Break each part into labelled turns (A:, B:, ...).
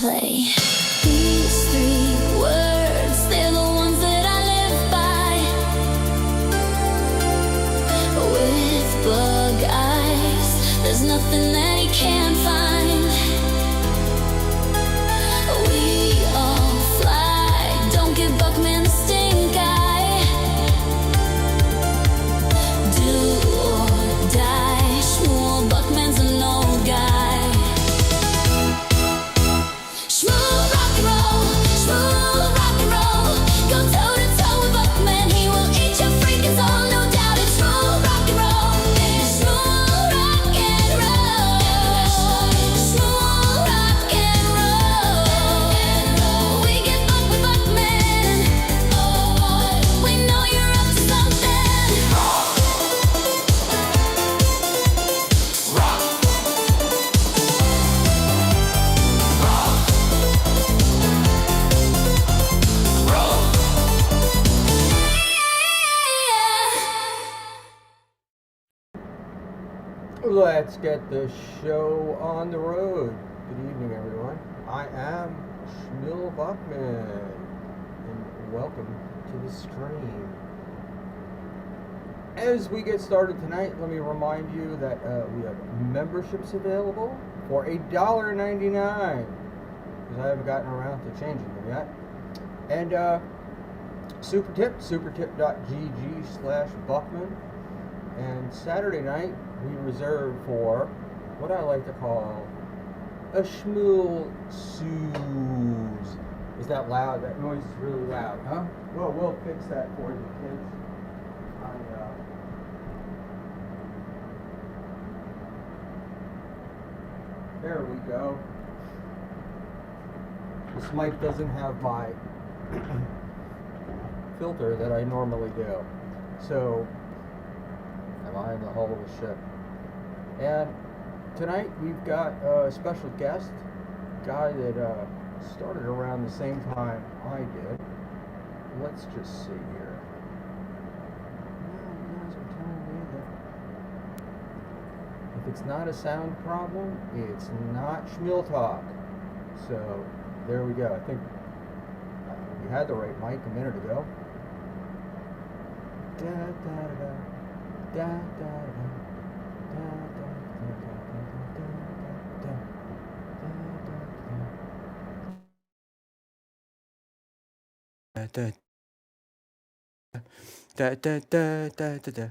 A: play. These 3 words, they're the ones that I live by. With bug eyes, there's nothing that he can't find. We all fly, don't give Buckman the stink eye. Do or die, Schmuel Buckman's an old guy. Schmuel rock and roll, Schmuel rock and roll. Go toe to toe with Buckman, he will eat your freaking soul, no doubt. It's Schmuel rock and roll, it's Schmuel rock and roll, Schmuel rock and roll. We get buck with Buckman, we know you're up to something.
B: Let's get the show on the road. Good evening, everyone. I am Schmuel Buckman, and welcome to the stream. As we get started tonight, let me remind you that we have memberships available for $1.99, because I haven't gotten around to changing them yet. And super tip, supertip.gg/Buckman. And Saturday night, we reserve for what I like to call a Schmuel Shmooze. Is that loud? That noise is really loud, huh? Well, we'll fix that for you, kids. There we go. This mic doesn't have my filter that I normally do. So, am I in the hull of the ship? And tonight we've got a special guest, a guy that started around the same time I did. Let's just see here. You guys are telling me that if it's not a sound problem, it's not Schmuel talk. So there we go. I think we had the right mic a minute ago. Da, da, da, da, da, da, da.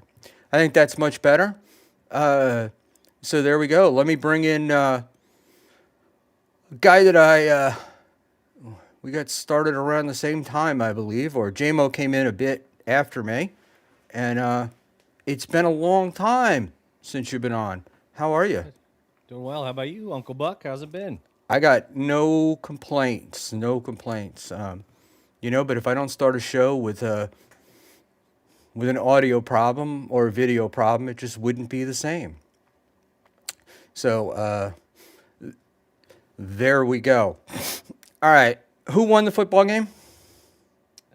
B: I think that's much better. So there we go. Let me bring in a guy that we got started around the same time, I believe, or Jaymoe came in a bit after me, and it's been a long time since you've been on. How are you?
C: Doing well. How about you, Uncle Buck? How's it been?
B: I got no complaints. No complaints. But if I don't start a show with an audio problem or a video problem, it just wouldn't be the same. So there we go. All right. Who won the football game?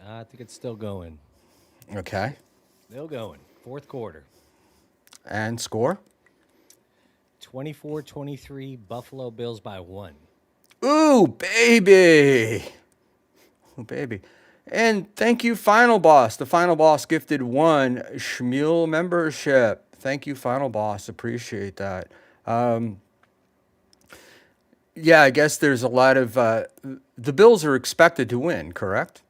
C: I think it's still going.
B: Okay.
C: Still going. Fourth quarter.
B: And score?
C: 24-23, Buffalo Bills by 1.
B: Ooh, baby. Ooh, baby. And thank you, Final Boss. The Final Boss gifted 1 Schmuel membership. Thank you, Final Boss. Appreciate that. Yeah, I guess there's a lot of... the Bills are expected to win, correct?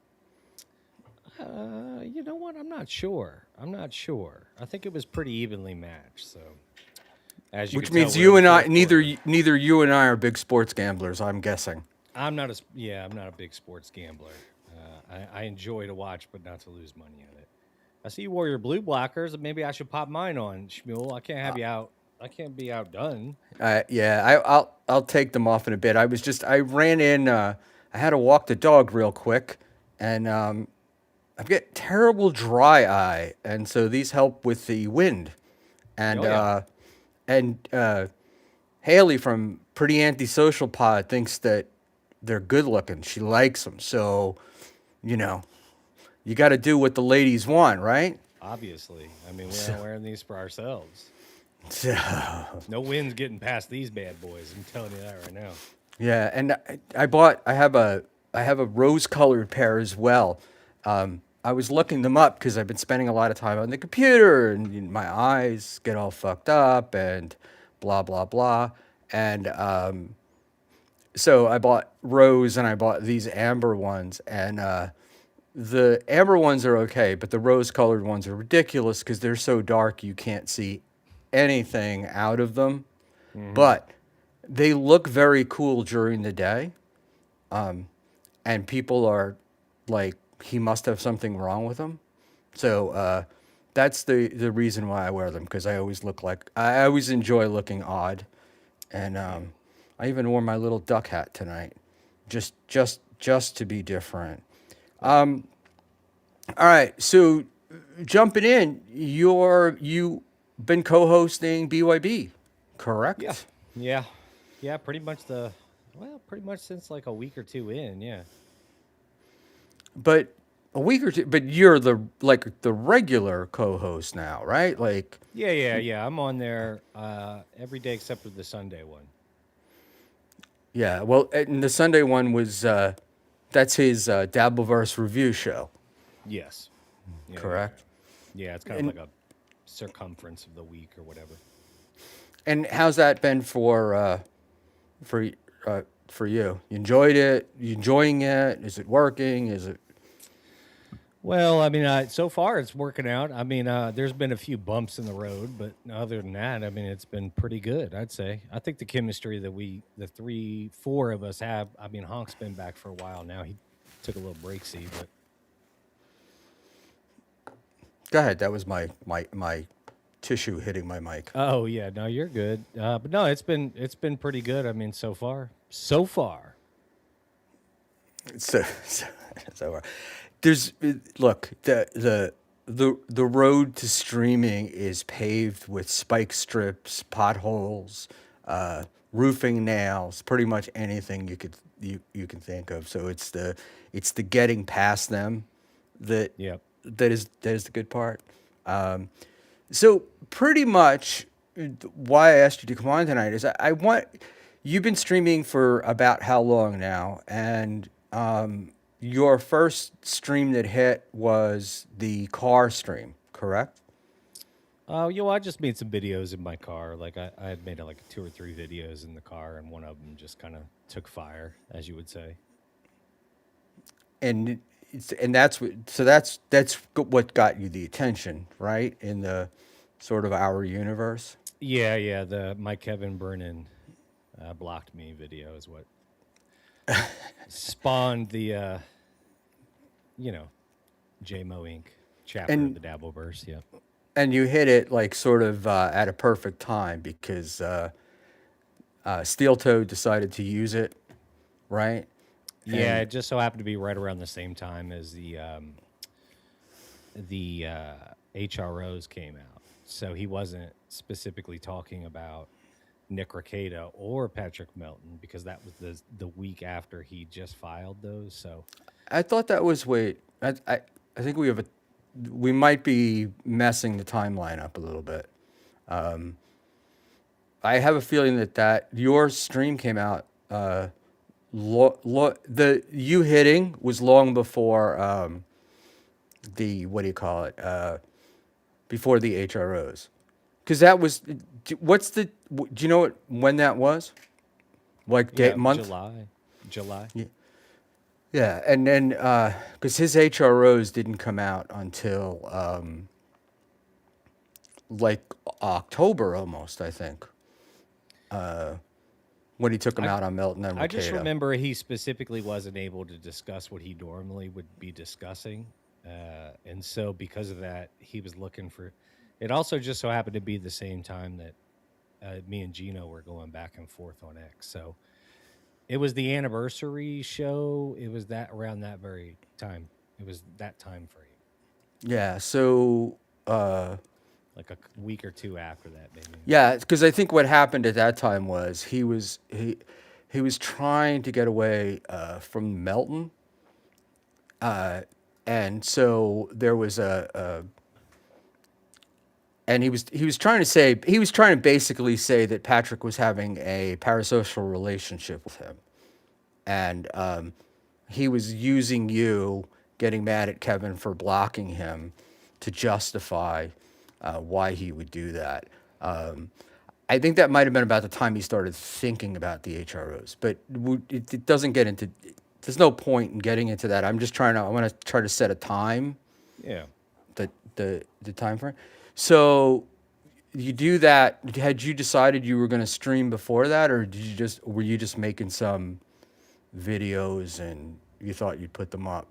C: You know what? I'm not sure. I think it was pretty evenly matched, so...
B: Which means you and I, neither you and I are big sports gamblers, I'm guessing.
C: I'm not a big sports gambler. I enjoy to watch, but not to lose money on it. I see you wore your blue blockers. Maybe I should pop mine on, Schmuel. I can't have you out. I can't be outdone.
B: I'll take them off in a bit. I ran in. I had to walk the dog real quick, and I've got terrible dry eye, and so these help with the wind, and Haley from Pretty Antisocial Pod thinks that they're good looking. She likes them. So, you got to do what the ladies want, right?
C: Obviously. I mean, we're not wearing these for ourselves.
B: So,
C: No wind's getting past these bad boys. I'm telling you that right now.
B: Yeah, and I have a rose colored pair as well. I was looking them up because I've been spending a lot of time on the computer, and my eyes get all fucked up and blah blah blah. And so I bought rose and I bought these amber ones, and the amber ones are okay, but the rose colored ones are ridiculous because they're so dark you can't see anything out of them.
C: Hmm.
B: But they look very cool during the day, and people are like, he must have something wrong with him. So that's the reason why I wear them, because I always enjoy looking odd, and
C: Yeah.
B: I even wore my little duck hat tonight, just to be different. All right, so jumping in, you been co-hosting BYB,
C: Yeah.
B: correct?
C: Yeah. Yeah. Pretty much since like a week or two in. Yeah.
B: But a week or two, but you're the regular co-host now, right? Like,
C: Yeah. Yeah. Yeah. I'm on there every day except for the Sunday one.
B: yeah. Well, and the Sunday one was that's his Dabbleverse review show,
C: Yes. Yeah. Yeah. Yeah.
B: correct?
C: Yeah. It's kind of
B: And
C: like a circumference of the week or whatever.
B: and how's that been for for you? You enjoyed it? You enjoying it? Is it working? Is it
C: Well, I mean, so far it's working out. I mean, there's been a few bumps in the road, but other than that, I mean, it's been pretty good, I'd say. I think the chemistry that the three, four of us have, I mean, Honk's been back for a while now. He took a little break, see, but
B: Go ahead. That was my tissue hitting my mic.
C: oh yeah, no, you're good. But no, it's been pretty good. I mean, so far.
B: So so, so there's look the road to streaming is paved with spike strips, potholes, roofing nails, pretty much anything you can think of. So it's the getting past them that
C: Yep.
B: that is the good part. So pretty much, why I asked you to come on tonight is I want you've been streaming for about how long now, and your first stream that hit was the car stream, correct?
C: Oh, I just made some videos in my car. Like I had made like two or three videos in the car, and one of them just kind of took fire, as you would say.
B: And and that's what so what got you the attention, right? In the sort of our universe.
C: Yeah, yeah. The My Kevin Brennan blocked me video is what spawned the you know Jaymoe Inc. chapter of
B: And
C: the Dabbleverse. Yeah,
B: you hit it like sort of at a perfect time because Steel Toe decided to use it, right?
C: yeah.
B: And
C: It just so happened to be right around the same time as the HROs came out, so he wasn't specifically talking about Nick Rekieta or Patrick Melton because that was the week after he just filed those. So
B: I thought that was wait. I think we might be messing the timeline up a little bit. I have a feeling that your stream came out. The you hitting was long before the what do you call it? Before the HROs, because that was. Do you know when that was? Like day
C: yeah,
B: month?
C: July.
B: Yeah, and then because his HROs didn't come out until like October almost, I think, when he took him
C: I
B: out on Melton and
C: I just
B: Rekieta.
C: remember he specifically wasn't able to discuss what he normally would be discussing, and so because of that, he was looking for. It also just so happened to be the same time that me and Gino were going back and forth on X. So it was the anniversary show. It was that around that very time. It was that time frame,
B: Yeah, so
C: like a week or two after that, maybe.
B: yeah, because I think what happened at that time was he was trying to get away from Melton, and so there was and he was trying to basically say that Patrick was having a parasocial relationship with him. and he was using you, getting mad at Kevin for blocking him, to justify why he would do that. I think that might have been about the time he started thinking about the HROs, but it doesn't get into. There's no point in getting into that. I'm just trying to. I want to try to set a time,
C: Yeah.
B: the time frame. So you do that. Had you decided you were going to stream before that, or did you just were you just making some videos and you thought you'd put them up?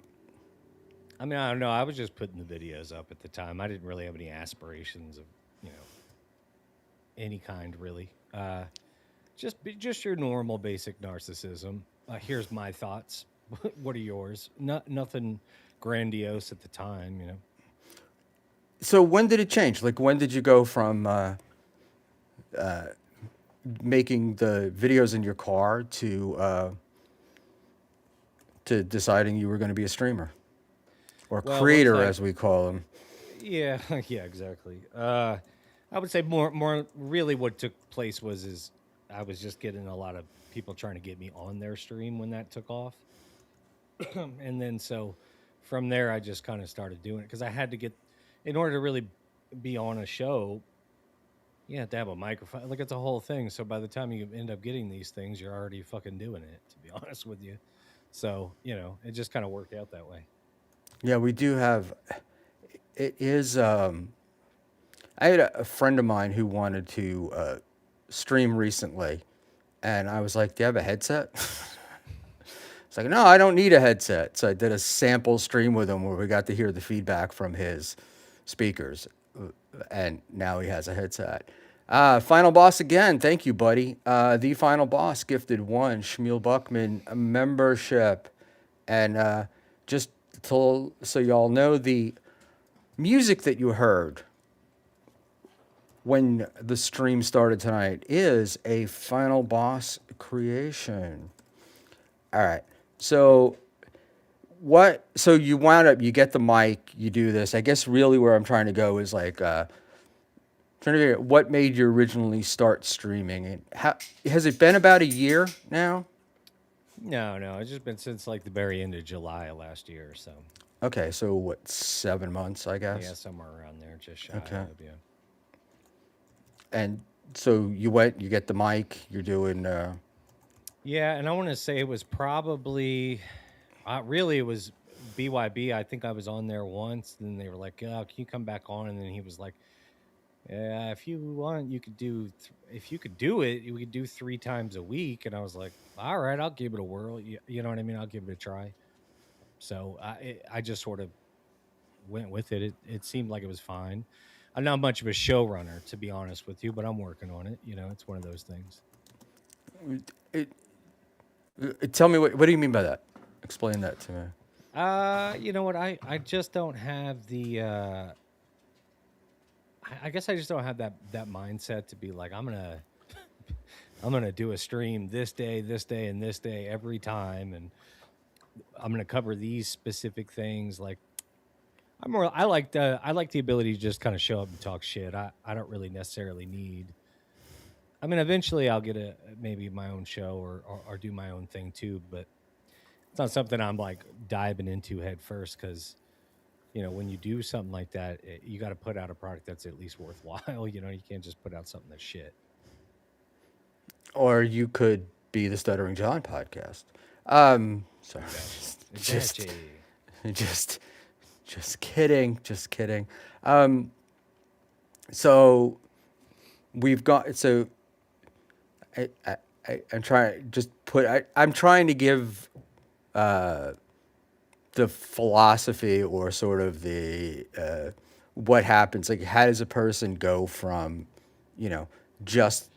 C: I mean, I don't know. I was just putting the videos up at the time. I didn't really have any aspirations of, you know, any kind really. Just your normal basic narcissism. Here's my thoughts. What are yours? Nothing grandiose at the time, you know.
B: So when did it change? Like when did you go from making the videos in your car to deciding you were going to be a streamer or
C: Well, once
B: creator,
C: I
B: as we call them?
C: Yeah, yeah, exactly. I would say more really what took place was is I was just getting a lot of people trying to get me on their stream when that took off. And then so from there I just kind of started doing it because I had to get in order to really be on a show, you have to have a microphone. Like it's a whole thing. So by the time you end up getting these things, you're already fucking doing it, to be honest with you. So, you know, it just kind of worked out that way.
B: Yeah, we do have. It is. I had a friend of mine who wanted to stream recently, and I was like, "Do you have a headset?" It's like, "No, I don't need a headset." So I did a sample stream with him where we got to hear the feedback from his speakers, and now he has a headset. Final boss again. Thank you, buddy. The final boss gifted one Shmuel Buckman membership, and just so y'all know, the music that you heard when the stream started tonight is a final boss creation. All right. So what? So you wound up. You get the mic. You do this. I guess really where I'm trying to go is like trying to figure out what made you originally start streaming, and how has it been about a year now?
C: No, no, it's just been since like the very end of July of last year or so.
B: Okay, so what, 7 months, I
C: Yeah,
B: guess.
C: somewhere around there, just shy
B: Okay,
C: of, yeah.
B: and so you went. You get the mic. You're doing.
C: Yeah, and I want to say it was probably, really, it was BYB. I think I was on there once, and they were like, "Oh, can you come back on?" And then he was like, "Yeah, if you want, you could do. If you could do it, we could do 3 times a week." And I was like, "All right, I'll give it a whirl. You know what I mean? I'll give it a try." So I just sort of went with it. It seemed like it was fine. I'm not much of a showrunner, to be honest with you, but I'm working on it. You know, it's one of those things.
B: It, tell me what do you mean by that? Explain that to me.
C: You know what? I just don't have the. I guess I just don't have that mindset to be like I'm gonna do a stream this day, and this day every time, and I'm gonna cover these specific things. Like I like the ability to just kind of show up and talk shit. I don't really necessarily need. I mean, eventually I'll get a maybe my own show or do my own thing too, but it's not something I'm like diving into head first because when you do something like that, you got to put out a product that's at least worthwhile. You can't just put out something that's shit.
B: Or you could be the Stuttering John podcast. Sorry, just,
C: Exactly.
B: just, just kidding, just kidding. So we've got so I'm trying just put I'm trying to give the philosophy or sort of the what happens, like how does a person go from you know just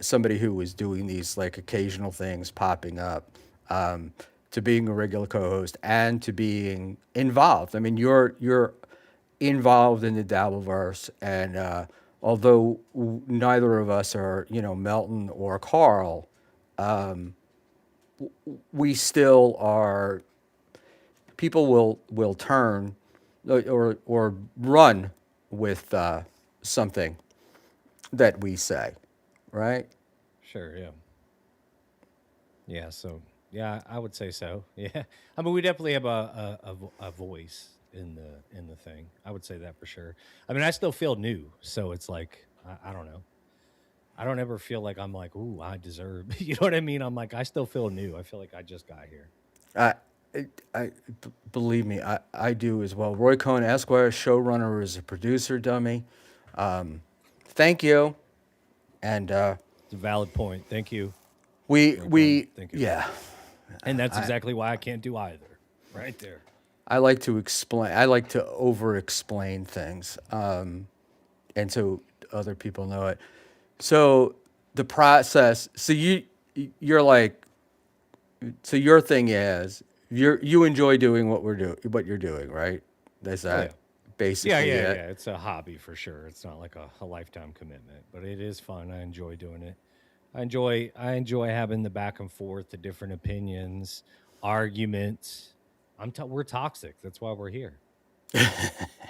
B: somebody who was doing these like occasional things popping up to being a regular co-host and to being involved. I mean, you're involved in the Dabbleverse, and although neither of us are Melton or Carl, we still are. People will turn or run with something that we say, right?
C: Sure. Yeah. Yeah. So Yeah, I would say so. Yeah, I mean, we definitely have a voice in the thing. I would say that for sure. I mean, I still feel new, so it's like I don't know. I don't ever feel like I'm like, ooh, I deserve. You know what I mean? I'm like, I still feel new. I feel like I just got here.
B: I, believe me, I do as well. Roy Cohn Esquire, showrunner, is a producer dummy. Thank you, and
C: It's a valid point. Thank you,
B: we
C: Roy Cohn.
B: we
C: Thank you.
B: yeah.
C: And that's exactly why I can't do either. Right there.
B: I like to explain. I like to over-explain things, and so other people know it. So the process. So you're like. So your thing is you enjoy doing what you're doing, right? Is
C: Oh yeah.
B: that
C: Yeah,
B: basically
C: yeah,
B: it?
C: yeah. It's a hobby for sure. It's not like a lifetime commitment, but it is fun. I enjoy doing it. I enjoy having the back and forth, the different opinions, arguments. We're toxic. That's why we're here.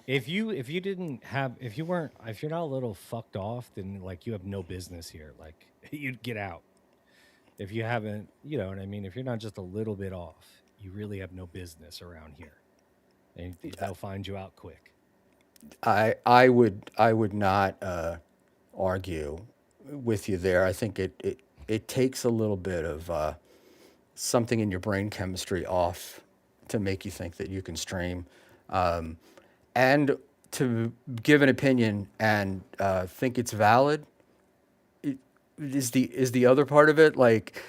C: If you didn't have if you're not a little fucked off, then like you have no business here. Like you'd get out. If you haven't, you know what I mean? If you're not just a little bit off, you really have no business around here. And they'll find you out quick.
B: I would not argue with you there. I think it takes a little bit of something in your brain chemistry off to make you think that you can stream, and to give an opinion and think it's valid is the other part of it. Like,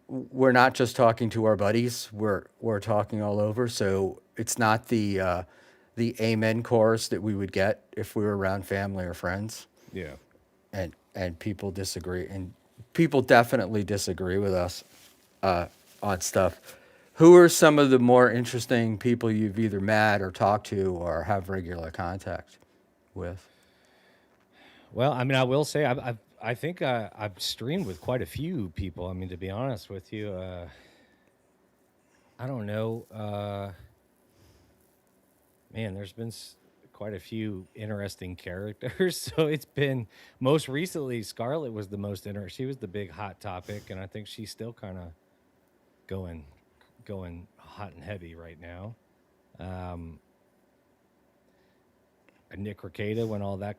B: we're not just talking to our buddies, we're talking all over, so it's not the amen chorus that we would get if we were around family or friends,
C: Yeah.
B: and people disagree, and people definitely disagree with us on stuff. Who are some of the more interesting people you've either met or talked to or have regular contact with?
C: Well, I mean, I will say I think I've streamed with quite a few people. I mean, to be honest with you, I don't know. Man, there's been quite a few interesting characters. So it's been most recently Scarlett was the most interesting. She was the big hot topic, and I think she's still kind of going going hot and heavy right now. Um, and Nick Rekieta, when all that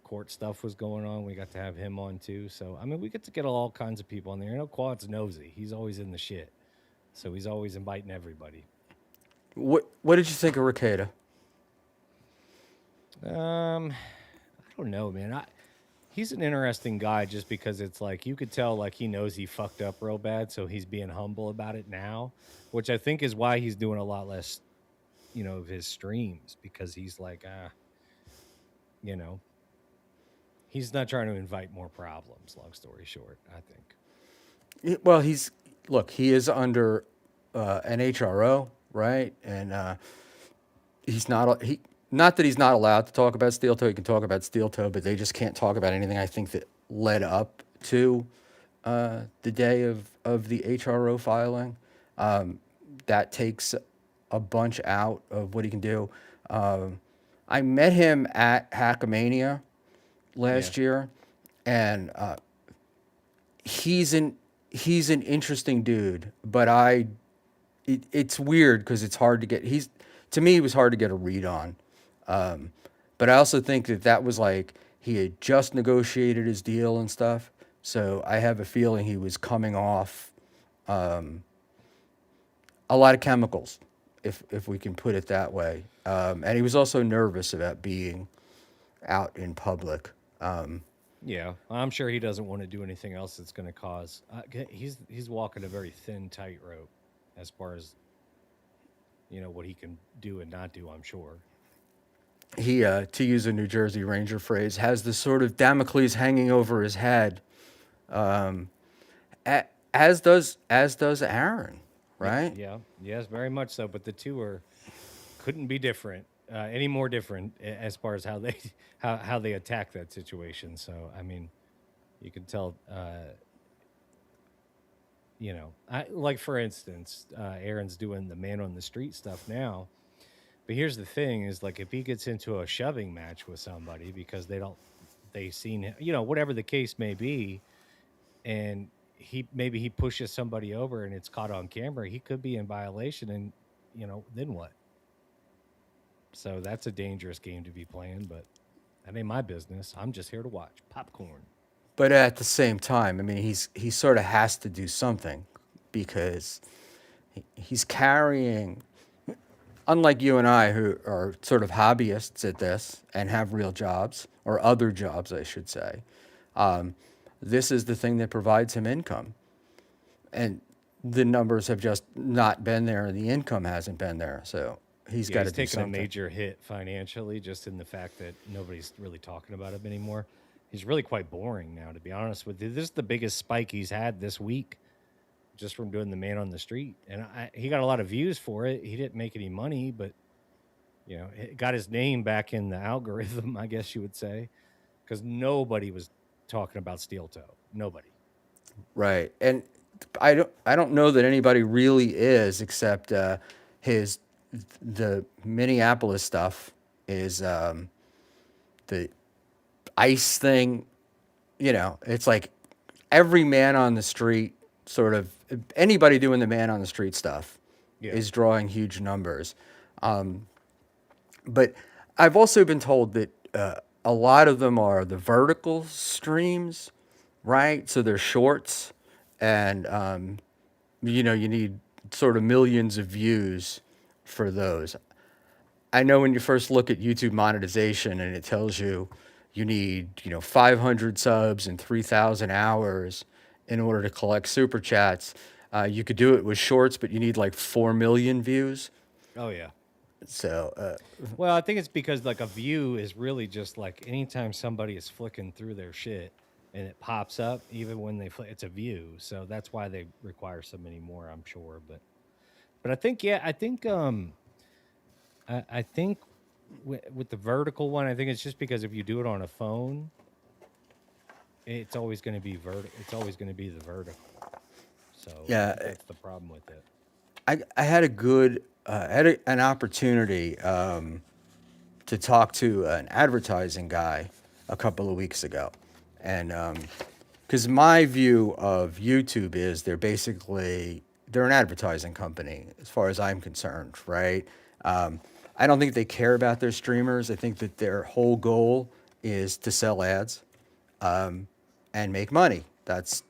C: court stuff was going on, we got to have him on too. So I mean, we get to get all kinds of people on there. You know, Quad's nosy. He's always in the shit, so he's always inviting everybody.
B: What did you think of Ricada?
C: I don't know, man. He's an interesting guy just because it's like you could tell like he knows he fucked up real bad, so he's being humble about it now, which I think is why he's doing a lot less, of his streams because he's like, you know, he's not trying to invite more problems. Long story short, I think.
B: Well, he is under an HRO, right? And he's not that he's not allowed to talk about steel toe. He can talk about steel toe, but they just can't talk about anything. I think that led up to the day of the HRO filing. That takes a bunch out of what he can do. I met him at Hackamania
C: Yeah,
B: last year, and he's an he's an interesting dude. But it's weird because it's hard to get. To me, it was hard to get a read on. Um, but I also think that was like he had just negotiated his deal and stuff. So I have a feeling he was coming off a lot of chemicals, if we can put it that way. And he was also nervous about being out in public.
C: yeah. I'm sure he doesn't want to do anything else that's going to cause. He's walking a very thin tightrope as far as what he can do and not do. I'm sure.
B: He, to use a New Jersey Ranger phrase, has this sort of Damocles hanging over his head, as does Aaron,
C: Yeah,
B: right?
C: yeah, yes, very much so. But the two are couldn't be different, any more different as far as how they how they attack that situation. So I mean, you can tell. Like for instance, Aaron's doing the man on the street stuff now. But here's the thing: is like if he gets into a shoving match with somebody because they seen him, whatever the case may be, and maybe he pushes somebody over and it's caught on camera, he could be in violation, and then what? So that's a dangerous game to be playing, but that ain't my business. I'm just here to watch popcorn.
B: But at the same time, I mean, he sort of has to do something because he's carrying, unlike you and I, who are sort of hobbyists at this and have real jobs, or other jobs, I should say. Um, this is the thing that provides him income. And the numbers have just not been there, and the income hasn't been there. So he's
C: Yeah,
B: got to
C: he's
B: do
C: taken a
B: something.
C: major hit financially just in the fact that nobody's really talking about him anymore. He's really quite boring now, to be honest with you. This is the biggest spike he's had this week just from doing the man on the street. And he got a lot of views for it. He didn't make any money, but it got his name back in the algorithm, I guess you would say, because nobody was talking about Steel Toe. Nobody.
B: Right. And I don't know that anybody really is, except his the Minneapolis stuff is the ice thing. It's like every man on the street, sort of anybody doing the man on the street stuff,
C: Yeah.
B: is drawing huge numbers. But I've also been told that a lot of them are the vertical streams, right? So they're shorts, and you need sort of millions of views for those. I know when you first look at YouTube monetization and it tells you need 500 subs and 3,000 hours in order to collect super chats. You could do it with shorts, but you need like 4 million views.
C: Oh, yeah.
B: So
C: Well, I think it's because like a view is really just like anytime somebody is flicking through their shit and it pops up, even when it's a view. So that's why they require so many more, I'm sure. But I think I think with the vertical one, I think it's just because if you do it on a phone, it's always going to be It's always going to be the vertical. So I
B: yeah,
C: think that's the problem with it.
B: I had a good an opportunity to talk to an advertising guy a couple of weeks ago, and because my view of YouTube is they're an advertising company as far as I'm concerned, right? I don't think they care about their streamers. I think that their whole goal is to sell ads and make money. That's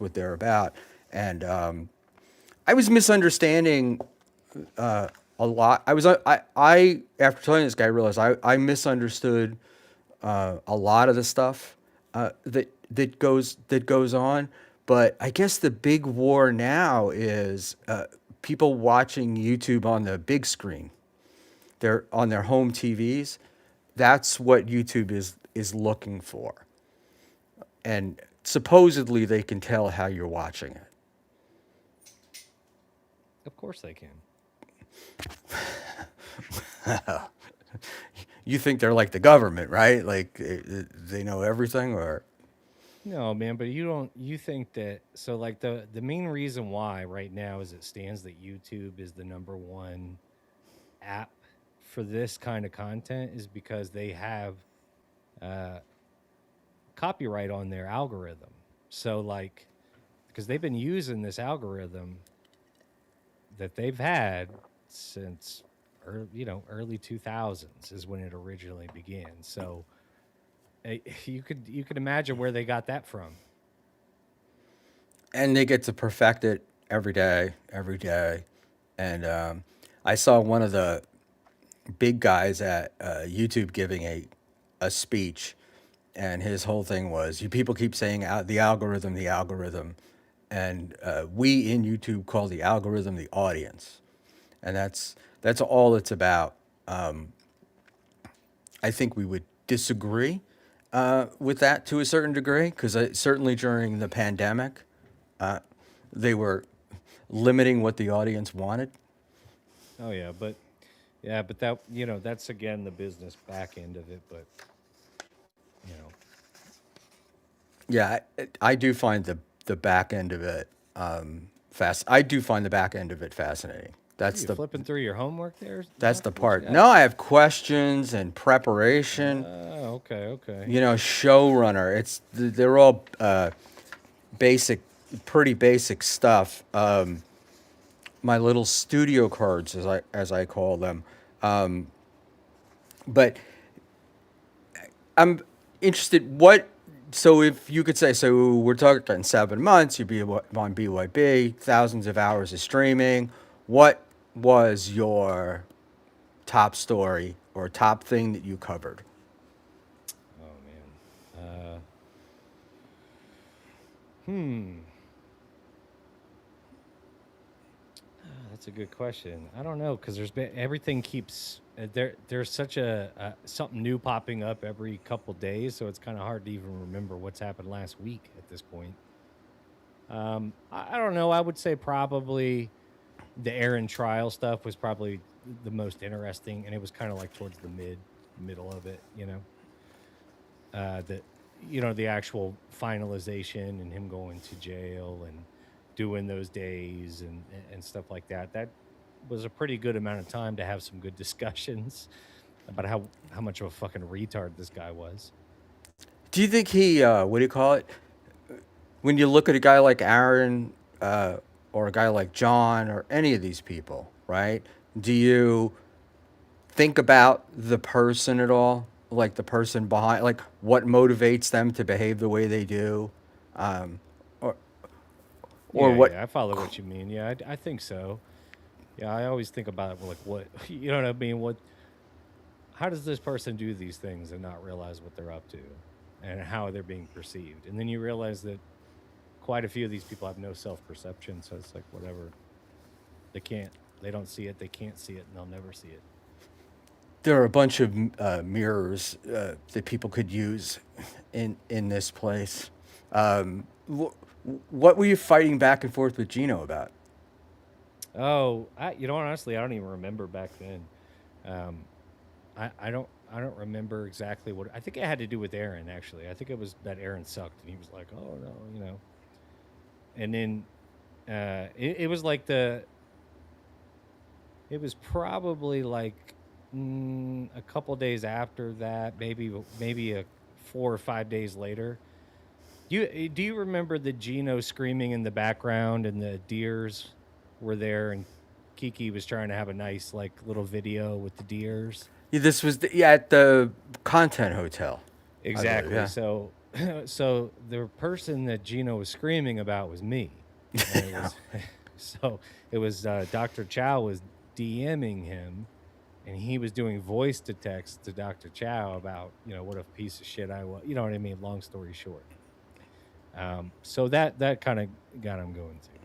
B: what they're about. And I was misunderstanding a lot. I after telling this guy, I realized I misunderstood a lot of the stuff that goes on. But I guess the big war now is people watching YouTube on the big screen. They're on their home TVs. That's what YouTube is looking for, and supposedly they can tell how you're watching it.
C: Of course they can.
B: You think they're like the government, right? Like they know everything, or
C: No, man, but you think that so like the main reason why right now as it stands that YouTube is the number one app for this kind of content is because they have uh copyright on their algorithm. So like because they've been using this algorithm that they've had since early 2000s is when it originally began. So you could imagine where they got that from.
B: and they get to perfect it every day. And I saw one of the big guys at YouTube giving a speech, and his whole thing was, "You people keep saying the algorithm, and we in YouTube call the algorithm the audience, and that's all it's about." I think we would disagree with that to a certain degree, because certainly during the pandemic, they were limiting what the audience wanted.
C: Oh but that that's again the business back end of it, but you know,
B: Yeah, I do find the back end of it I do find the back end of it fascinating.
C: are you flipping through your homework there,
B: That's
C: Doc?
B: the
C: What you
B: part.
C: got?
B: No, I have questions and preparation.
C: Okay, okay.
B: Showrunner. They're all basic pretty basic stuff. My little studio cards, as I call them. But I'm interested. What? So if you could say, so we're talking 7 months. You'd be on BYB, thousands of hours of streaming. What was your top story or top thing that you covered?
C: Oh man. Hmm. That's a good question. I don't know because there's been everything keeps there's such a something new popping up every couple days, so it's kind of hard to even remember what's happened last week at this point. I don't know. I would say probably the Aaron trial stuff was probably the most interesting, and it was kind of like towards the middle of it. The the actual finalization and him going to jail and doing those days and stuff like that. That was a pretty good amount of time to have some good discussions about how much of a fucking retard this guy was.
B: Do you think he, what do you call it? When you look at a guy like Aaron, or a guy like John or any of these people, right? Do you think about the person at all? Like the person behind, like what motivates them to behave the way they do? Um, or, or
C: Yeah,
B: what?
C: yeah, I follow what you mean. Yeah, I think so. Yeah, I always think about like what you know what I mean. How does this person do these things and not realize what they're up to, and how they're being perceived? And then you realize that quite a few of these people have no self perception, so it's like whatever. They can't. They don't see it. They can't see it, and they'll never see it.
B: There are a bunch of mirrors that people could use in this place. Wh- what were you fighting back and forth with Gino about?
C: Oh, honestly, I don't even remember back then. Um, I don't remember exactly what. I think it had to do with Aaron. Actually, I think it was that Aaron sucked, and he was like, "Oh no," And then it was like it was probably like a couple days after that, maybe a 4 or 5 days later. Do you remember the Gino screaming in the background and the deers were there and Kiki was trying to have a nice like little video with the deers?
B: Yeah, this was yeah, at the Content Hotel, I believe.
C: Exactly.
B: Yeah.
C: So so the person that Gino was screaming about was me. And it was so it was Dr. Chow was DMing him and he was doing voice to text to Dr. Chow about, what a piece of shit I was. You know what I mean? Long story short. So that kind of got him going too.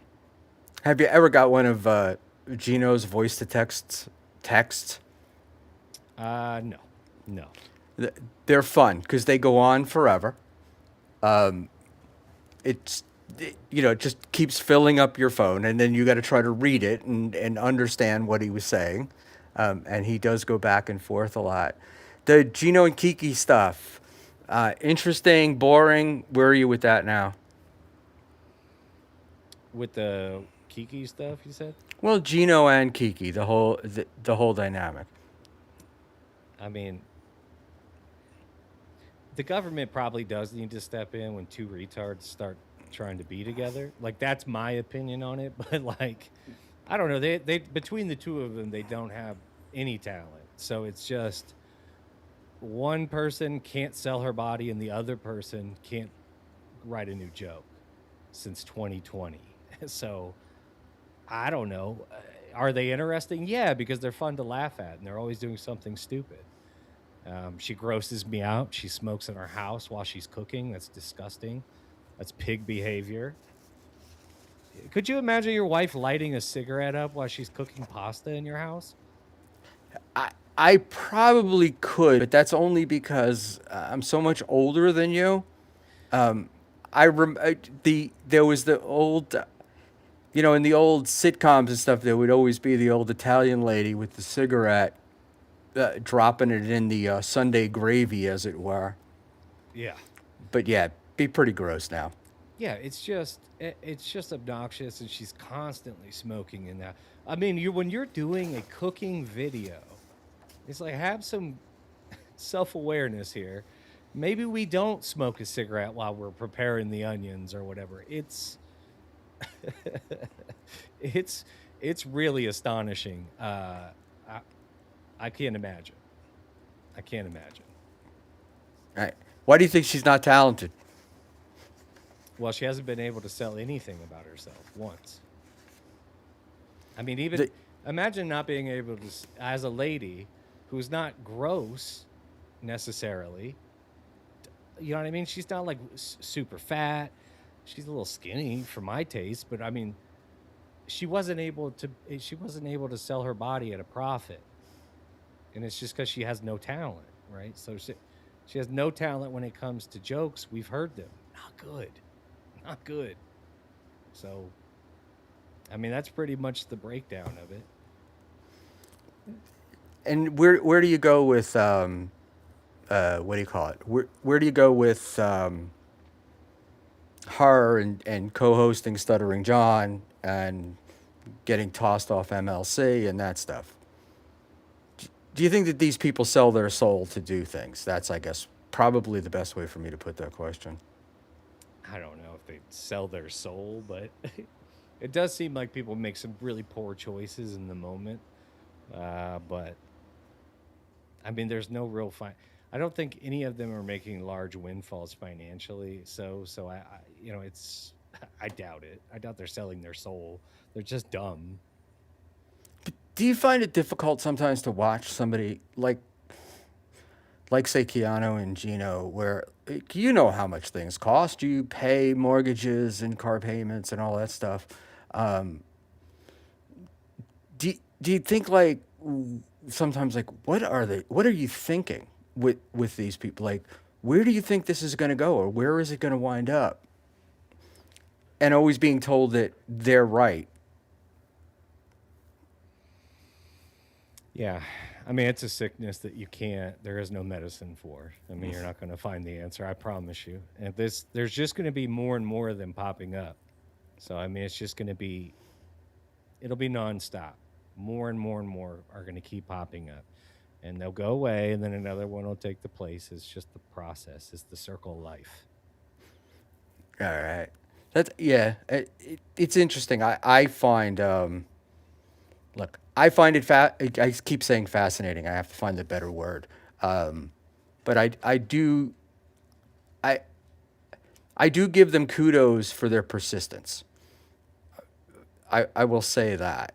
B: Have you ever got one of Gino's voice to texts?
C: No, no.
B: Th- They're fun because they go on forever. It's it just keeps filling up your phone, and then you got to try to read it and understand what he was saying. And he does go back and forth a lot. The Gino and Kiki stuff, interesting, boring. Where are you with that now?
C: With the Kiki stuff, you said?
B: Well, Gino and Kiki, the whole dynamic.
C: I mean, the government probably does need to step in when two retards start trying to be together. Like that's my opinion on it, but like I don't know, they between the two of them they don't have any talent. So it's just one person can't sell her body and the other person can't write a new joke since 2020. So I don't know. Are they interesting? Yeah, because they're fun to laugh at and they're always doing something stupid. She grosses me out. She smokes in her house while she's cooking. That's disgusting. That's pig behavior. Could you imagine your wife lighting a cigarette up while she's cooking pasta in your house?
B: I probably could, but that's only because I'm so much older than you. There was the old, in the old sitcoms and stuff, there would always be the old Italian lady with the cigarette, dropping it in the Sunday gravy, as it were.
C: Yeah.
B: But yeah, be pretty gross now.
C: Yeah, it's just obnoxious and she's constantly smoking in that. I mean, you when you're doing a cooking video, it's like have some self-awareness here. Maybe we don't smoke a cigarette while we're preparing the onions or whatever. it's it's really astonishing. I I can't imagine. I can't imagine.
B: Right. Why do you think she's not talented?
C: Well, she hasn't been able to sell anything about herself once. I mean, even
B: The,
C: imagine not being able to, as a lady who's not gross necessarily. You know what I mean? She's not like super fat. She's a little skinny for my taste, but I mean, she wasn't able to sell her body at a profit, and it's just because she has no talent, right? So she has no talent when it comes to jokes. We've heard them, not good, not good. So I mean, that's pretty much the breakdown of it.
B: and where do you go with what do you call it? Where do you go with her and co-hosting Stuttering John and getting tossed off MLC and that stuff? Do you think that these people sell their soul to do things? That's, I guess, probably the best way for me to put that question.
C: I don't know if they sell their soul, but it does seem like people make some really poor choices in the moment. But I mean, there's no real I don't think any of them are making large windfalls financially. You know, it's. I doubt it. I doubt they're selling their soul. They're just dumb.
B: Do you find it difficult sometimes to watch somebody like say Keanu and Gino, where you know how much things cost? You pay mortgages and car payments and all that stuff. Um, do you think like sometimes like what are they? What are you thinking with these people? Like where do you think this is going to go, or where is it going to wind up? And always being told that they're right.
C: Yeah. I mean, it's a sickness that you can't, there is no medicine for. I mean, you're not going to find the answer, I promise you. And there's just going to be more and more of them popping up. So, I mean, it's just going to be, it'll be nonstop. More and more and more are going to keep popping up. And they'll go away, and then another one will take the place. It's just the process, it's the circle of life.
B: All right. That's yeah. It's interesting. I find look. I find it I keep saying fascinating. I have to find a better word. But I I do give them kudos for their persistence. I will say that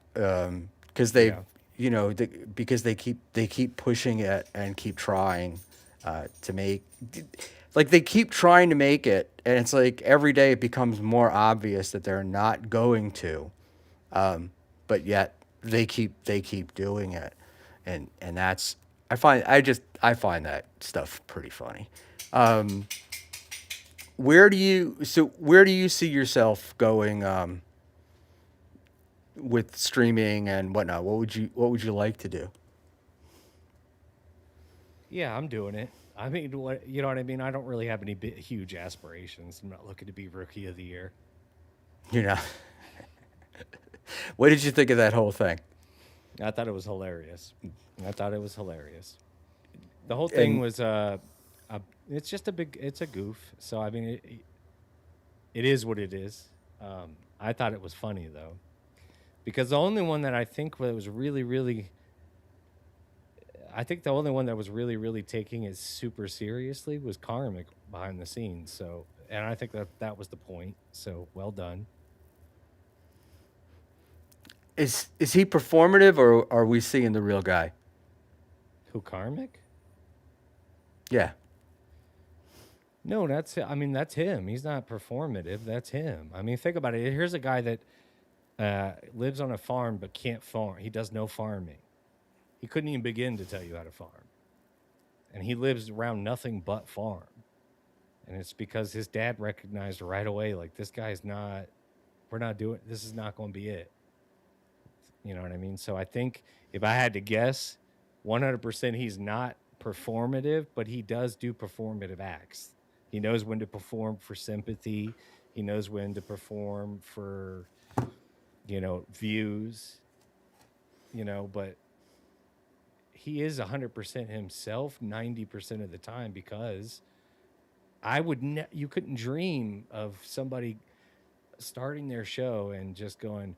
B: because they
C: Yeah.
B: because they keep pushing it and keep trying to make like they keep trying to make it, and it's like every day it becomes more obvious that they're not going to, but yet they keep doing it, and that's I find that stuff pretty funny. Where do you see yourself going with streaming and whatnot? What would you like to do?
C: Yeah, I'm doing it. I mean, what you know what I mean? I don't really have any huge aspirations. I'm not looking to be rookie of the year.
B: You know, what did you think of that whole thing?
C: I thought it was hilarious. I thought it was hilarious. The whole thing
B: And
C: was it's just it's a goof. So I mean, it is what it is. I thought it was funny though, because the only one that I think was really, really, I think the only one that was really, really taking it super seriously was Karmic behind the scenes. So, and I think that that was the point. So well done.
B: is he performative or are we seeing the real guy?
C: Who Karmic?
B: Yeah.
C: No, I mean, that's him. He's not performative. That's him. I mean, think about it. Here's a guy that lives on a farm but can't farm. He does no farming. He couldn't even begin to tell you how to farm. And he lives around nothing but farm. And it's because his dad recognized right away, like, this guy's not, we're not doing, this is not going to be it. You know what I mean? So I think if I had to guess, 100% he's not performative, but he does do performative acts. He knows when to perform for sympathy. He knows when to perform for, views, but he is 100% himself 90% of the time because you couldn't dream of somebody starting their show and just going,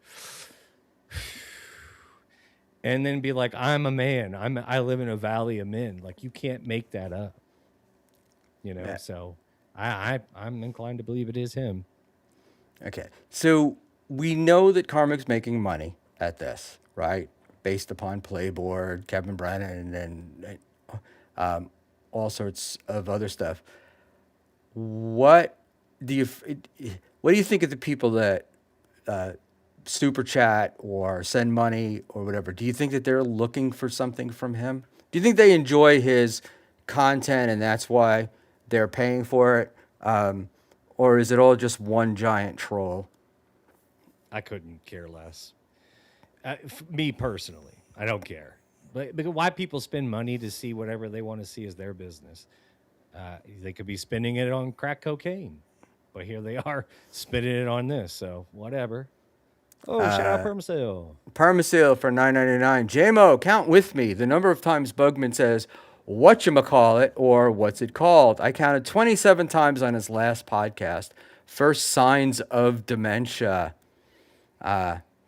C: and then be like, I'm a man. I live in a valley of men. Like you can't make that up, you know.
B: Yeah.
C: So I'm inclined to believe it is him.
B: Okay. So we know that Carmick's making money at this, right? Based upon Playboard, Kevin Brennan, and all sorts of other stuff. What do you what do you think of the people that super chat or send money or whatever? Do you think that they're looking for something from him? Do you think they enjoy his content and that's why they're paying for it? Or is it all just one giant troll?
C: I couldn't care less. Me personally, I don't care. But because why people spend money to see whatever they want to see is their business. They could be spending it on crack cocaine, but here they are spending it on this. So whatever. Oh, shout out Permasil.
B: Permasil for $9.99. Jaymoe, count with me the number of times Bugman says, whatchamacallit, or what's it called? I counted 27 times on his last podcast. First signs of dementia.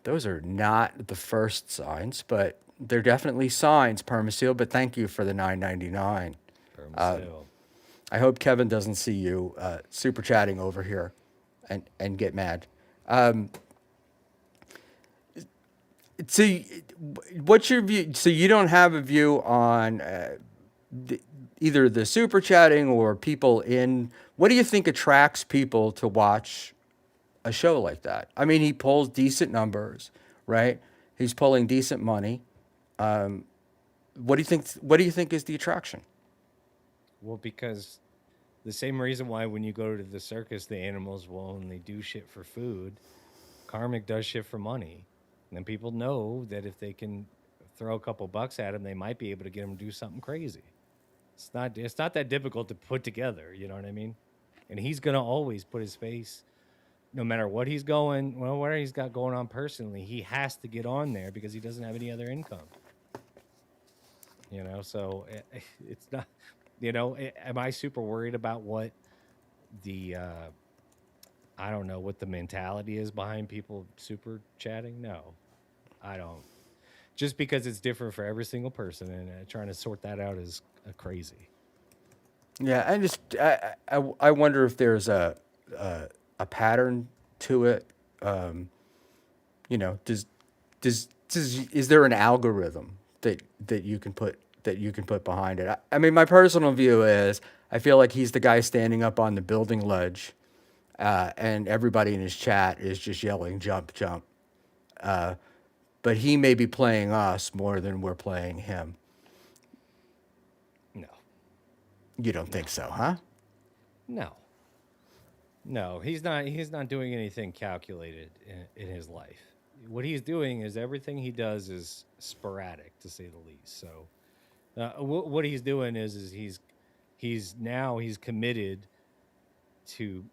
B: Those are not the first signs, but they're definitely signs, Permasil, but thank you for the $9.99.
C: Permasil.
B: I hope Kevin doesn't see you super chatting over here and get mad. So, what's your view? So, you don't have a view on either the super chatting or people in. What do you think attracts people to watch a show like that? I mean, he pulls decent numbers, right? He's pulling decent money. What do you think? What do you think is the attraction?
C: Well, because the same reason why when you go to the circus, the animals will only do shit for food. Karmic does shit for money. And then people know that if they can throw a couple bucks at him, they might be able to get him to do something crazy. It's not that difficult to put together, you know what I mean? And he's gonna always put his face, no matter what he's going, well, whatever he's got going on personally, he has to get on there because he doesn't have any other income. You know, so it's not, you know, am I super worried about what the I don't know what the mentality is behind people super chatting? No, I don't. Just because it's different for every single person, and trying to sort that out is crazy.
B: Yeah, I wonder if there's a pattern to it. You know, is there an algorithm that you can put behind it? I mean, my personal view is I feel like he's the guy standing up on the building ledge, and everybody in his chat is just yelling jump jump. But he may be playing us more than we're playing him.
C: No,
B: You don't
C: no,
B: think so, huh?
C: no, no. He's not doing anything calculated in his life. What he's doing is everything he does is sporadic, to say the least. So, what he's doing is he's committed to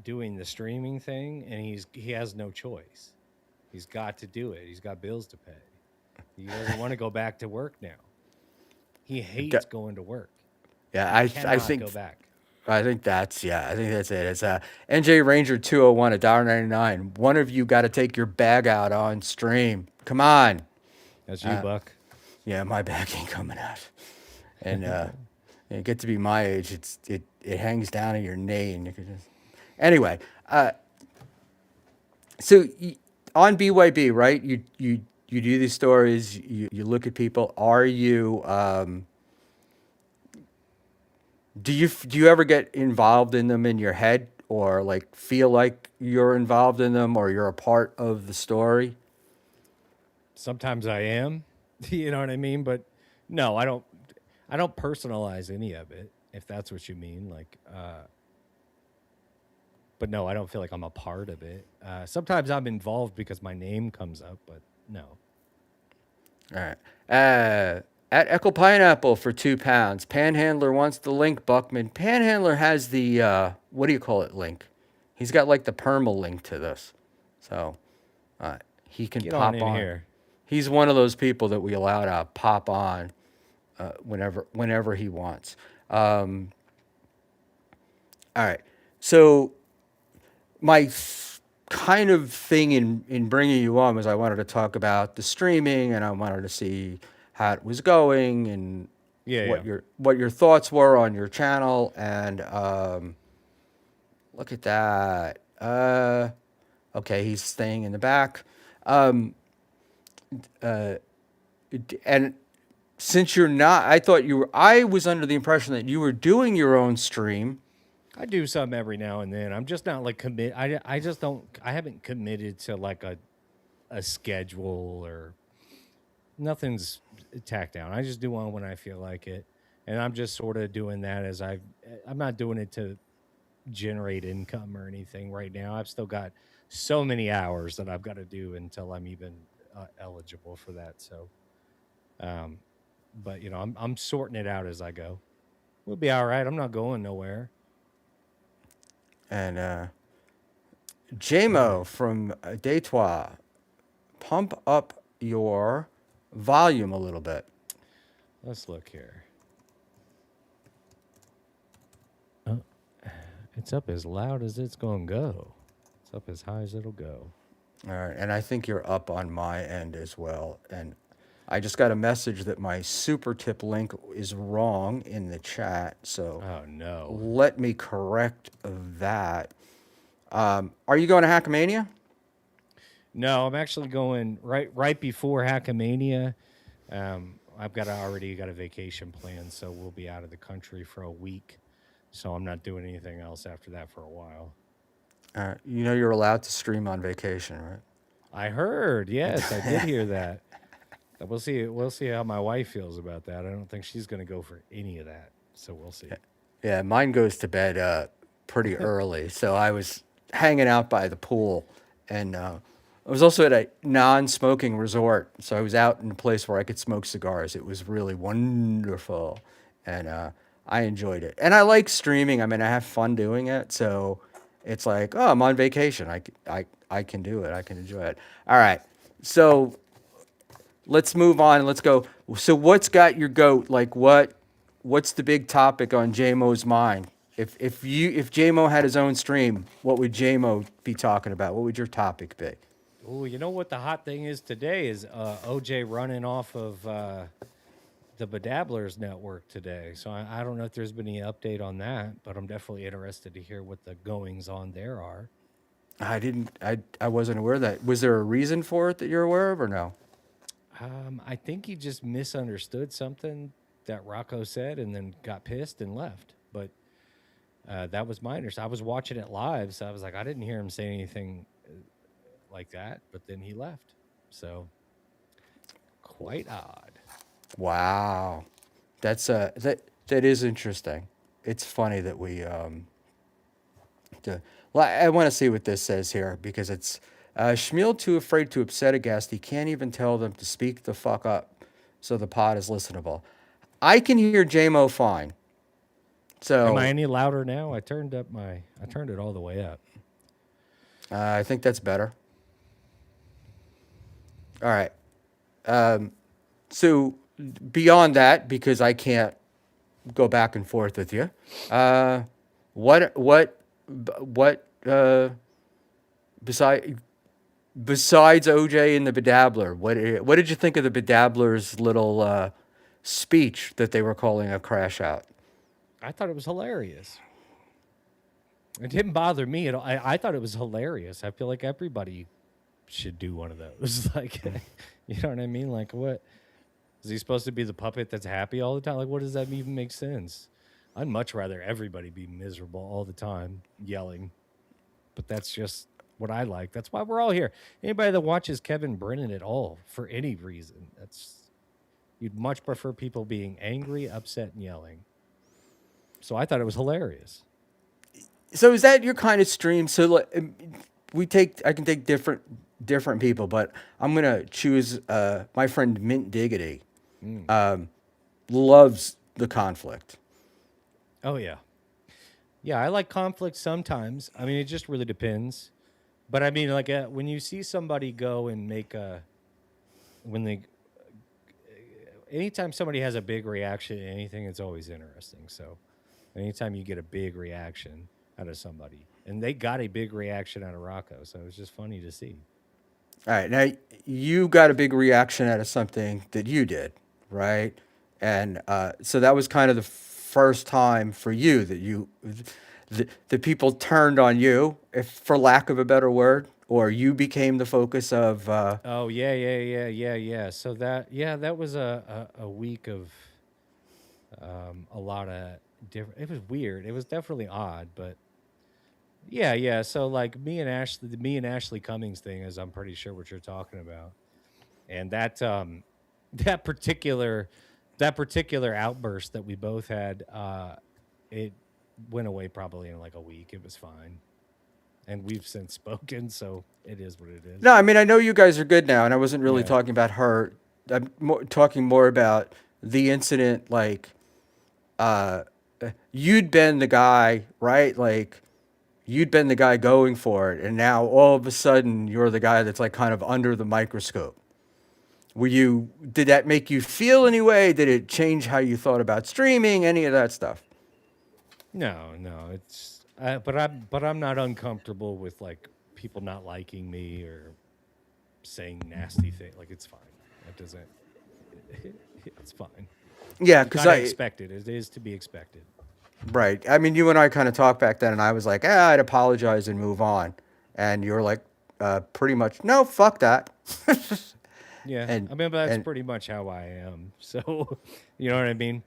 C: doing the streaming thing, and he has no choice. He's got to do it. He's got bills to pay. He doesn't want to go back to work now. He hates going to work.
B: Yeah,
C: He
B: I
C: cannot
B: think
C: go back.
B: I think that's it. It's NJ Ranger 201 $1.99. One of you got to take your bag out on stream. Come on.
C: That's you, Buck.
B: Yeah, my bag ain't coming out. And you get to be my age, it hangs down in your knee, and you can just. Anyway, so on BYB, right? You do these stories. You look at people. Are you? Do you ever get involved in them in your head, or like feel like you're involved in them, or you're a part of the story?
C: Sometimes I am. You know what I mean? But no, I don't. I don't personalize any of it. If that's what you mean, like. But no, I don't feel like I'm a part of it. Sometimes I'm involved because my name comes up, but no.
B: All right. At Echo Pineapple for £2. Panhandler wants the link, Buckman. Panhandler has the, what do you call it, link? He's got like the perma link to this. So he can
C: Get
B: pop
C: on in
B: on.
C: here.
B: He's one of those people that we allow to pop on whenever he wants. All right. So my kind of thing in bringing you on was I wanted to talk about the streaming, and I wanted to see how it was going and
C: Yeah, yeah.
B: what your thoughts were on your channel. And look at that. Okay, he's staying in the back. Um, and since you're not, I thought you were. I was under the impression that you were doing your own stream.
C: I do some every now and then. I'm just not like commit. I just don't. I haven't committed to like a schedule or nothing's tacked down. I just do one when I feel like it, and I'm just sort of doing that as I'm not doing it to generate income or anything right now. I've still got so many hours that I've got to do until I'm even eligible for that. So, um, but I'm sorting it out as I go. We'll be all right. I'm not going nowhere.
B: And
C: All right,
B: Jaymoe from Detroit, pump up your volume a little bit.
C: let's look here. Oh, it's up as loud as it's gonna go. It's up as high as it'll go.
B: All right, and I think you're up on my end as well. And I just got a message that my super tip link is wrong in the chat, so
C: Oh no.
B: let me correct that. Are you going to Hackmania?
C: No, I'm actually going right before Hackamania. I've already got a vacation plan, so we'll be out of the country for a week. So I'm not doing anything else after that for a while.
B: You know you're allowed to stream on vacation, right?
C: I heard, yes, I did hear that. We'll see. We'll see how my wife feels about that. I don't think she's going to go for any of that. So we'll see.
B: Yeah, mine goes to bed pretty early, so I was hanging out by the pool, and I was also at a non-smoking resort, so I was out in a place where I could smoke cigars. It was really wonderful, and I enjoyed it. And I like streaming. I mean, I have fun doing it, so it's like, oh, I'm on vacation. I can do it. I can enjoy it. All right, so let's move on. Let's go. So what's got your goat? Like what's the big topic on Jaymoe's mind? If Jaymoe had his own stream, what would Jaymoe be talking about? What would your topic be?
C: Oh, you know what the hot thing is today is OJ running off of the Bedabblers network today. So I don't know if there's been any update on that, but I'm definitely interested to hear what the goings on there are.
B: I wasn't aware of that. Was there a reason for it that you're aware of or no?
C: I think he just misunderstood something that Rocco said and then got pissed and left. But that was my understanding. I was watching it live, so I was like, I didn't hear him say anything like that, but then he left. So quite odd.
B: Wow. That is interesting. It's funny that we well, I want to see what this says here because it's Schmuel too afraid to upset a guest. He can't even tell them to speak the fuck up, so the pod is listenable. I can hear Jaymoe fine.
C: Am I
B: So
C: any louder now? I turned it all the way up.
B: I think that's better. All right. So beyond that, because I can't go back and forth with you, what beside besides OJ and the Bedabbler, what did you think of the Bedabbler's little speech that they were calling a crash out?
C: I thought it was hilarious. It didn't bother me at all. I thought it was hilarious. I feel like everybody should do one of those. Like, you know what I mean? Like, what is he supposed to be the puppet that's happy all the time? Like, what does that even make sense? I'd much rather everybody be miserable all the time, yelling. But that's just what I like. That's why we're all here. Anybody that watches Kevin Brennan at all for any reason, you'd much prefer people being angry, upset, and yelling. So I thought it was hilarious.
B: So is that your kind of stream? So like, I can take different people, but I'm gonna choose my friend Mint Diggity. Loves the conflict.
C: Oh yeah. Yeah, I like conflict sometimes. I mean, it just really depends. But I mean, like when you see somebody go and when they, anytime somebody has a big reaction to anything, it's always interesting. So anytime you get a big reaction out of somebody, and they got a big reaction out of Rocco. So it was just funny to see.
B: All right, now you got a big reaction out of something that you did, right? And so that was kind of the first time for you that the people turned on you, if for lack of a better word, or you became the focus of.
C: Oh yeah. So that was a week of a lot of different. It was weird. It was definitely odd, but yeah. So like me and Ashley Cummings thing is, I'm pretty sure what you're talking about, and that that particular that particular outburst that we both had, it went away probably in like a week. It was fine, and we've since spoken, so it is what it
B: No,
C: is.
B: I mean I know you guys are good now, and I wasn't really
C: Yeah.
B: talking about her. Talking more about the incident, like uh, you'd been the guy, right? Like you'd been the guy going for it, and now all of a sudden you're the guy that's like kind of under the microscope. Did that make you feel any way? Did it change how you thought about streaming? Any of that stuff?
C: No, it's but I'm not uncomfortable with like people not liking me or saying nasty things. Like it's fine. That doesn't. It's fine.
B: Yeah,
C: You
B: because
C: kind of
B: I,
C: expect it. It is to be expected.
B: right. I mean, you and I kind of talked back then, and I was like, I'd apologize and move on. And you're like, pretty much, no, fuck that.
C: Yeah,
B: and,
C: I mean, but that's
B: and,
C: pretty much how I am. So, you know what I mean.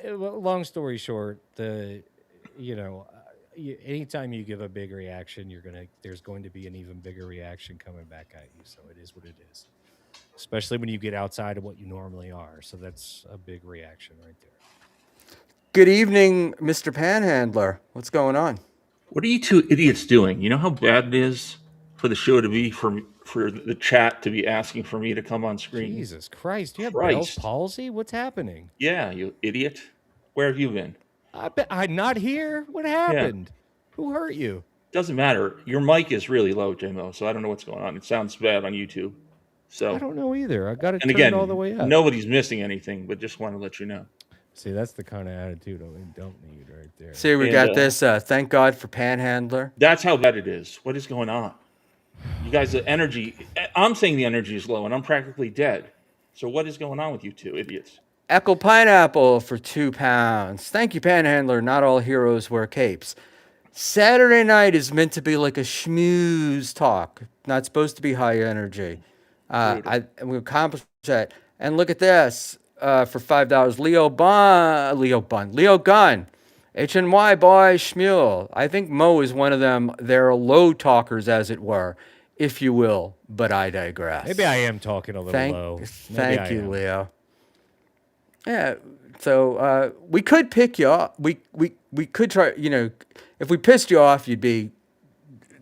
C: Long story short, you know, anytime you give a big reaction, there's going to be an even bigger reaction coming back at you. So it is what it is. Especially when you get outside of what you normally are. So that's a big reaction right there.
B: Good evening, Mr. Panhandler. What's going on?
D: What are you two idiots doing? You know how bad it is for the show to be for the chat to be asking for me to come on screen?
C: Jesus Christ, do you have Bell's
D: Christ.
C: palsy? What's happening?
D: Yeah, you idiot. Where have you been?
C: I'm not here. What
D: Yeah.
C: happened? Who hurt you?
D: Doesn't matter. Your mic is really low, Jaymoe, so I don't know what's going on. It sounds bad on YouTube.
C: I
D: So,
C: don't know either. I got it
D: and
C: turned all the
D: again,
C: way up.
D: nobody's missing anything, but just want to let you know.
C: See, that's the kind of attitude I don't need right there.
B: See, we
D: And
B: got this. Thank God for Panhandler.
D: that's how bad it is. What is going on? You guys, the energy, I'm saying the energy is low, and I'm practically dead. So what is going on with you two idiots?
B: Echo Pineapple for £2. Thank you, Panhandler. Not all heroes wear capes. Saturday night is meant to be like a schmooze talk. Not supposed to be high energy.
D: Brutal.
B: We accomplished that. And look at this. For $5, Leo Gunn. HNY boy Schmuel. I think Mo is one of them. They're low talkers, as it were, if you will. But I digress.
C: Maybe I am talking a little low. Maybe
B: Thank
C: I
B: you,
C: am.
B: Leo. Yeah. So we could pick you up. We could try. You know, if we pissed you off, you'd be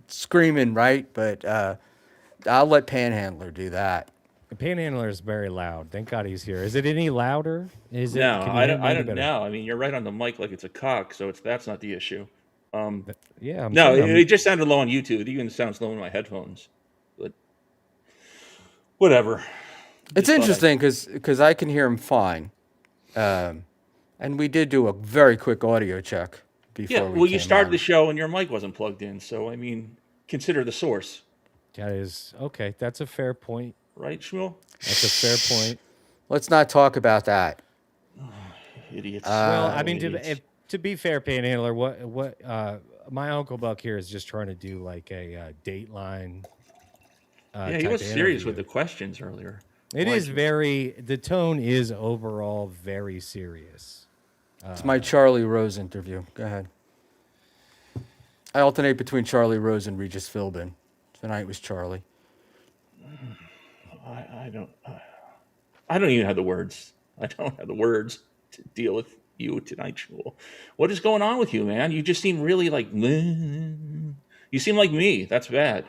B: screaming, right? But I'll let Panhandler do that.
C: The panhandler is very loud. Thank God he's here. Is it any louder? Is it?
D: No,
C: Can you
D: I
C: hear
D: don't.
C: me
D: I
C: any
D: don't
C: better?
D: know. I mean, you're right on the mic like it's a cock, so that's not the issue.
C: Yeah, I'm
D: No,
C: saying
D: it just sounded low on YouTube. It even sounds low in my headphones. But whatever.
B: It's
D: Just thought
B: interesting because I can hear him fine, and we did do a very quick audio check
D: Yeah,
B: before we
D: well, you
B: came
D: started
B: on.
D: the show and your mic wasn't plugged in, so I mean, consider the source,
C: that is okay. That's a fair point.
D: right, Shmuel?
C: That's a fair point.
B: Let's not talk about that.
D: Idiots.
C: Well, I mean,
D: Idiots.
C: to be fair, panhandler, what my uncle Buck here is just trying to do like a Dateline.
D: Yeah, he
C: type
D: was
C: of
D: serious with
C: interview.
D: the questions earlier.
C: It
D: Why
C: is
D: should-
C: the tone is overall very serious.
B: It's my Charlie Rose interview. Go ahead. I alternate between Charlie Rose and Regis Philbin. Tonight was Charlie.
D: I don't. I don't even have the words. I don't have the words to deal with you tonight, Shmuel. What is going on with you, man? You just seem really like. You seem like me. That's bad.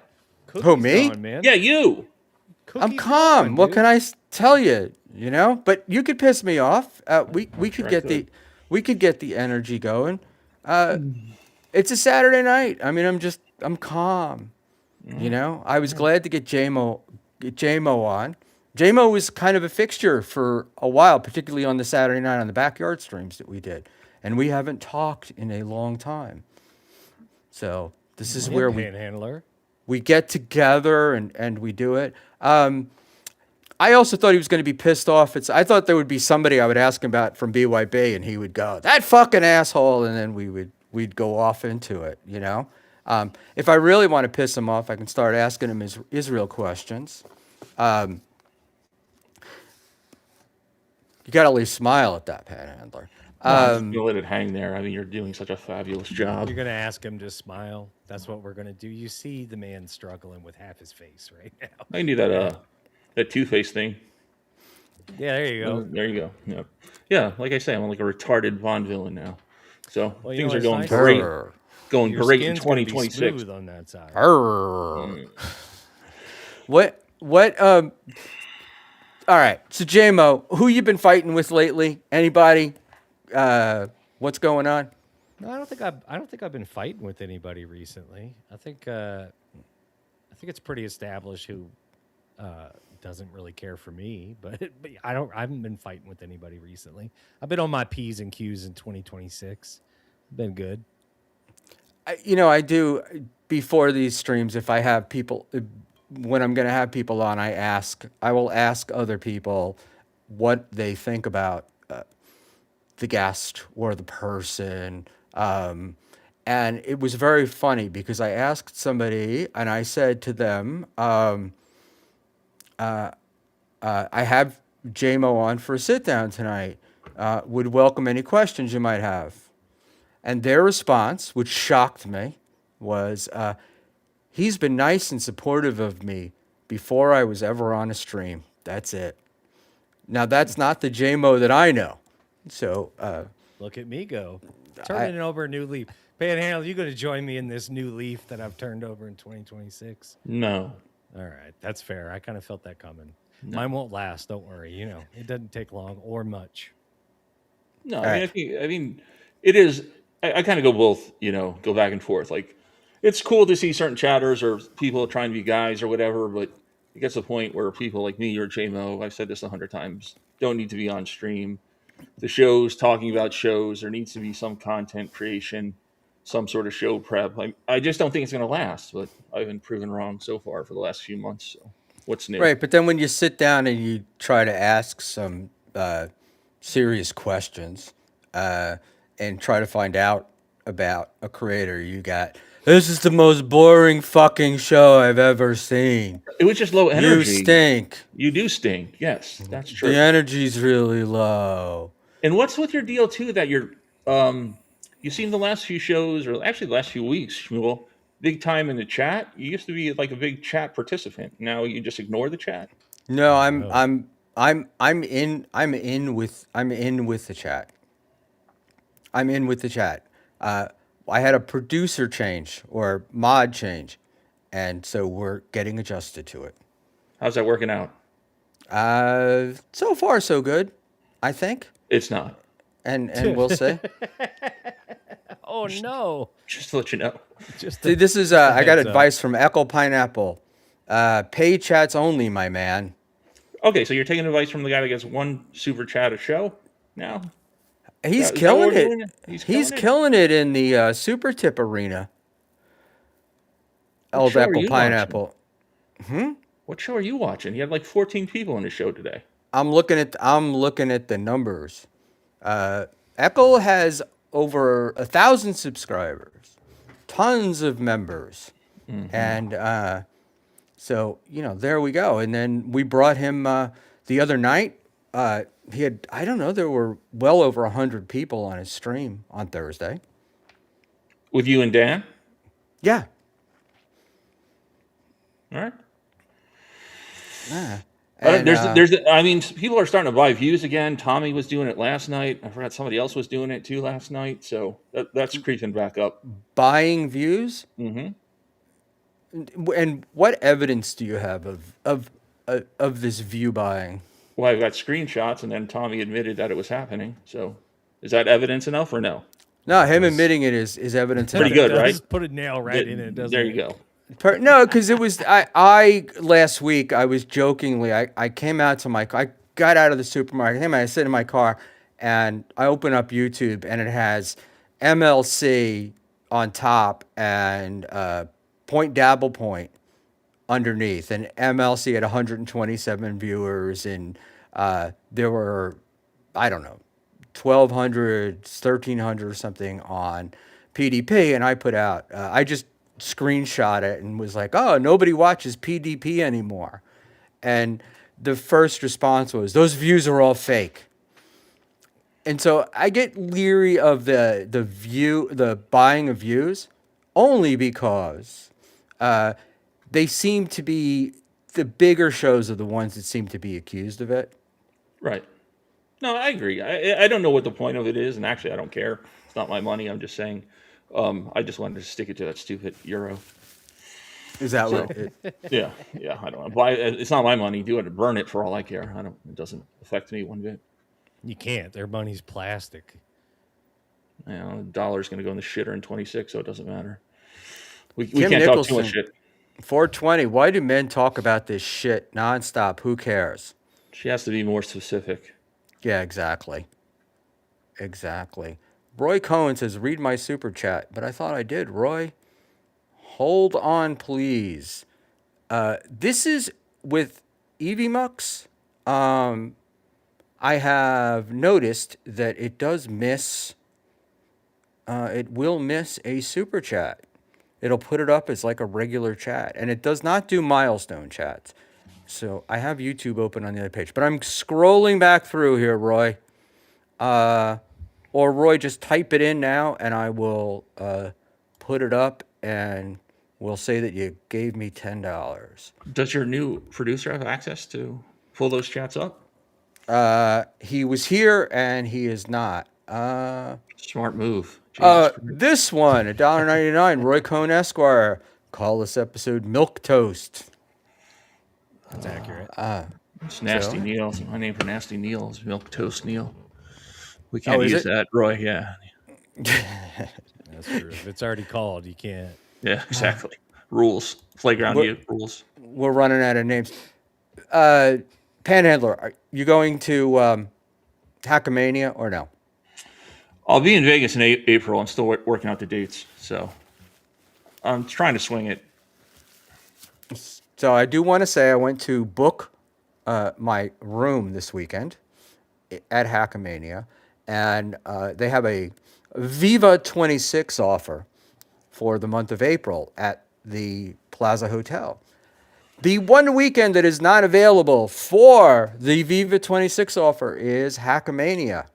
C: Cookie's
B: me?
C: gone, man.
D: Yeah, you.
B: I'm
C: Cookie's
B: calm.
C: gone,
B: What
C: dude.
B: can I tell you? You know, but you could piss me off. We
D: sure
B: could
D: I
B: get
D: could.
B: we could get the energy going. It's a Saturday night. I mean, I'm calm. You know, I was glad to get Jaymoe on. Jaymoe was kind of a fixture for a while, particularly on the Saturday night on the backyard streams that we did, and we haven't talked in a long time. So this is
C: Yeah,
B: where
C: panhandler.
B: we get together and we do it. I also thought he was going to be pissed off. I thought there would be somebody I would ask him about from BYB, and he would go, "That fucking asshole," and then we'd go off into it. If I really want to piss him off, I can start asking him his Israel questions. You got to at least smile at that, Panhandler.
D: No, I'm just gonna let it hang there. I mean, you're doing such a fabulous job.
C: You're gonna ask him to smile. That's what we're gonna do. You see the man struggling with half his face right now.
D: I can do that Two-Face thing.
C: Yeah, there you go.
D: There you go. Yeah, yeah. Like I say, I'm like a retarded Bond villain now. So
C: Well, you know
D: things are
C: what's
D: going
C: nice?
D: great.
B: Brr.
D: Going
C: Your
D: great in
C: skin's gonna be
D: 2026.
C: smooth on that side.
B: Brr. What all right, so Jaymoe, who you been fighting with lately? Anybody? What's going on?
C: No, I don't think I've been fighting with anybody recently. I think it's pretty established who doesn't really care for me, but I haven't been fighting with anybody recently. I've been on my P's and Q's in 2026. Been good.
B: I do before these streams. If I have people, when I'm going to have people on, I will ask other people what they think about the guest or the person. And it was very funny because I asked somebody and I said to them, I have Jaymoe on for a sit down tonight. Would welcome any questions you might have. And their response, which shocked me, was he's been nice and supportive of me before I was ever on a stream. That's it. Now, that's not the Jaymoe that I know. So,
C: Look at me go. Turning over a new leaf. Panhandle, you going to join me in this new leaf that I've turned over in 2026?
D: No.
C: All right. That's fair. I kind of felt that coming. Mine won't last. Don't worry. It doesn't take long or much.
D: No,
B: right.
D: I mean, it is. I kind of go both. Go back and forth. Like, it's cool to see certain chatters or people trying to be guys or whatever, but it gets to a point where people like me or Jaymoe, I've said this 100 times, don't need to be on stream. The shows, talking about shows, there needs to be some content creation, some sort of show prep. I just don't think it's going to last, but I've been proven wrong so far for the last few months. So what's new?
B: right. But then when you sit down and you try to ask some serious questions and try to find out about a creator, you got, this is the most boring fucking show I've ever seen.
D: It was just low
B: You
D: energy.
B: stink.
D: You do stink. Yes, that's true.
B: The energy's really low.
D: And what's with your deal too that you've seen the last few shows, or actually the last few weeks, Shmuel, big time in the chat. You used to be like a big chat participant. Now you just ignore the chat.
B: No, I'm in with the chat. I'm in with the chat. I had a producer change or mod change, and so we're getting adjusted to it.
D: How's that working out?
B: So far so good, I think,
D: It's not.
B: and we'll see.
C: Oh, no.
D: Just to let you know.
C: Just
B: See, this is I got
C: heads up.
B: advice from Echo Pineapple. Paid chats only, my man.
D: Okay, so you're taking advice from the guy that gets one super chat a show now?
B: He's
D: Is that what
B: killing
D: we're
B: it.
D: doing?
B: He's killing it in the super tip arena.
D: What
B: Old
D: show are
B: Echo
D: you
B: Pineapple.
D: What show are you watching? He had like 14 people on his show today.
B: I'm looking at the numbers. Echo has over 1,000 subscribers, tons of members, and so there we go. And then we brought him the other night. He had, I don't know, there were well over 100 people on his stream on Thursday.
D: With you and Dan?
B: Yeah.
D: All right.
B: Yeah. And,
D: I mean, people are starting to buy views again. Tommy was doing it last night. I forgot somebody else was doing it too last night. So that's creeping back up.
B: buying views.
D: Mm-hmm.
B: And what evidence do you have of this view buying?
D: Well, I've got screenshots, and then Tommy admitted that it was happening. So is that evidence enough or no?
B: No, him admitting it is evidence.
D: Pretty
B: enough.
D: good, right?
C: Just put a nail right in it, doesn't
D: There
C: it?
D: you go.
B: No, because it was I last week. I was jokingly. I came out to I got out of the supermarket. I sit in my car, and I open up YouTube, and it has MLC on top and Point Dabble Point underneath. And MLC had 127 viewers, and there were, I don't know, 1,200, 1,300 or something on PDP. And I put out, I just screenshot it and was like, oh, nobody watches PDP anymore. And the first response was, those views are all fake. And so I get leery of the buying of views, only because they seem to be the bigger shows are the ones that seem to be accused of it.
D: Right. No, I agree. I don't know what the point of it is, and actually, I don't care. It's not my money. I'm just saying. I just wanted to stick it to that stupid euro.
B: Is that
D: So
B: what it?
D: yeah, yeah. I don't know. Buy it's not my money. Do it to burn it for all I care. I don't. It doesn't affect me one bit.
C: You can't. Their money's plastic.
D: You know, the dollar's going to go in the shitter in 26, so it doesn't matter. We
B: Kim
D: can't talk too much
B: Nicholson,
D: shit.
B: 420. Why do men talk about this shit nonstop? Who cares?
D: She has to be more specific.
B: Yeah, exactly. Exactly. Roy Cohen says, read my super chat, but I thought I did, Roy. Hold on, please. This is with Evie Mux. I have noticed that it does miss, it will miss a super chat. It'll put it up as like a regular chat, and it does not do milestone chats. So I have YouTube open on the other page, but I'm scrolling back through here, Roy. Or Roy, just type it in now, and I will put it up, and we'll say that you gave me $10.
D: Does your new producer have access to pull those chats up?
B: He was here, and he is not.
D: Smart move. Jesus Christ.
B: This one, $1.99. Roy Cohn Esquire. Call this episode Milk Toast.
C: That's accurate.
D: It's Nasty
B: so?
D: Neil. My name for Nasty Neil is Milk Toast Neil. We can't
B: is
D: use
B: it?
D: that, Roy. Yeah.
C: That's true. If it's already called, you can't.
D: Yeah, exactly. Rules. Playground rules.
B: We're running out of names. Panhandler, are you going to Hackamania or no?
D: I'll be in Vegas in April. I'm still working out the dates, so I'm trying to swing it.
B: So I do want to say I went to book my room this weekend at Hackamania, and they have a Viva 26 offer for the month of April at the Plaza Hotel. The one weekend that is not available for the Viva 26 offer is Hackamania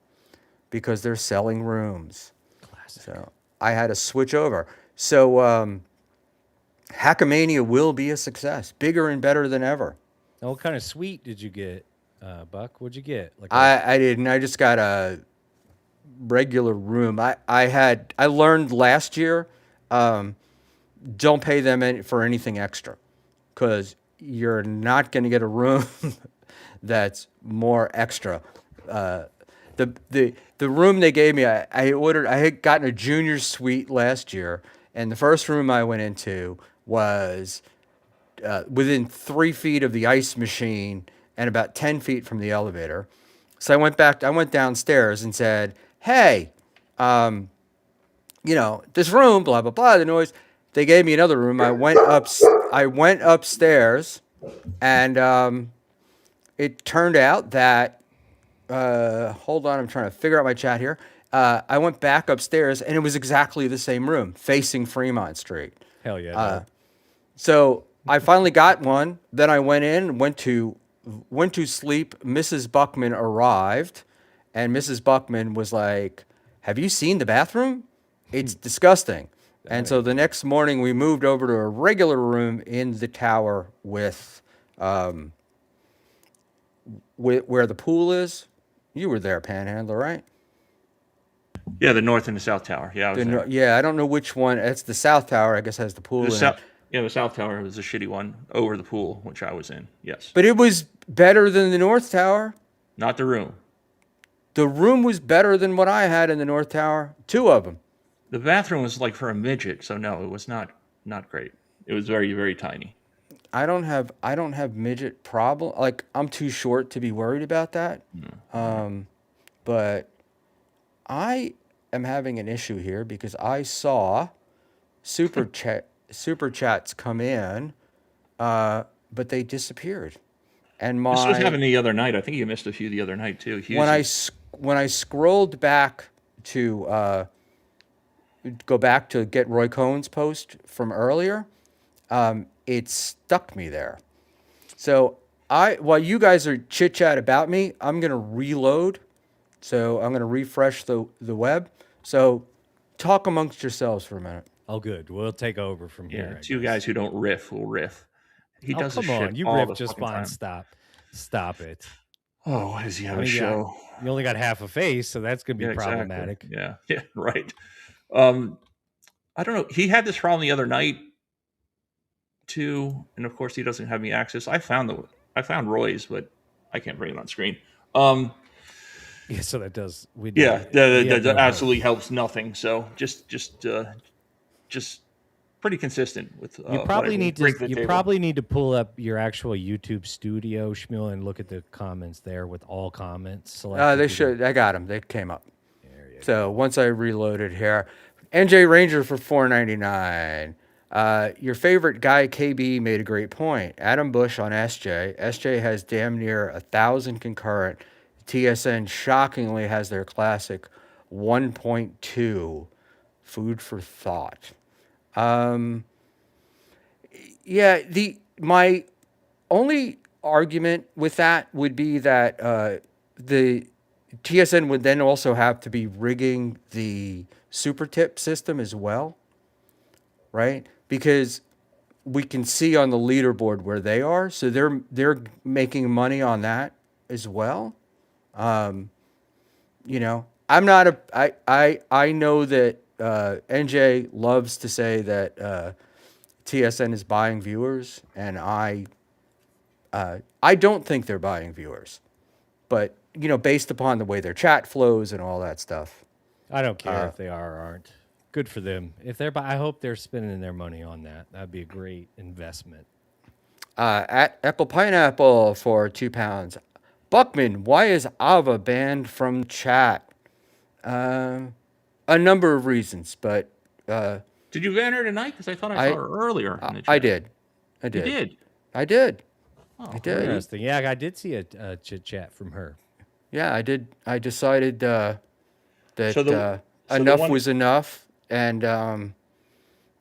B: because they're selling rooms.
C: Classic.
B: So I had to switch over. So Hackamania will be a success, bigger and better than ever.
C: Now, what kind of suite did you get, Buck? What'd you get? Like
B: I didn't. I just got a regular room. I learned last year, don't pay them for anything extra, because you're not going to get a room that's more extra. The room they gave me, I had gotten a junior suite last year, and the first room I went into was within 3 feet of the ice machine and about 10 feet from the elevator. So I went downstairs and said, hey, this room, blah, blah, blah, the noise. They gave me another room. I went upstairs, and it turned out that, hold on, I'm trying to figure out my chat here. I went back upstairs, and it was exactly the same room, facing Fremont Street.
C: hell yeah. dog.
B: So I finally got one. Then I went in, went to sleep. Mrs. Buckman arrived, and Mrs. Buckman was like, have you seen the bathroom? It's disgusting. And so the next morning we moved over to a regular room in the tower with where the pool is. You were there, Panhandler, right?
D: Yeah, the North and the South Tower. Yeah, I was there.
B: Yeah, I don't know which one. It's the South Tower, I guess, has the pool in it.
D: The South Tower was a shitty one over the pool, which I was in. Yes.
B: But it was better than the North Tower.
D: Not the room.
B: The room was better than what I had in the North Tower. 2 of them.
D: The bathroom was like for a midget, so no, it was not great. It was very, very tiny.
B: I don't have midget problem. Like, I'm too short to be worried about that. But I am having an issue here because I saw super chats come in, but they disappeared. And
D: This was happening the other night. I think you missed a few the other night too.
B: when I scrolled back to go back to get Roy Cohn's post from earlier, it stuck me there. So while you guys are chit chat about me, I'm gonna reload. So I'm gonna refresh the web. So talk amongst yourselves for a minute.
C: Oh, good. We'll take over from
D: Yeah,
C: here. I
D: two
C: guess.
D: guys who don't riff will riff. He
C: Oh,
D: does this
C: come
D: shit
C: on. You
D: all
C: riff
D: the
C: just
D: fucking
C: fine.
D: time.
C: Stop it.
D: Oh, why does he have
C: I
D: a
C: mean,
D: show?
C: you only got half a face, so that's going to be
D: Yeah, exactly.
C: problematic.
D: Yeah, yeah, right. I don't know. He had this problem the other night too, and of course he doesn't have me access. I found Roy's, but I can't bring it on screen.
C: Yeah, so that does.
D: Yeah, that
C: no
D: absolutely
C: help.
D: helps nothing. So just pretty consistent with
C: You
D: what I
C: probably need to.
D: bring to the
C: You
D: table.
C: probably need to pull up your actual YouTube studio, Schmuel, and look at the comments there with all comments selected.
B: They should. I got them. They came up. So once I reloaded here, NJ Ranger for $4.99. Your favorite guy KB made a great point. Adam Bush on SJ. SJ has damn near 1,000 concurrent. TSN shockingly has their classic 1.2. Food for thought. Yeah, my only argument with that would be that the TSN would then also have to be rigging the super tip system as well, right? Because we can see on the leaderboard where they are, so they're making money on that as well. You know, I'm not a I know that NJ loves to say that TSN is buying viewers, and I don't think they're buying viewers, but you know, based upon the way their chat flows and all that stuff.
C: I don't care if they are or aren't. Good for them. If they're, I hope they're spending their money on that. That'd be a great investment.
B: At Apple Pineapple for £2. Buckman, why is Ava banned from chat? A number of reasons, but
D: Did you ban her tonight? Because I thought I saw her earlier in the chat.
B: I did.
D: You did?
B: I did.
D: Oh,
B: I did.
C: Interesting. Yeah, I did see a chit chat from her.
B: Yeah, I did. I decided that
D: So
B: enough
D: one-
B: was enough, and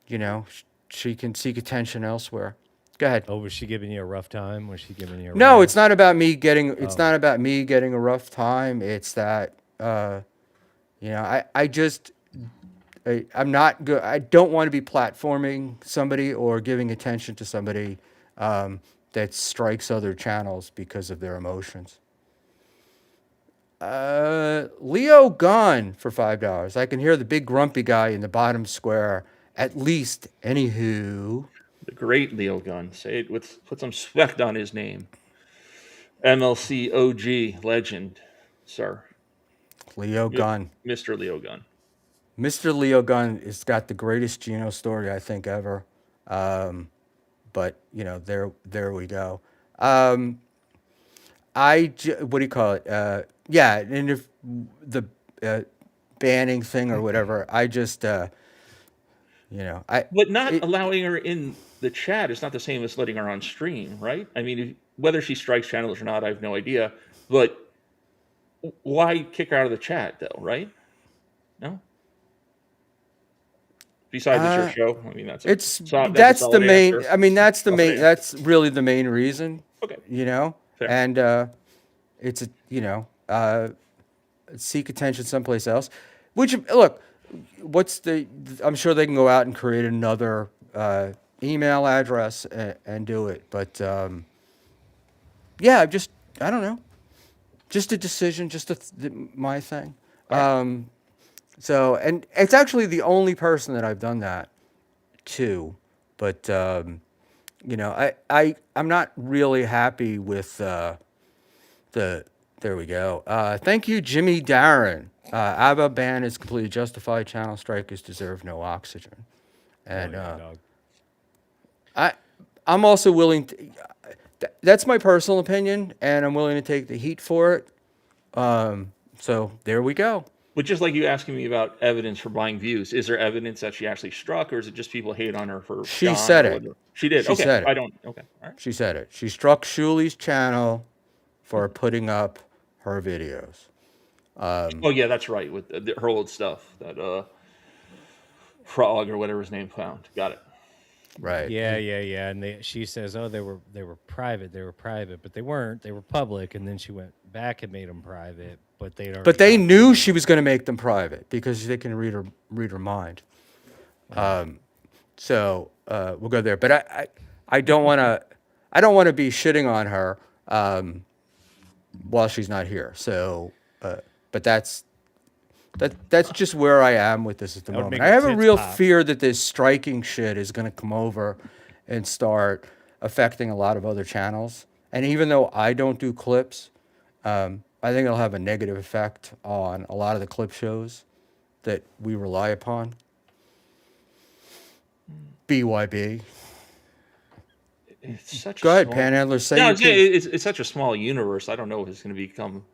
B: you know, she can seek attention elsewhere. Go ahead.
C: Oh, was she giving you a rough time? Was she giving you a
B: No,
C: rough-
B: it's not about me getting. It's not about me getting a rough time. It's that you know, I'm not good. I don't want to be platforming somebody or giving attention to somebody that strikes other channels because of their emotions. Leo Gunn for $5. I can hear the big grumpy guy in the bottom square. At least, anywho.
D: The great Leo Gunn. Say it put some respect on his name. MLC OG legend, sir.
B: Leo Gunn.
D: Mr. Leo Gunn.
B: Mr. Leo Gunn has got the greatest Geno story I think ever. But you know, there we go. What do you call it? Yeah, and if the banning thing or whatever, I just you know,
D: But not allowing her in the chat is not the same as letting her on stream, right? I mean, whether she strikes channels or not, I have no idea. But why kick her out of the chat, though, right? No. Besides, it's your show. I mean, that's
B: the main.
D: Answer.
B: I mean, that's the main.
D: Answer.
B: That's really the main reason.
D: Okay.
B: You know,
D: Fair.
B: and it's seek attention someplace else. Which look, I'm sure they can go out and create another email address and do it. But yeah, I don't know. Just a decision, my thing. So, and it's actually the only person that I've done that to. But you know, I'm not really happy with there we go. Thank you, Jimmy Darren. ABBA ban is completely justified. Channel strikers deserve no oxygen. And
C: dog.
B: I'm also willing to. That's my personal opinion, and I'm willing to take the heat for it. So there we go.
D: But just like you asking me about evidence for buying views, is there evidence that she actually struck, or is it just people hate on her for
B: She
D: John
B: said
D: or
B: it.
D: whatever? She did.
B: She
D: Okay,
B: said
D: I
B: it.
D: don't. Okay, all right.
B: She said it. She struck Shuli's channel for putting up her videos.
D: Oh yeah, that's right. With her old stuff that Frog or whatever his name found. Got it.
B: Right.
C: Yeah. And she says, "Oh, they were private. They were private, but they weren't. They were public." And then she went back and made them private, but they'd already.
B: But they
C: gone
B: knew
C: through
B: she was going to make them private because they can read her mind. So we'll go there. But I don't want to be shitting on her while she's not here. So, but that's just where I am with this at the
C: That would
B: moment.
C: make
B: I
C: her
B: have a
C: tits
B: real
C: pop.
B: fear that this striking shit is going to come over and start affecting a lot of other channels. And even though I don't do clips, I think it'll have a negative effect on a lot of the clip shows that we rely upon. BYB.
D: It's such
B: Go
D: a
B: ahead,
D: small.
B: Panhandler. Say
D: No,
B: your
D: yeah,
B: piece.
D: it's such a small universe. I don't know if it's going to become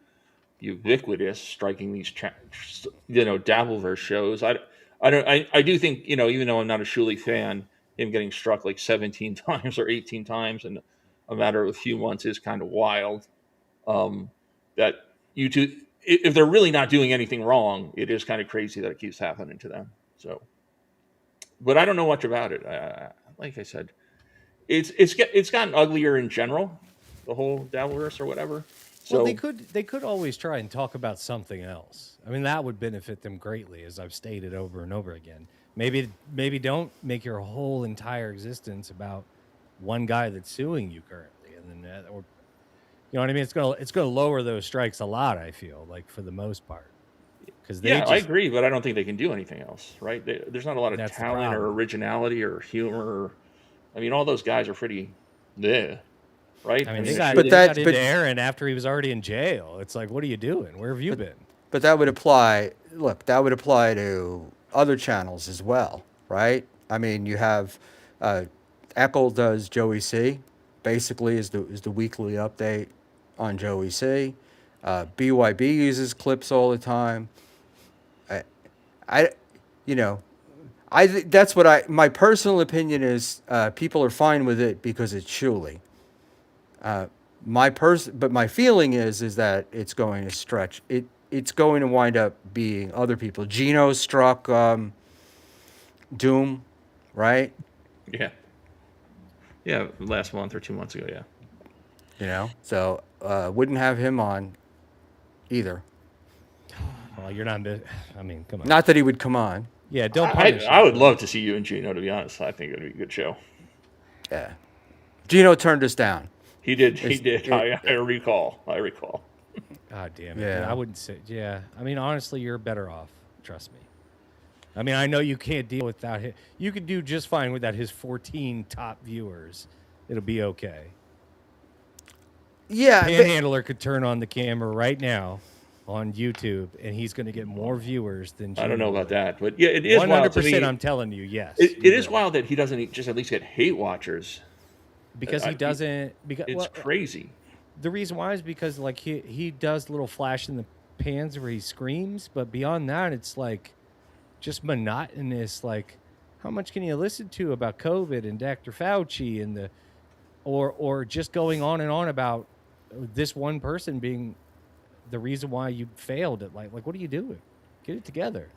D: ubiquitous, striking these Dabbleverse shows. I do think, even though I'm not a Shuli fan, him getting struck like 17 times or 18 times in a matter of a few months is kind of wild. That YouTube, if they're really not doing anything wrong, it is kind of crazy that it keeps happening to them. So, but I don't know much about it. Like I said, it's gotten uglier in general, the whole Dabbleverse or whatever.
C: Well,
D: So
C: they could always try and talk about something else. I mean, that would benefit them greatly, as I've stated over and over again. Maybe don't make your whole entire existence about one guy that's suing you currently, and then or you know what I mean. It's gonna lower those strikes a lot. I feel like for the most part, because they
D: yeah, I
C: just
D: agree, but I don't think they can do anything else, right? There's not a lot of
C: that's the
D: talent or
C: problem.
D: originality or humor. I mean, all those guys are pretty, bleh, right?
C: I
D: I
C: mean,
D: mean,
B: But
C: they
B: that,
C: got into Aaron after he was already in jail. It's like, what are you doing? Where have you been?
B: but that would apply. Look, that would apply to other channels as well, right? I mean, you have Eccles does Joey C. Basically, is the weekly update on Joey C. BYB uses clips all the time. I you know, that's what my personal opinion is. People are fine with it because it's Shuli. But my feeling is that it's going to stretch. It's going to wind up being other people. Gino struck Doom, right?
D: yeah, yeah, last month or 2 months ago, yeah.
B: So wouldn't have him on either.
C: Well, you're not. I mean, come on.
B: Not that he would come on.
C: Yeah, don't
D: I,
C: punish
D: I
C: him
D: would
C: for
D: love
C: it.
D: to see you and Gino, to be honest. I think it'd be a good show.
B: Yeah, Gino turned us down.
D: He did. He
B: It's-
D: did.
B: it-
D: I recall. I recall.
C: God damn it.
B: Yeah.
C: I wouldn't say. Yeah. I mean, honestly, you're better off. Trust me. I mean, I know you can't deal without him. You could do just fine without his 14 top viewers. It'll be okay.
B: Yeah,
C: Panhandler could turn on the camera right now on YouTube, and he's going to get more viewers than
D: I don't know
C: Gino
D: about
C: would.
D: that, but yeah, it is wild to me.
C: 100%. I'm telling you, yes.
D: It
C: you
D: is
C: will.
D: wild that he doesn't just at least get hate watchers.
C: because he
D: I-
C: doesn't. Because
D: It's
C: well,
D: crazy.
C: the reason why is because like he does little flash in the pans where he screams, but beyond that, it's like just monotonous. Like, how much can you listen to about COVID and Dr. Fauci and the, or just going on and on about this one person being the reason why you failed at like what are you doing? Get it together.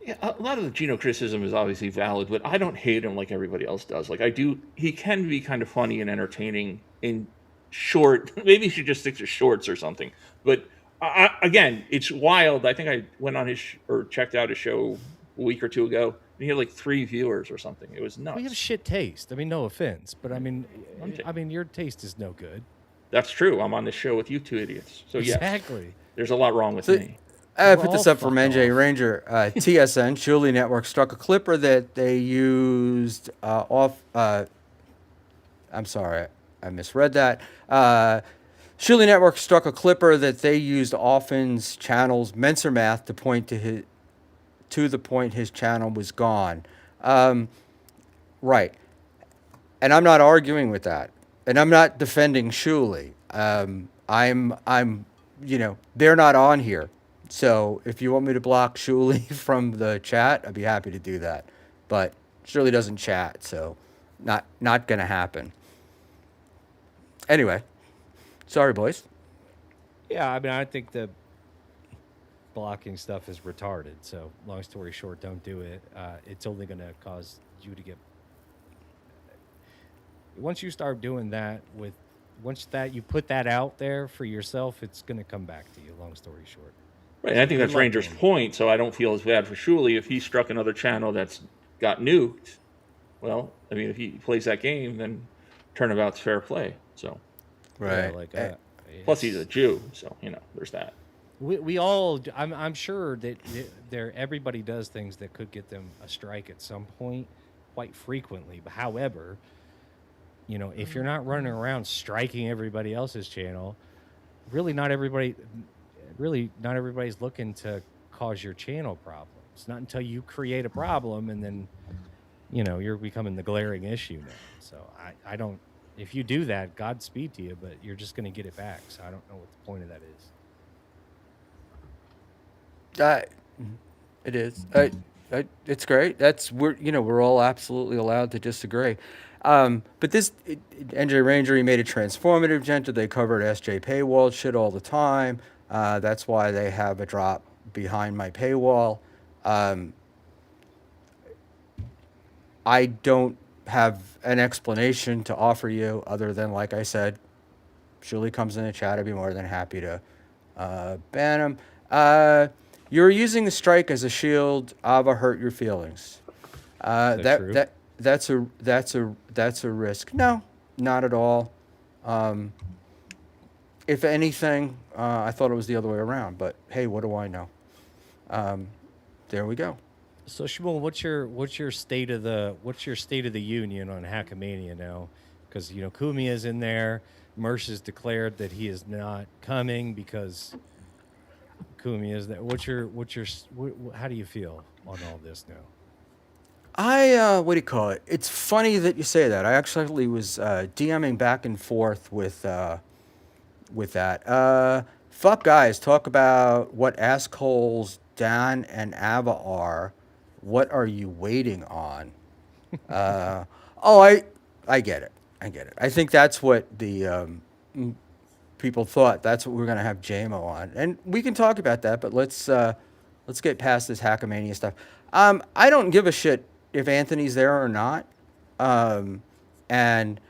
D: Yeah, a lot of the Gino criticism is obviously valid, but I don't hate him like everybody else does. Like I do, he can be kind of funny and entertaining in short. Maybe he should just stick to shorts or something. But again, it's wild. I think I went on or checked out his show a week or two ago, and he had like 3 viewers or something. It was nuts.
C: We have shit taste. I mean, no offense, but I mean,
D: I'm
C: your taste is no good.
D: That's true. I'm on this show with you two idiots. So yes,
C: Exactly.
D: there's a lot wrong with
B: So-
D: me.
B: I
C: We're
B: put this
C: all
B: up from
C: fucked
B: NJ
C: off.
B: Ranger. TSN, Shuli Network, struck a clipper that they used I'm sorry, I misread that. Shuli Network struck a clipper that they used Often's channel's Menser math to point to the point his channel was gone. Right. And I'm not arguing with that. And I'm not defending Shuli. I'm they're not on here. So if you want me to block Shuli from the chat, I'd be happy to do that. But Shirley doesn't chat, so not gonna happen. Anyway, sorry, boys.
C: Yeah, I mean, I think the blocking stuff is retarded. So, long story short, don't do it. It's only going to cause you to get. Once you start doing that once that you put that out there for yourself, it's going to come back to you. Long story short.
D: Right. And I think
C: Good
D: that's
C: luck
D: Ranger's
C: doing it.
D: point. So I don't feel as bad for Shuli if he struck another channel that's got nuked. Well, I mean, if he plays that game, then turnabout's fair play. So
C: Yeah,
B: Right.
C: like
D: plus he's a
C: it's
D: Jew, so there's that.
C: we all. I'm sure that there everybody does things that could get them a strike at some point, quite frequently. But however, if you're not running around striking everybody else's channel, really not everybody really not everybody's looking to cause your channel problems. Not until you create a problem and then you're becoming the glaring issue now. So I don't if you do that, Godspeed to you, but you're just going to get it back. So I don't know what the point of that is.
B: It is. It's great. We're all absolutely allowed to disagree. But NJ Ranger, he made a transformative gender. They covered SJ paywall shit all the time. That's why they have a drop behind my paywall. Um, I don't have an explanation to offer you other than, like I said, Julie comes in the chat. I'd be more than happy to ban him. You're using the strike as a shield. Ava hurt your feelings.
C: Is that true?
B: That's a risk. No, not at all. Um, if anything, I thought it was the other way around. But hey, what do I know? There we go.
C: So Shmuel, what's your state of the union on Hackamania now? Because Kumia's in there. Mersh has declared that he is not coming because Kumia is there. How do you feel on all this now?
B: What do you call it? It's funny that you say that. I actually was DMing back and forth with that. Fuck guys, talk about what assholes Dan and Ava are. What are you waiting on? Oh, I get it. I get it. I think that's what the people thought. That's what we're gonna have Jaymoe on, and we can talk about that. But let's get past this Hackamania stuff. I don't give a shit if Anthony's there or not. And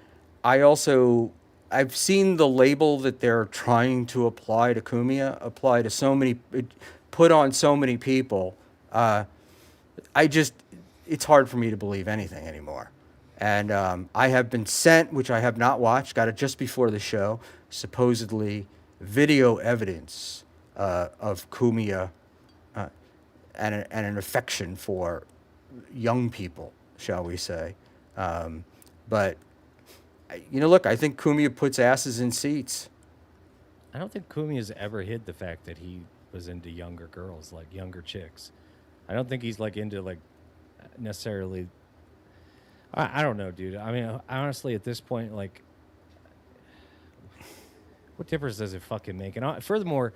B: I've seen the label that they're trying to apply to Kumia apply to put on so many people. It's hard for me to believe anything anymore. And I have been sent, which I have not watched, got it just before the show, supposedly video evidence of Kumia and an affection for young people, shall we say. But, look, I think Kumia puts asses in seats.
C: I don't think Kumia's ever hid the fact that he was into younger girls, like younger chicks. I don't think he's like into like necessarily. I don't know, dude. I mean, honestly, at this point, like, what difference does it fucking make? And furthermore,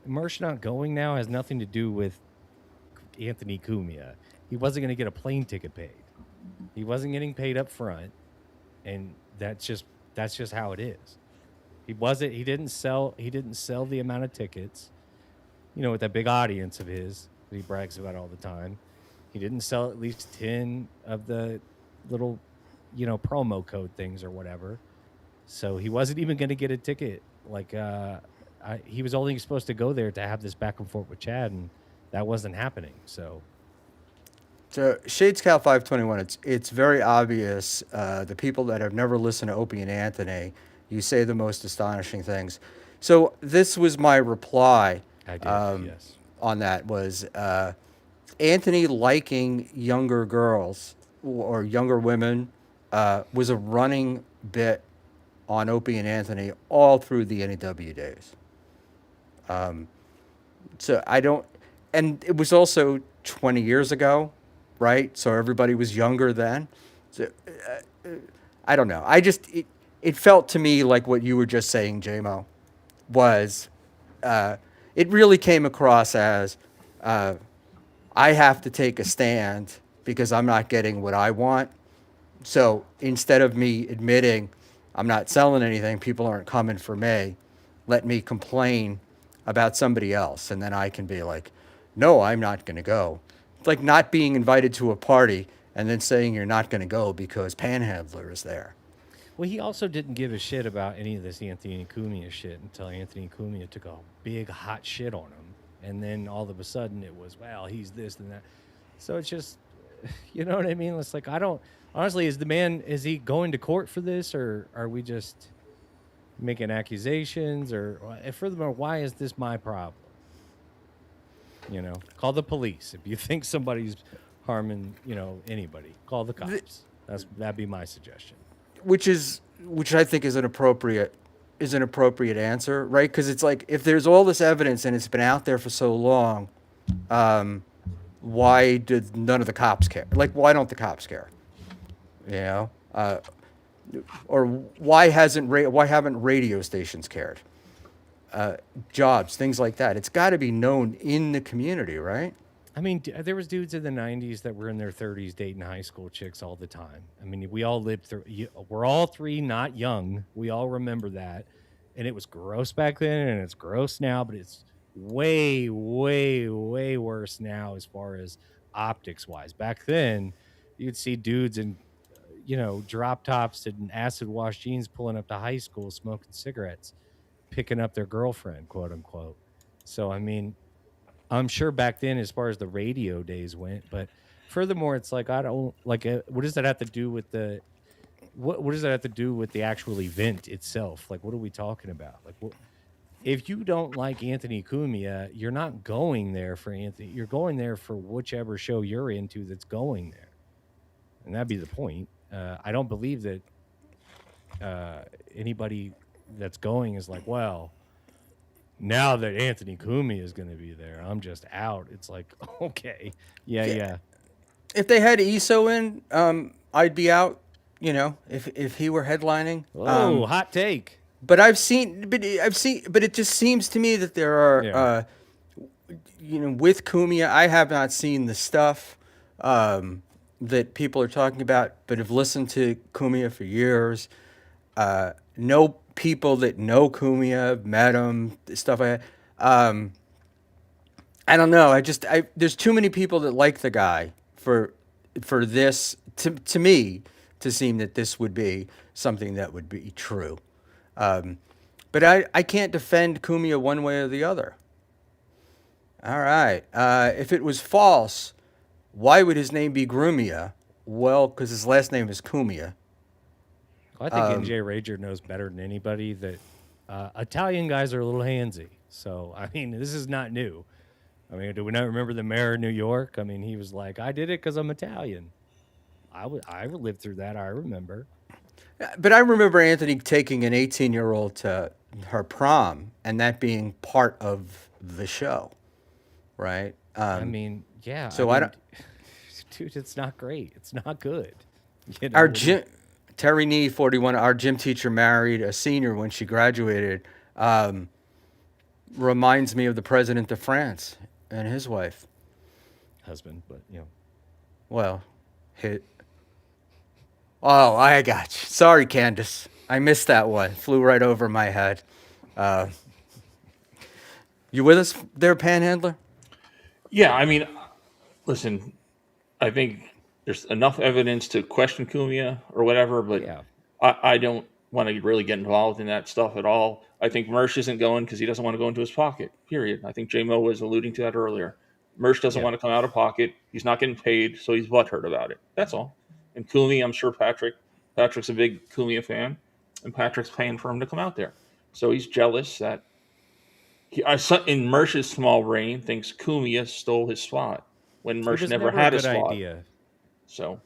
C: Mersh not going now has nothing to do with Anthony Cumia. He wasn't going to get a plane ticket paid. He wasn't getting paid up front, and that's just how it is. He didn't sell the amount of tickets, with that big audience of his that he brags about all the time. He didn't sell at least 10 of the little, promo code things or whatever. So he wasn't even going to get a ticket. Like, he was only supposed to go there to have this back and forth with Chad, and that wasn't happening. So
B: Shades Cal 521. It's very obvious. The people that have never listened to Opie and Anthony, you say the most astonishing things. So this was my reply.
C: I did, yes.
B: On that was Anthony liking younger girls or younger women was a running bit on Opie and Anthony all through the NEW days. So I don't, and it was also 20 years ago, right? So everybody was younger then. So I don't know. It felt to me like what you were just saying, Jaymoe, was it really came across as I have to take a stand because I'm not getting what I want. So instead of me admitting I'm not selling anything, people aren't coming for me, let me complain about somebody else. And then I can be like, no, I'm not going to go. It's like not being invited to a party and then saying you're not going to go because Panhandler is there.
C: Well, he also didn't give a shit about any of this Anthony Cumia shit until Anthony Cumia took a big hot shit on him, and then all of a sudden it was, well, he's this and that. So it's just, you know what I mean? It's like I don't honestly. Is he going to court for this, or are we just making accusations? Or and furthermore, why is this my problem? You know, call the police if you think somebody's harming, anybody. Call the cops. That'd be my suggestion.
B: Which I think is an appropriate answer, right? Because it's like if there's all this evidence and it's been out there for so long, why did none of the cops care? Like, why don't the cops care? You know, or why haven't radio stations cared? Jobs, things like that. It's got to be known in the community, right?
C: I mean, there was dudes in the '90s that were in their 30s dating high school chicks all the time. I mean, we all lived through. We're all three not young. We all remember that, and it was gross back then, and it's gross now. But it's way, way, way worse now as far as optics wise. Back then, you'd see dudes in, drop tops and acid wash jeans pulling up to high school, smoking cigarettes, picking up their girlfriend, quote unquote. So I mean, I'm sure back then, as far as the radio days went, but furthermore, it's like I don't like. What does that have to do with the? What does that have to do with the actual event itself? Like, what are we talking about? Like, if you don't like Anthony Cumia, you're not going there for Anthony. You're going there for whichever show you're into that's going there, and that'd be the point. I don't believe that anybody that's going is like, well, now that Anthony Cumia is going to be there, I'm just out. It's like, okay, yeah.
B: If they had ESO in, I'd be out. You know, if he were headlining.
C: Oh, hot take.
B: But but it just seems to me that there are,
C: Yeah.
B: with Cumia, I have not seen the stuff that people are talking about, but have listened to Cumia for years. Know people that know Cumia, met him, stuff like that. I don't know. There's too many people that like the guy for this to me to seem that this would be something that would be true. But I can't defend Cumia one way or the other. All right. If it was false, why would his name be Grumia? Well, because his last name is Cumia.
C: I think NJ Rager knows better than anybody that Italian guys are a little handsy. So, I mean, this is not new. I mean, do we not remember the mayor of New York? I mean, he was like, I did it because I'm Italian. I lived through that. I remember.
B: But I remember Anthony taking an 18-year-old to her prom, and that being part of the show, right?
C: I mean, yeah.
B: So
C: I
B: don't.
C: Dude, it's not great. It's not good. You
B: Our
C: know?
B: gym, Terry Nee, 41. Our gym teacher married a senior when she graduated. Reminds me of the president of France and his wife.
C: Husband, but
B: Well, hit. Oh, I got you. Sorry, Candace. I missed that one. Flew right over my head. You with us there, Panhandler?
D: Yeah, I mean, listen, I think there's enough evidence to question Cumia or whatever, but
C: Yeah.
D: I don't want to really get involved in that stuff at all. I think Mersch isn't going because he doesn't want to go into his pocket, period. I think Jaymoe was alluding to that earlier. Mersch doesn't
C: Yeah.
D: want to come out of pocket. He's not getting paid, so he's butthurt about it. That's all. And Cumia, I'm sure Patrick's a big Cumia fan, and Patrick's paying for him to come out there. So he's jealous that in Mersch's small brain thinks Cumia stole his spot when
C: It
D: Mersch
C: was
D: never
C: never
D: had
C: a
D: a
C: good
D: spot.
C: idea.
D: So,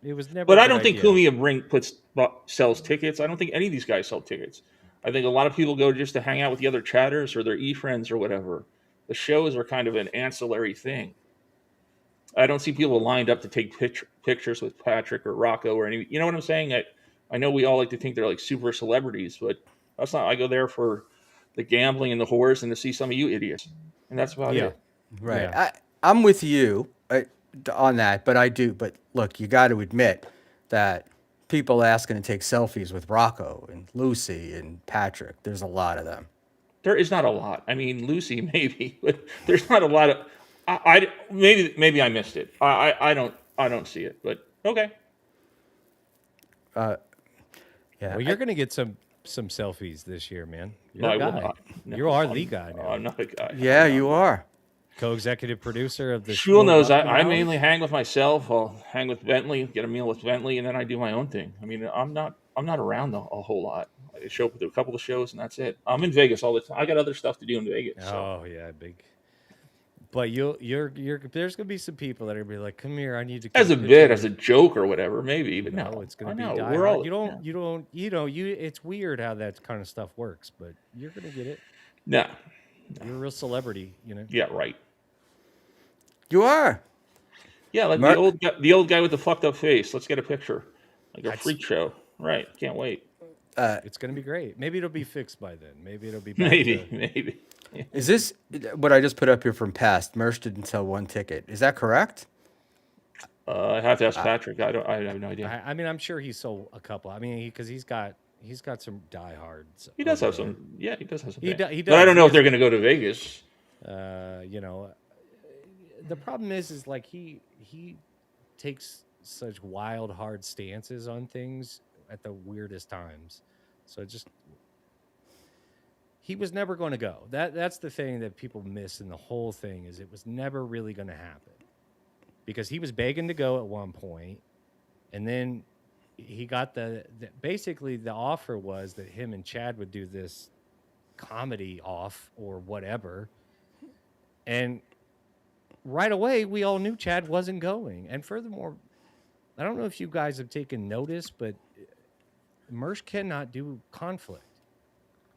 C: It was never.
D: but
C: a
D: I
C: good
D: don't think
C: idea.
D: Cumia sells tickets. I don't think any of these guys sell tickets. I think a lot of people go just to hang out with the other chatters or their e-friends or whatever. The shows are kind of an ancillary thing. I don't see people lined up to take pictures with Patrick or Rocco or any. You know what I'm saying? I know we all like to think they're like super celebrities, but that's not. I go there for the gambling and the whores and to see some of you idiots. And that's about
C: Yeah.
D: it.
B: Right.
C: Yeah.
B: I'm with you on that, but I do. But look, you got to admit that people asking to take selfies with Rocco and Lucy and Patrick, there's a lot of them.
D: There is not a lot. I mean, Lucy maybe, but there's not a lot of. Maybe I missed it. I don't see it. But okay.
B: Yeah.
C: Well, you're gonna get some selfies this year, man.
D: No,
C: You're
D: I
C: a
D: will
C: guy.
D: not. No,
C: You are the guy now.
D: I'm not a guy.
B: Yeah,
D: I'm not.
B: you are.
C: Co-executive producer of the
D: Shmuel
C: Schmuel
D: knows
C: Rocky
D: I
C: Hours.
D: mainly hang with myself. I'll hang with Bentley, get a meal with Bentley, and then I do my own thing. I mean, I'm not around a whole lot. I show up with a couple of shows, and that's it. I'm in Vegas all the time. I got other stuff to do in Vegas. So.
C: Oh yeah, big. But you're there's gonna be some people that are gonna be like, come here, I need to.
D: As a
C: picture
D: bit,
C: with
D: as a joke or whatever, maybe. But
C: No,
D: no,
C: it's gonna
D: I
C: be
D: know.
C: die
D: We're
C: hard.
D: all.
C: You don't. It's weird how that kind of stuff works, but you're gonna get it.
D: No.
C: You're a real celebrity, you know.
D: Yeah, right.
B: You are.
D: Yeah, like
B: Mer-
D: the old guy with the fucked up face. Let's get a picture, like a
C: That's-
D: freak show. Right. Can't wait.
C: It's gonna be great. Maybe it'll be fixed by then. Maybe it'll be back
D: Maybe.
B: Is this what I just put up here from past? Merch didn't sell one ticket. Is that correct?
D: I have to ask Patrick. I have no idea.
C: I mean, I'm sure he sold a couple. I mean, because he's got some diehards.
D: He does have
C: over there.
D: some. Yeah, he does have some.
C: He
D: fans.
C: do- he
D: But I
C: does.
D: don't know
C: He
D: if they're
C: has-
D: going to go to Vegas.
C: You know, the problem is like he takes such wild, hard stances on things at the weirdest times. So he was never going to go. That's the thing that people miss in the whole thing is it was never really going to happen because he was begging to go at one point, and then he got basically the offer was that him and Chad would do this comedy off or whatever. And right away, we all knew Chad wasn't going. And furthermore, I don't know if you guys have taken notice, but Mersh cannot do conflict.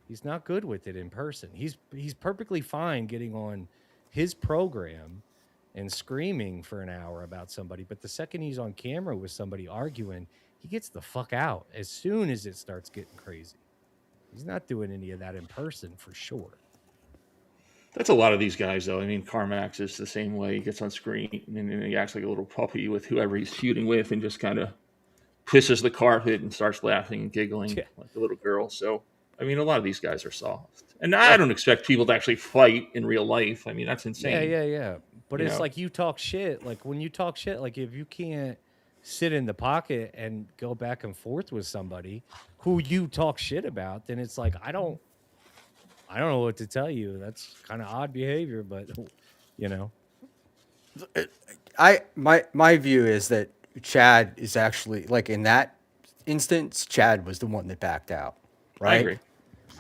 C: He's not good with it in person. He's perfectly fine getting on his program and screaming for an hour about somebody. But the second he's on camera with somebody arguing, he gets the fuck out as soon as it starts getting crazy. He's not doing any of that in person for sure.
D: That's a lot of these guys, though. I mean, Carmax is the same way. He gets on screen and he acts like a little puppy with whoever he's feuding with and just kind of pisses the carpet and starts laughing and giggling like a little girl. So, I mean, a lot of these guys are soft. And I don't expect people to actually fight in real life. I mean, that's insane.
C: Yeah. But
D: You
C: it's
D: know?
C: like you talk shit. Like when you talk shit, like if you can't sit in the pocket and go back and forth with somebody who you talk shit about, then it's like I don't know what to tell you. That's kind of odd behavior, but you know.
B: My view is that Chad is actually like in that instance, Chad was the one that backed out. Right?
D: I agree.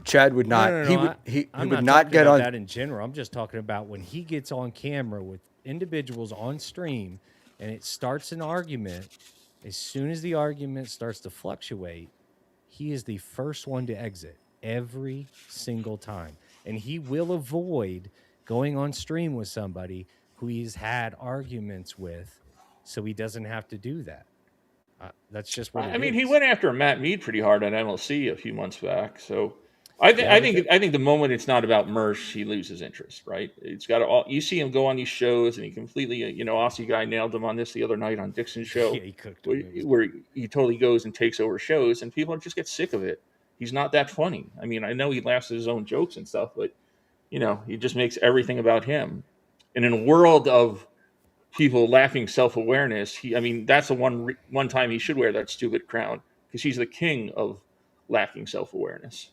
B: Chad would not.
C: No,
B: He would. He
C: I'm
B: would
C: not
B: not
C: talking
B: get
C: about
B: on.
C: that in general. I'm just talking about when he gets on camera with individuals on stream and it starts an argument. As soon as the argument starts to fluctuate, he is the first one to exit every single time. And he will avoid going on stream with somebody who he's had arguments with so he doesn't have to do that. That's just what it
D: I mean, he
C: is.
D: went after Matt Mead pretty hard on MLC a few months back. So I think the moment it's not about Mersh, he loses interest, right? It's got all. You see him go on these shows, and he completely, Aussie guy nailed him on this the other night on Dixon's show,
C: Yeah, he cooked him. It was
D: where he totally goes and takes over shows, and people just get sick of it. He's not that funny. I mean, I know he laughs at his own jokes and stuff, but he just makes everything about him. And in a world of people lacking self-awareness, that's the one time he should wear that stupid crown because he's the king of lacking self-awareness.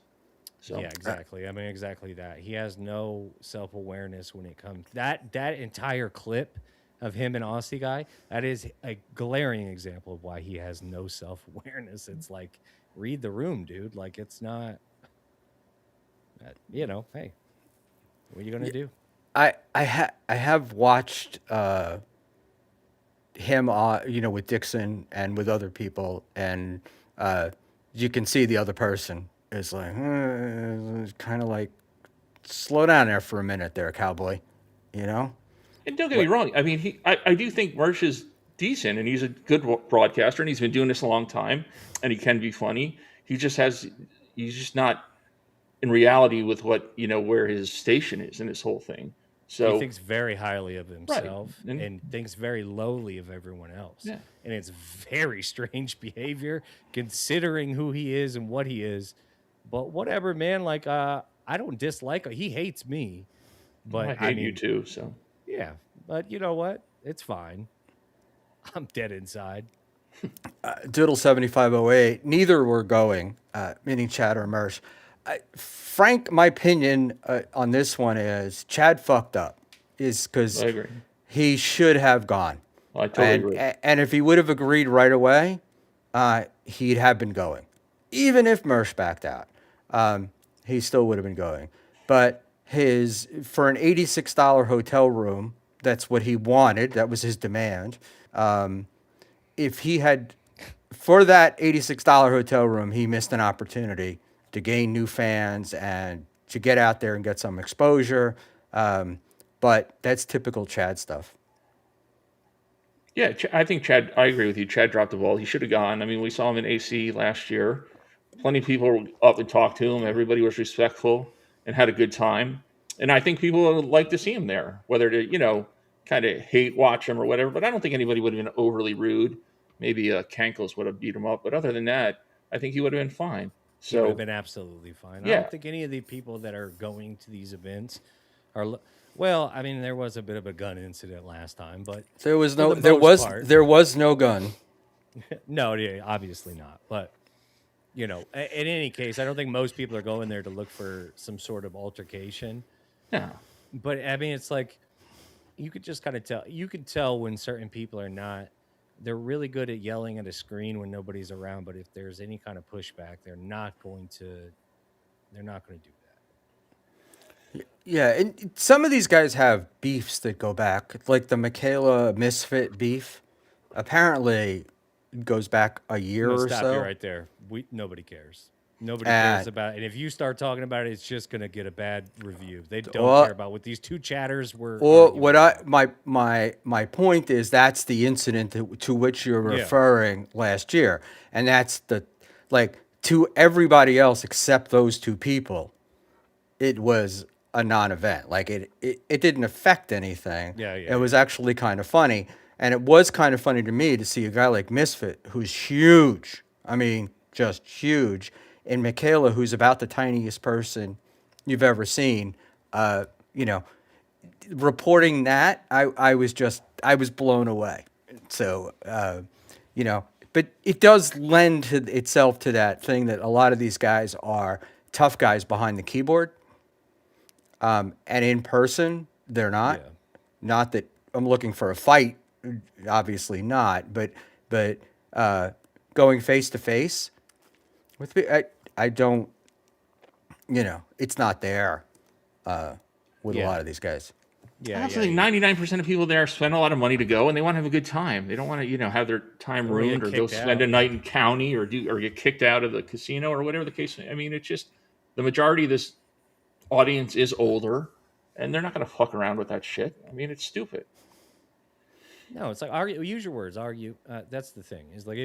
D: So
C: Yeah, exactly. I mean, exactly that. He has no self-awareness when it comes that entire clip of him and Aussie guy. That is a glaring example of why he has no self-awareness. It's like read the room, dude. Like it's not. Hey, what are you gonna do?
B: I have watched him with Dixon and with other people, and you can see the other person is like kind of like slow down there for a minute there, cowboy.
D: And don't get me wrong. I mean, I do think Mersh is decent, and he's a good broadcaster, and he's been doing this a long time, and he can be funny. He's just not in reality with what where his station is in this whole thing.
C: He
D: So
C: thinks very highly of
D: right,
C: himself
D: and
C: and thinks very lowly of everyone else.
D: yeah,
C: And it's very strange behavior considering who he is and what he is. But whatever, man. Like, I don't dislike him. He hates me.
D: well,
C: But
D: I
C: I
D: hate you
C: mean,
D: too. So
C: yeah. But you know what? It's fine. I'm dead inside.
B: Doodle 7508. Neither were going, meaning Chad or Mersh. Frank, my opinion on this one is Chad fucked up, is
D: I
B: because
D: agree.
B: he should have gone,
D: Well, I totally agree.
B: and if he would have agreed right away, he'd have been going, even if Mersh backed out. He still would have been going, but his for an $86 hotel room, that's what he wanted. That was his demand. If he had for that $86 hotel room, he missed an opportunity to gain new fans and to get out there and get some exposure. But that's typical Chad stuff.
D: Yeah, I think Chad. I agree with you. Chad dropped the ball. He should have gone. I mean, we saw him in AC last year. Plenty of people were up and talked to him. Everybody was respectful and had a good time. And I think people would like to see him there, whether to kind of hate watch him or whatever. But I don't think anybody would have been overly rude. Maybe Kankles would have beat him up, but other than that, I think he would have been fine.
C: He would have
D: So
C: been absolutely fine. I
D: yeah,
C: don't think any of the people that are going to these events are. Well, I mean, there was a bit of a gun incident last time, but
B: There was
C: for
B: no
C: the
B: there
C: most
B: was
C: part,
B: there was no gun.
C: no, yeah, obviously not. But in any case, I don't think most people are going there to look for some sort of altercation.
D: yeah,
C: But I mean, it's like you could just kind of tell. You can tell when certain people are not. They're really good at yelling at a screen when nobody's around, but if there's any kind of pushback, they're not going to. They're not going to do that.
B: Yeah, and some of these guys have beefs that go back, like the Michaela Misfit beef. Apparently, goes back a
C: I'm
B: year
C: gonna
B: or
C: stop you
B: so.
C: right there. Nobody cares. Nobody cares
B: And
C: about it. And if you start talking about it, it's just gonna get a bad review. They don't care
B: well,
C: about what these two chatters were
B: or
C: arguing
B: what I
C: about.
B: my point is that's the incident to which you're
C: Yeah.
B: referring last year, and that's the like to everybody else except those two people, it was a non-event. Like it didn't affect anything.
C: Yeah,
B: It
C: yeah,
B: was
C: yeah.
B: actually kind of funny, and it was kind of funny to me to see a guy like Misfit who's huge. I mean, just huge, and Michaela, who's about the tiniest person you've ever seen. You know, reporting that, I was blown away. So but it does lend to itself to that thing that a lot of these guys are tough guys behind the keyboard, and in person they're not.
C: Yeah.
B: Not that I'm looking for a fight, obviously not, but uh, going face to face with me, I don't. It's not there with a
C: Yeah.
B: lot of these guys.
D: I
C: Yeah,
D: also
C: yeah.
D: think 99% of people there spend a lot of money to go, and they want to have a good time. They don't want to, have their time
C: Don't want to
D: ruined
C: get
D: or go
C: kicked
D: spend a
C: out.
D: night in county or get kicked out of the casino or whatever the case. I mean, it's just the majority of this audience is older, and they're not going to fuck around with that shit. I mean, it's stupid.
C: No, it's like argue. Use your words. Argue. That's the thing. Is like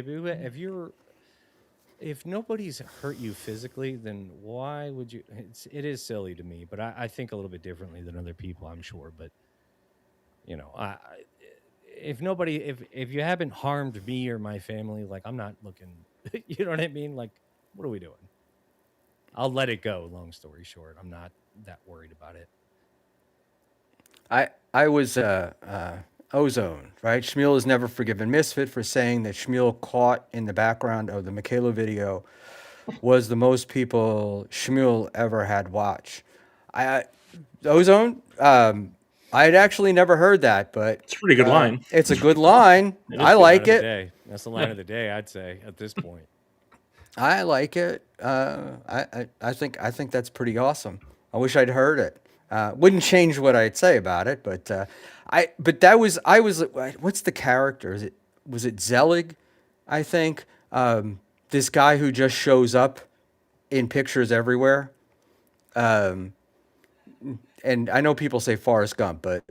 C: if nobody's hurt you physically, then why would you? It is silly to me, but I think a little bit differently than other people, I'm sure. But if nobody, if you haven't harmed me or my family, like I'm not looking. You know what I mean? Like, what are we doing? I'll let it go. Long story short, I'm not that worried about it.
B: I was Ozone, right? Shmuel has never forgiven Misfit for saying that Shmuel caught in the background of the Michaela video was the most people Shmuel ever had watch. I Ozone, I had actually never heard that, but
D: It's a pretty good line.
B: it's a good line.
D: It is
B: I
C: That's the
D: good.
C: line
B: like
C: of the
B: it.
C: day. That's the line of the day. I'd say at this point.
B: I like it. I think that's pretty awesome. I wish I'd heard it. Wouldn't change what I'd say about it, but that was I was what's the character? Was it Zelig? I think this guy who just shows up in pictures everywhere. Um, and I know people say Forrest Gump, but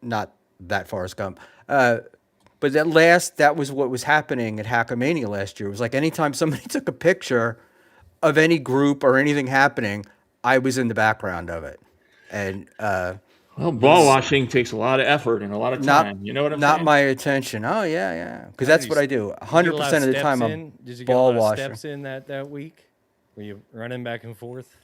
B: not that Forrest Gump. But that was what was happening at Hackamania last year. It was like anytime somebody took a picture of any group or anything happening, I was in the background of it, and
D: Well, ball washing takes a lot of effort and a lot of
B: not
D: time. You know what I'm
B: not
D: saying?
B: my attention. Oh yeah, because
C: How did
B: that's
C: you
B: what I do.
C: did you get a lot of
B: 100% of the
C: steps
B: time, I'm
C: in? Did you get a
B: ball
C: lot of
B: washer.
C: steps in that week? Were you running back and forth?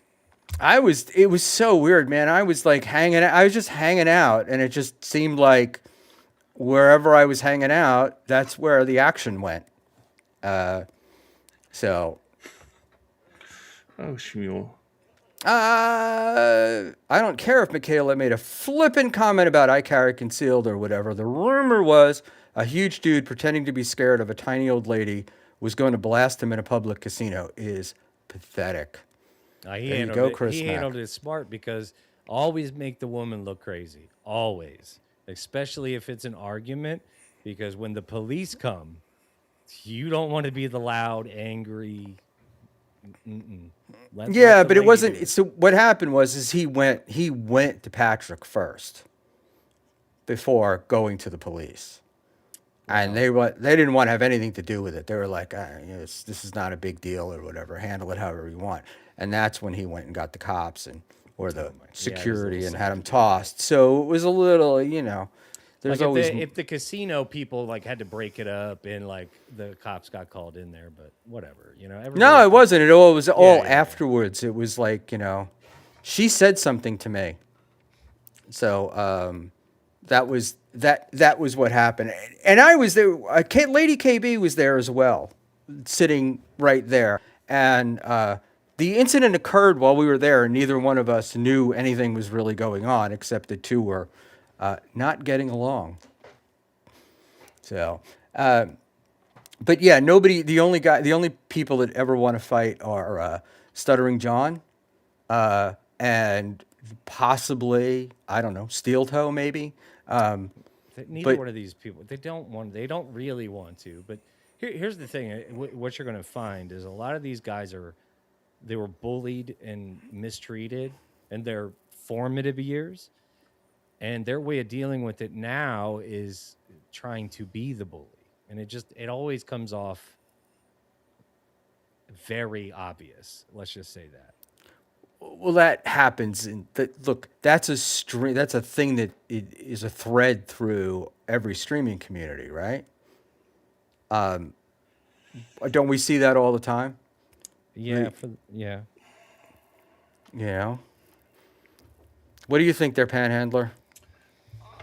B: It was so weird, man. I was like I was just hanging out, and it just seemed like wherever I was hanging out, that's where the action went. So,
D: Oh, Shmuel.
B: I don't care if Michaela made a flippant comment about I carry concealed or whatever. The rumor was a huge dude pretending to be scared of a tiny old lady was going to blast him in a public casino. Is pathetic.
C: He
B: There you
C: handled
B: go,
C: it.
B: Chris
C: He
B: Mack.
C: handled it smart because always make the woman look crazy. Always, especially if it's an argument. Because when the police come, you don't want to be the loud, angry. Let
B: Yeah,
C: the
B: but it
C: lady do
B: wasn't.
C: it.
B: So what happened was, is he went to Patrick first before going to the police, and they didn't want to have anything to do with it. They were like, this is not a big deal or whatever. Handle it however you want. And that's when he went and got the cops and or the
C: Yeah, it was a little
B: security and had him
C: sad.
B: tossed. So it was a little, there's
C: Like
B: always
C: if the casino people like had to break it up and like the cops got called in there, but whatever,
B: no,
C: everybody.
B: it wasn't at all. It was all
C: Yeah.
B: afterwards. It was like she said something to me. So that was what happened, and I was there. Lady KB was there as well, sitting right there, and the incident occurred while we were there, and neither one of us knew anything was really going on, except the two were not getting along. So, but yeah, nobody. The only people that ever want to fight are Stuttering John, and possibly I don't know, Steel Toe maybe.
C: Neither
B: But
C: one of these people they don't really want to. But here's the thing: what you're going to find is a lot of these guys they were bullied and mistreated in their formative years, and their way of dealing with it now is trying to be the bully, and it always comes off very obvious. Let's just say that.
B: well, that happens. Look, that's a stream. That's a thing that is a thread through every streaming community, right? Don't we see that all the time?
C: Yeah,
B: Right.
C: yeah.
B: You know. What do you think, there, Panhandler?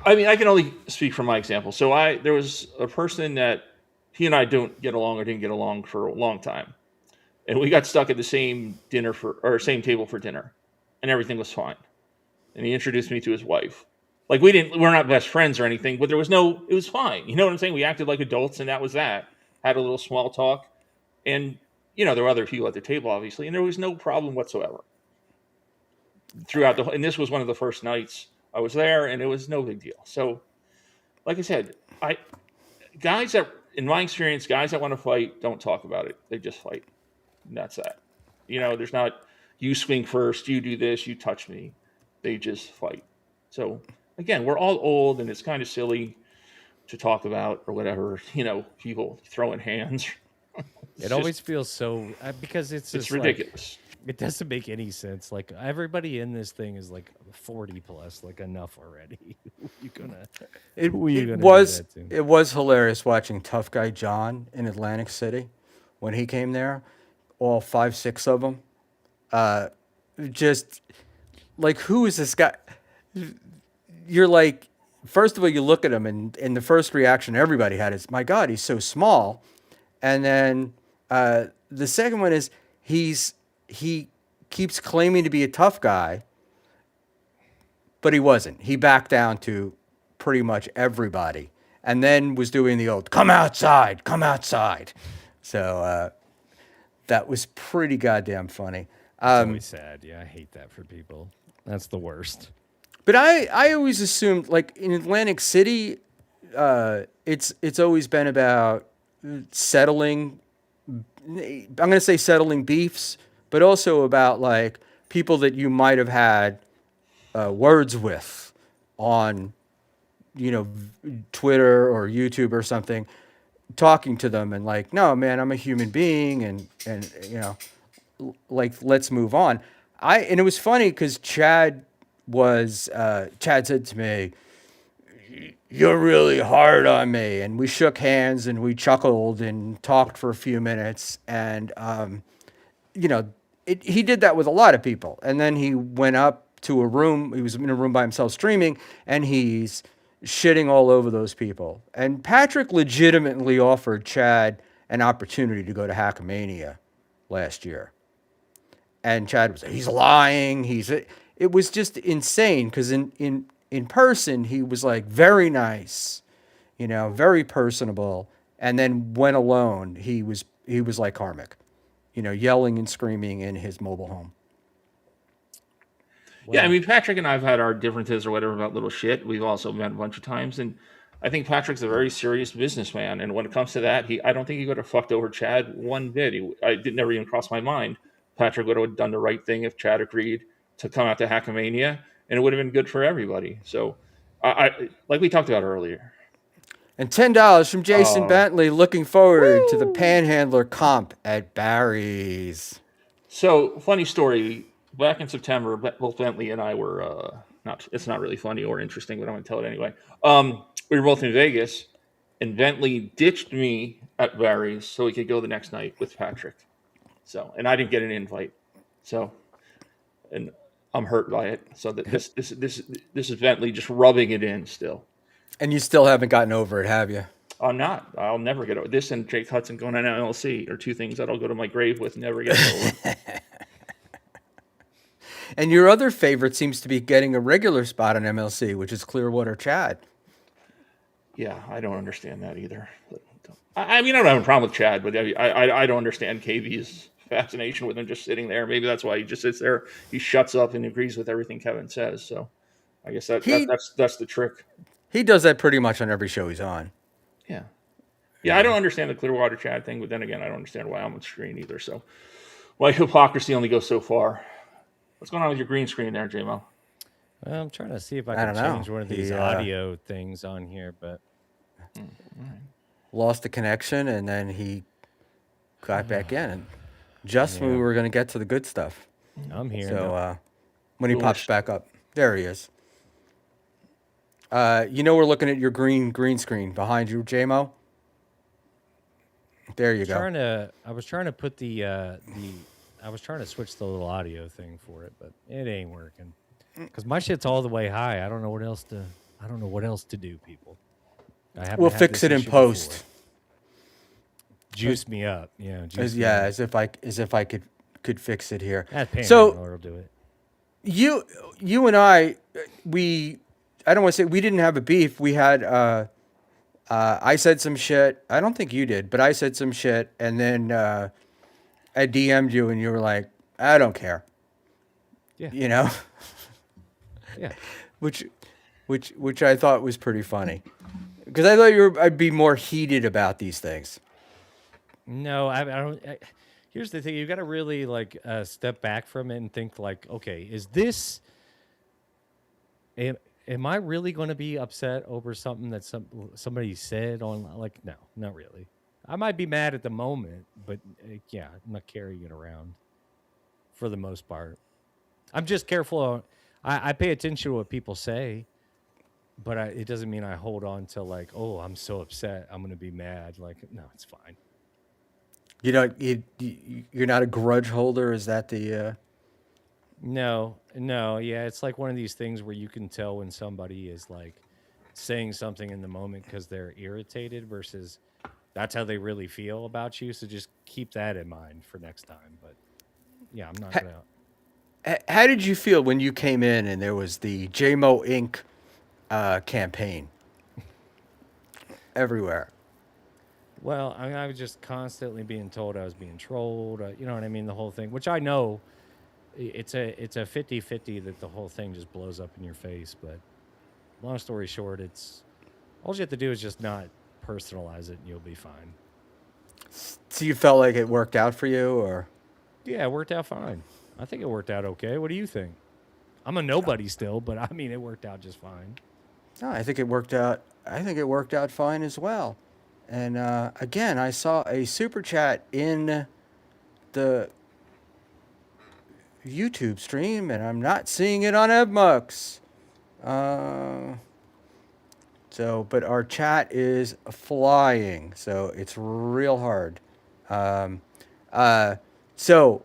D: I mean, I can only speak from my example. So there was a person that he and I don't get along or didn't get along for a long time, and we got stuck at the same same table for dinner, and everything was fine. And he introduced me to his wife. Like we're not best friends or anything, but it was fine. You know what I'm saying? We acted like adults, and that was that. Had a little small talk, and there were other people at the table, obviously, and there was no problem whatsoever throughout and this was one of the first nights I was there, and it was no big deal. So, like I said, guys that, in my experience, guys that want to fight don't talk about it. They just fight. And that's that. There's not you swing first, you do this, you touch me. They just fight. So again, we're all old, and it's kind of silly to talk about or whatever. People throwing hands.
C: It always feels so because it's
D: It's
C: just
D: ridiculous.
C: It doesn't make any sense. Like everybody in this thing is like 40 plus. Like enough already. you gonna? Who you gonna do that to?
B: It was hilarious watching Tough Guy John in Atlantic City when he came there. All 5, 6 of them. Just like, who is this guy? You're like, first of all, you look at him, and the first reaction everybody had is, "My God, he's so small." And then the second one is he keeps claiming to be a tough guy, but he wasn't. He backed down to pretty much everybody, and then was doing the old "come outside, come outside." So that was pretty goddamn funny.
C: It's always sad. Yeah, I hate that for people. That's the worst.
B: But I always assumed, like, in Atlantic City, it's always been about settling. I'm going to say settling beefs, but also about like people that you might have had words with on, Twitter or YouTube or something, talking to them and like, no, man, I'm a human being, and like, let's move on. And it was funny because Chad said to me, "You're really hard on me," and we shook hands and we chuckled and talked for a few minutes, and you know, he did that with a lot of people. And then he went up to a room. He was in a room by himself streaming, and he's shitting all over those people. And Patrick legitimately offered Chad an opportunity to go to Hackamania last year. And Chad was like, he's lying. It was just insane because in person, he was like very nice, very personable. And then when alone, he was like Karmic, yelling and screaming in his mobile home.
D: Yeah, I
C: Well,
D: mean, Patrick and I've had our differences or whatever about little shit. We've also met a bunch of times, and I think Patrick's a very serious businessman. And when it comes to that, I don't think he would have fucked over Chad one bit. It never even crossed my mind. Patrick would have done the right thing if Chad agreed to come out to Hackamania, and it would have been good for everybody. So, like we talked about earlier.
B: And $10 from Jason
D: Uh,
B: Bentley. Looking forward to the
C: woo!
B: Panhandler comp at Barry's.
D: so funny story. Back in September, both Bentley and I were not. It's not really funny or interesting, but I'm going to tell it anyway. We were both in Vegas, and Bentley ditched me at Barry's so he could go the next night with Patrick. So, and I didn't get an invite. So, and I'm hurt by it. So that this is Bentley just rubbing it in still.
B: And you still haven't gotten over it, have you?
D: I'm not. I'll never get over this. And Jake Hudson going on LLC are two things that I'll go to my grave with, never get over.
B: And your other favorite seems to be getting a regular spot on MLC, which is Clearwater Chad.
D: Yeah, I don't understand that either. But, I mean, I don't have a problem with Chad, but I don't understand KB's fascination with him just sitting there. Maybe that's why he just sits there. He shuts up and agrees with everything Kevin says. So I guess
B: He
D: that's the trick.
B: he does that pretty much on every show he's on.
D: Yeah. Yeah, I don't understand the Clearwater Chad thing, but then again, I don't understand why I'm on screen either. So why hypocrisy only goes so far. What's going on with your green screen there, Jaymoe?
C: Well, I'm trying to see if I
B: I
C: can
B: don't know.
C: change one of these
B: He
C: audio things on here, but
B: lost the connection, and then he got back in. And just when we
C: Yeah.
B: were going to get to the good stuff.
C: I'm here.
B: So when he
D: Cool.
B: pops back up, there he is. We're looking at your green screen behind you, Jaymoe. There you go.
C: I was trying to put I was trying to switch the little audio thing for it, but it ain't working. Because my shit's all the way high. I don't know what else to do, people. I haven't
B: We'll
C: had
B: fix
C: this
B: it in
C: issue
B: post.
C: before. Juice me up. Yeah. Juice
B: As,
C: me
B: yeah,
C: up.
B: as if I could fix it here.
C: That
B: So
C: Panhandler will do it.
B: you and I don't want to say we didn't have a beef. We had I said some shit. I don't think you did, but I said some shit, and then I DM'd you, and you were like, "I don't care,"
C: Yeah. Yeah.
B: which I thought was pretty funny because I thought I'd be more heated about these things.
C: No, I don't. Here's the thing: you got to really step back from it and think okay, is this? Am I really going to be upset over something that somebody said on no, not really. I might be mad at the moment, but yeah, I'm not carrying it around for the most part. I'm just careful. I pay attention to what people say, but it doesn't mean I hold on to oh, I'm so upset, I'm going to be mad. No, it's fine.
B: You don't you're not a grudge holder. Is that the?
C: No, yeah, it's like one of these things where you can tell when somebody is saying something in the moment because they're irritated versus that's how they really feel about you. So just keep that in mind for next time. But yeah, I'm not gonna.
B: How did you feel when you came in and there was the Jaymoe Inc. Campaign everywhere?
C: Well, I was just constantly being told I was being trolled. You know what I mean? The whole thing, which I know it's a 50-50 that the whole thing just blows up in your face. But long story short, it's all you have to do is just not personalize it and you'll be fine.
B: So you felt like it worked out for you, or?
C: Yeah, it worked out fine. I think it worked out okay. What do you think? I'm a nobody still, but I mean, it worked out just fine.
B: No, I think it worked out. I think it worked out fine as well. And again, I saw a super chat in the YouTube stream, and I'm not seeing it on Ebmux. Uh, but our chat is flying, so it's real hard. Um, uh, so,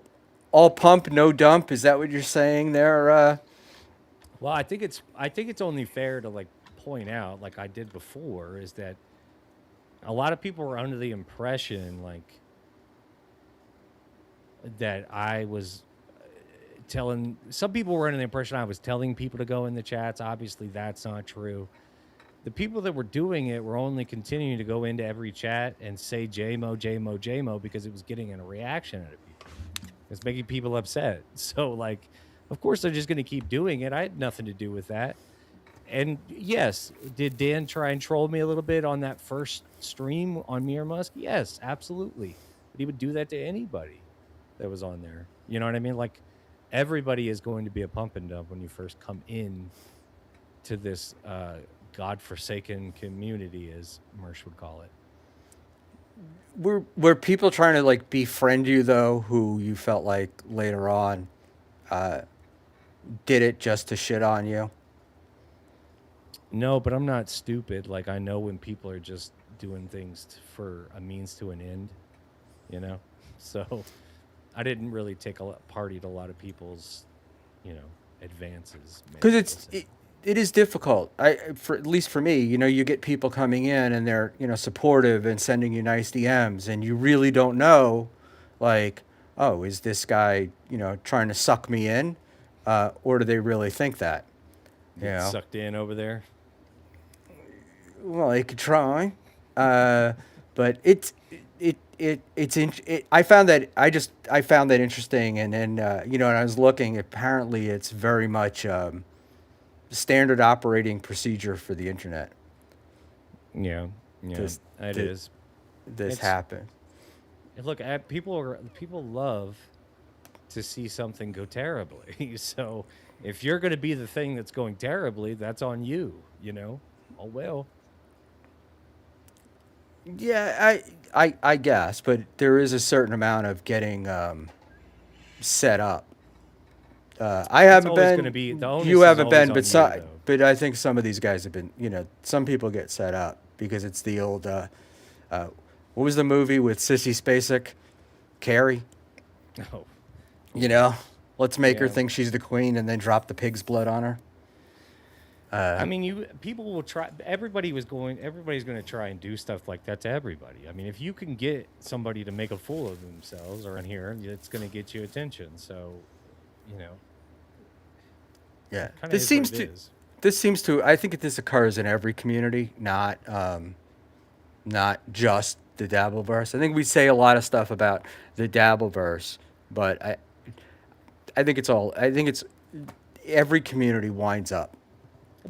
B: all pump, no dump. Is that what you're saying there?
C: Well, I think it's only fair to like point out, like I did before, is that a lot of people were under the impression like that I was telling some people were under the impression I was telling people to go in the chats. Obviously, that's not true. The people that were doing it were only continuing to go into every chat and say Jaymoe, Jaymoe, Jaymoe because it was getting a reaction out of people. It's making people upset. So, like, of course, they're just going to keep doing it. I had nothing to do with that. And yes, did Dan try and troll me a little bit on that first stream on Mir Musk? Yes, absolutely. But he would do that to anybody that was on there. You know what I mean? Like, everybody is going to be a pump and dump when you first come in to this godforsaken community, as Mersh would call it.
B: Were people trying to like befriend you though, who you felt like later on did it just to shit on you?
C: No, but I'm not stupid. Like, I know when people are just doing things for a means to an end, you know? So I didn't really take part in a lot of people's, advances.
B: Because
C: Maybe we'll say.
B: it is difficult. For at least for me, you get people coming in and they're supportive and sending you nice DMs, and you really don't know, like, oh, is this guy trying to suck me in, or do they really think that? You
C: Get
B: know,
C: sucked in over there.
B: well, they could try, but I found that I found that interesting, and then when I was looking, apparently it's very much standard operating procedure for the internet.
C: Yeah, yeah,
B: This
C: it
B: th-
C: is.
B: this
C: It's
B: happened.
C: look, people love to see something go terribly. So if you're going to be the thing that's going terribly, that's on you. Oh well.
B: Yeah, I guess, but there is a certain amount of getting set up. I
C: It's
B: haven't
C: always going to be
B: been,
C: the
B: you
C: onus is
B: haven't
C: always
B: been,
C: on you, though.
B: but I think some of these guys have been. Some people get set up because it's the old. What was the movie with Sissy Spacek, Carrie?
C: Oh,
B: You know, let's make her
C: yeah.
B: think she's the queen and then drop the pig's blood on her.
C: I mean, people will try. Everybody's going to try and do stuff like that to everybody. I mean, if you can get somebody to make a fool of themselves around here, it's going to get you attention. So, you know,
B: Yeah,
C: kind of
B: this
C: is
B: seems
C: what it
B: to.
C: is.
B: This seems to. I think this occurs in every community, not just the Dabbleverse. I think we say a lot of stuff about the Dabbleverse, but I think it's all. I think it's every community winds up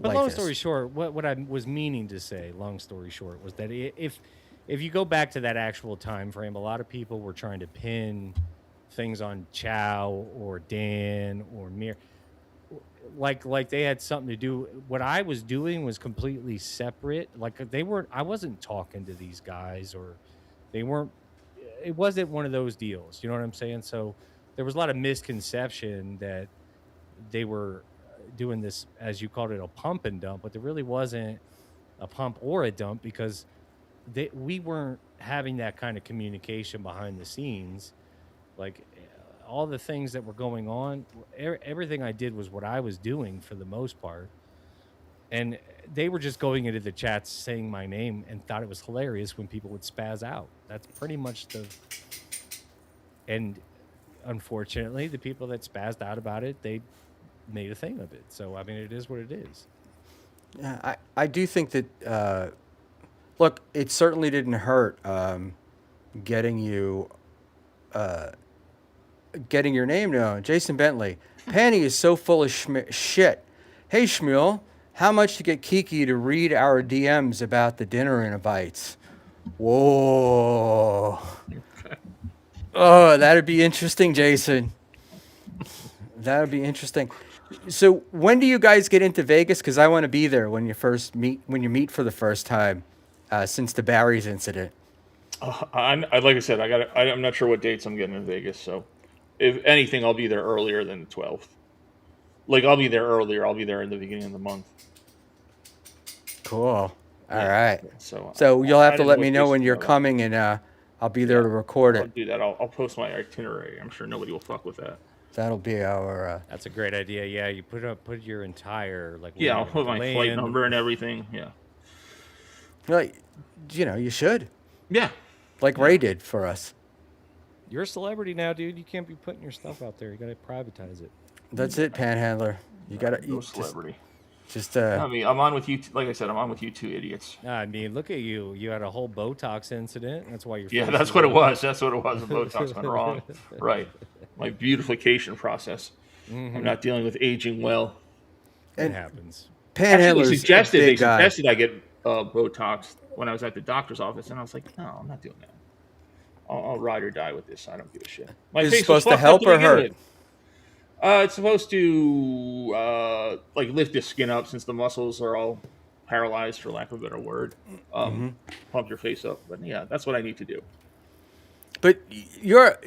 C: But
B: like
C: long
B: this.
C: story short, what I was meaning to say, long story short, was that if you go back to that actual time frame, a lot of people were trying to pin things on Chow or Dan or Mir, like they had something to do. What I was doing was completely separate. Like they weren't. I wasn't talking to these guys, or they weren't. It wasn't one of those deals. You know what I'm saying? So there was a lot of misconception that they were doing this, as you called it, a pump and dump, but there really wasn't a pump or a dump because we weren't having that kind of communication behind the scenes. Like all the things that were going on, everything I did was what I was doing for the most part. And they were just going into the chats saying my name and thought it was hilarious when people would spaz out. That's pretty much and unfortunately, the people that spazzed out about it, they made a thing of it. So I mean, it is what it is.
B: Yeah, I do think that. Look, it certainly didn't hurt getting you getting your name known. Jason Bentley. Panny is so full of shit. Hey, Schmuel, how much to get Kiki to read our DMs about the dinner invites? Whoa. Oh, that'd be interesting, Jason. That would be interesting. So, when do you guys get into Vegas? Because I want to be there when you meet for the first time, since the Barry's incident.
D: I like I said, I'm not sure what dates I'm getting in Vegas. So if anything, I'll be there earlier than the 12th. Like I'll be there earlier. I'll be there in the beginning of the month.
B: Cool. All
D: Yeah.
B: right.
D: So
B: So you'll have
D: I
B: to
D: didn't know
B: let
D: what
B: me know
D: dates
B: when
D: to
B: you're
D: go about.
B: coming, and I'll be there
D: Yeah,
B: to record
D: I'll
B: it.
D: do that. I'll post my itinerary. I'm sure nobody will fuck with that.
B: That'll be our.
C: That's a great idea. Yeah, you put your entire like where
D: Yeah,
C: you're
D: I'll
C: gonna
D: put my flight
C: land.
D: number and everything. Yeah.
B: Like, you should,
D: Yeah.
B: like
D: Yeah.
B: Ray did for us.
C: You're a celebrity now, dude. You can't be putting your stuff out there. You gotta privatize it.
B: That's it, Panhandler. You gotta
D: No
B: you
D: celebrity.
B: just
D: I mean, I'm on with you. Like I said, I'm on with you two idiots.
C: I mean, look at you. You had a whole Botox incident. That's why your
D: Yeah,
C: face
D: that's
C: is
D: what it
C: all.
D: was. That's what it was. The Botox went wrong. Right. My beautification process. I'm not dealing with aging well.
C: It
B: and
C: happens.
D: Actually,
B: Panhandler's a
D: they
B: big guy.
D: suggested I get Botox when I was at the doctor's office, and I was like, no, I'm not doing that. I'll ride or die with this. I don't give a shit. My
B: Is it
D: face was
B: supposed to
D: fucked up
B: help
D: to
B: or
D: begin
B: hurt?
D: with. It's supposed to like lift the skin up since the muscles are all paralyzed, for lack of a better word. Pump your face up. But yeah, that's what I need to do.
B: But you're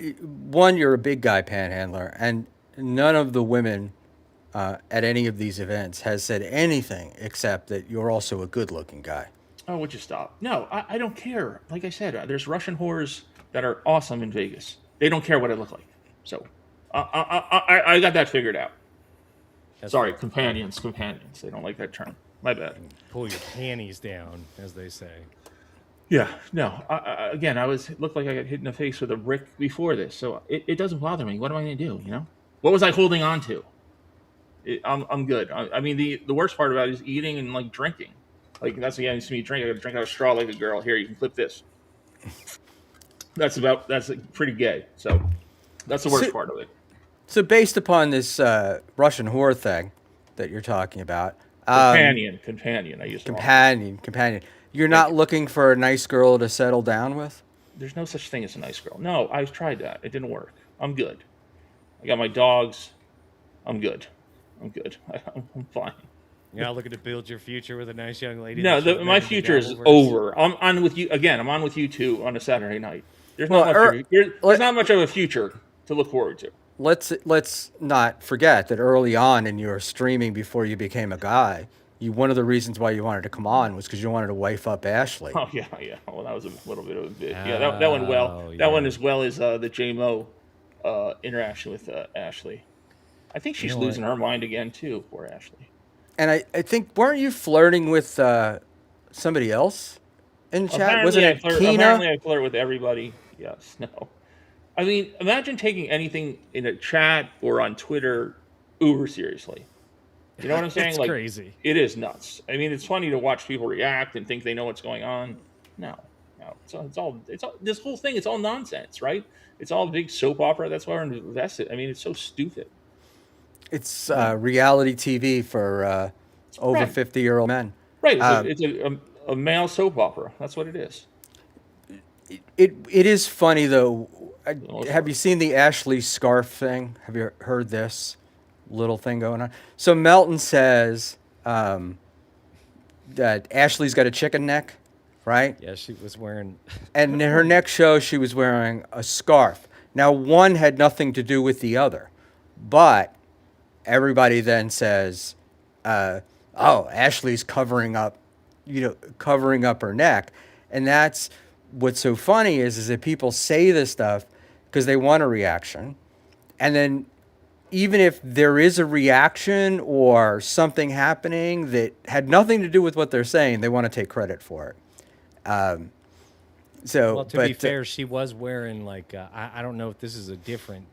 B: a big guy, Panhandler, and none of the women at any of these events has said anything except that you're also a good-looking guy.
D: Oh, would you stop? No, I don't care. Like I said, there's Russian whores that are awesome in Vegas. They don't care what I look like. So I got that figured out.
C: That's
D: Sorry,
C: fair.
D: companions. They don't like that term. My bad.
C: Pull your panties down, as they say.
D: Yeah, no. Again, looked like I got hit in the face with a brick before this, so it doesn't bother me. What am I going to do? What was I holding on to? I'm good. I mean, the worst part about it is eating and like drinking. Like that's again, you see me drink. I got to drink out of a straw like a girl. Here, you can clip this. That's pretty gay. So that's the worst part of it.
B: So based upon this Russian whore thing that you're talking about,
D: Companion. I used to.
B: companion, you're not looking for a nice girl to settle down with?
D: There's no such thing as a nice girl. No, I've tried that. It didn't work. I'm good. I got my dogs. I'm good. I'm fine.
C: You're not looking to build your future with a nice young lady.
D: No,
C: that you've
D: my
C: been
D: future is
C: together with?
D: over. I'm on with you again. I'm on with you two on a Saturday night. There's not
B: Well,
D: much. There's not much of a future to look forward to.
B: Let's not forget that early on in your streaming before you became a guy, one of the reasons why you wanted to come on was because you wanted to wife up Ashley.
D: Oh yeah. Well, that was a little bit of a bit. Yeah, that went well.
C: Oh,
D: That one
C: yeah.
D: as well as the Jaymoe interaction with Ashley. I think she's
C: know what?
D: losing her mind again too. Poor Ashley.
B: And I think, weren't you flirting with somebody else in chat? Wasn't it
D: Apparently
B: Tina?
D: I flirt with everybody. Yes. No. I mean, imagine taking anything in a chat or on Twitter uber seriously. You know what I'm saying?
C: It's
D: like,
C: crazy.
D: It is nuts. I mean, it's funny to watch people react and think they know what's going on. No. It's all this whole thing. It's all nonsense, right? It's all a big soap opera. That's why we're invested. I mean, it's so stupid.
B: It's reality TV for over
D: Right.
B: 50-year-old men.
D: Right. It's a male soap opera. That's what it is.
B: It is funny though.
D: most
B: Have
D: part.
B: you seen the Ashley scarf thing? Have you heard this little thing going on? So Melton says that Ashley's got a chicken neck, right?
C: Yeah, she was wearing.
B: And in her next show, she was wearing a scarf. Now, one had nothing to do with the other, but everybody then says, "Oh, Ashley's covering up her neck," and that's what's so funny is that people say this stuff because they want a reaction, and then even if there is a reaction or something happening that had nothing to do with what they're saying, they want to take credit for it.
C: Well, to be fair, she was wearing like I don't know if this is a different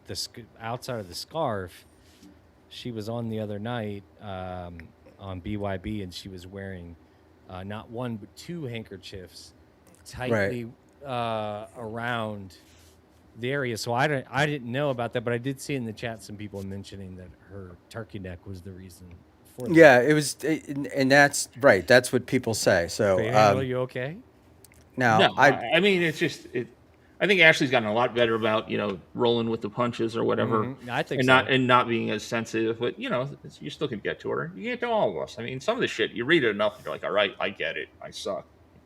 C: outside of the scarf. She was on the other night on BYB, and she was wearing not one but two handkerchiefs tightly around the area. So I didn't know about that, but I did see in the chat some people mentioning that her turkey neck was the reason for that.
B: Yeah, it was, and that's right. That's what people say. So
C: Are you okay?
B: now
D: No, I mean, it's just I think Ashley's gotten a lot better about rolling with the punches or whatever,
C: I think
D: and
C: so.
D: not being as sensitive. But you still can get to her. You get to all of us. I mean, some of the shit you read it enough, you're like, all right, I get it. I suck.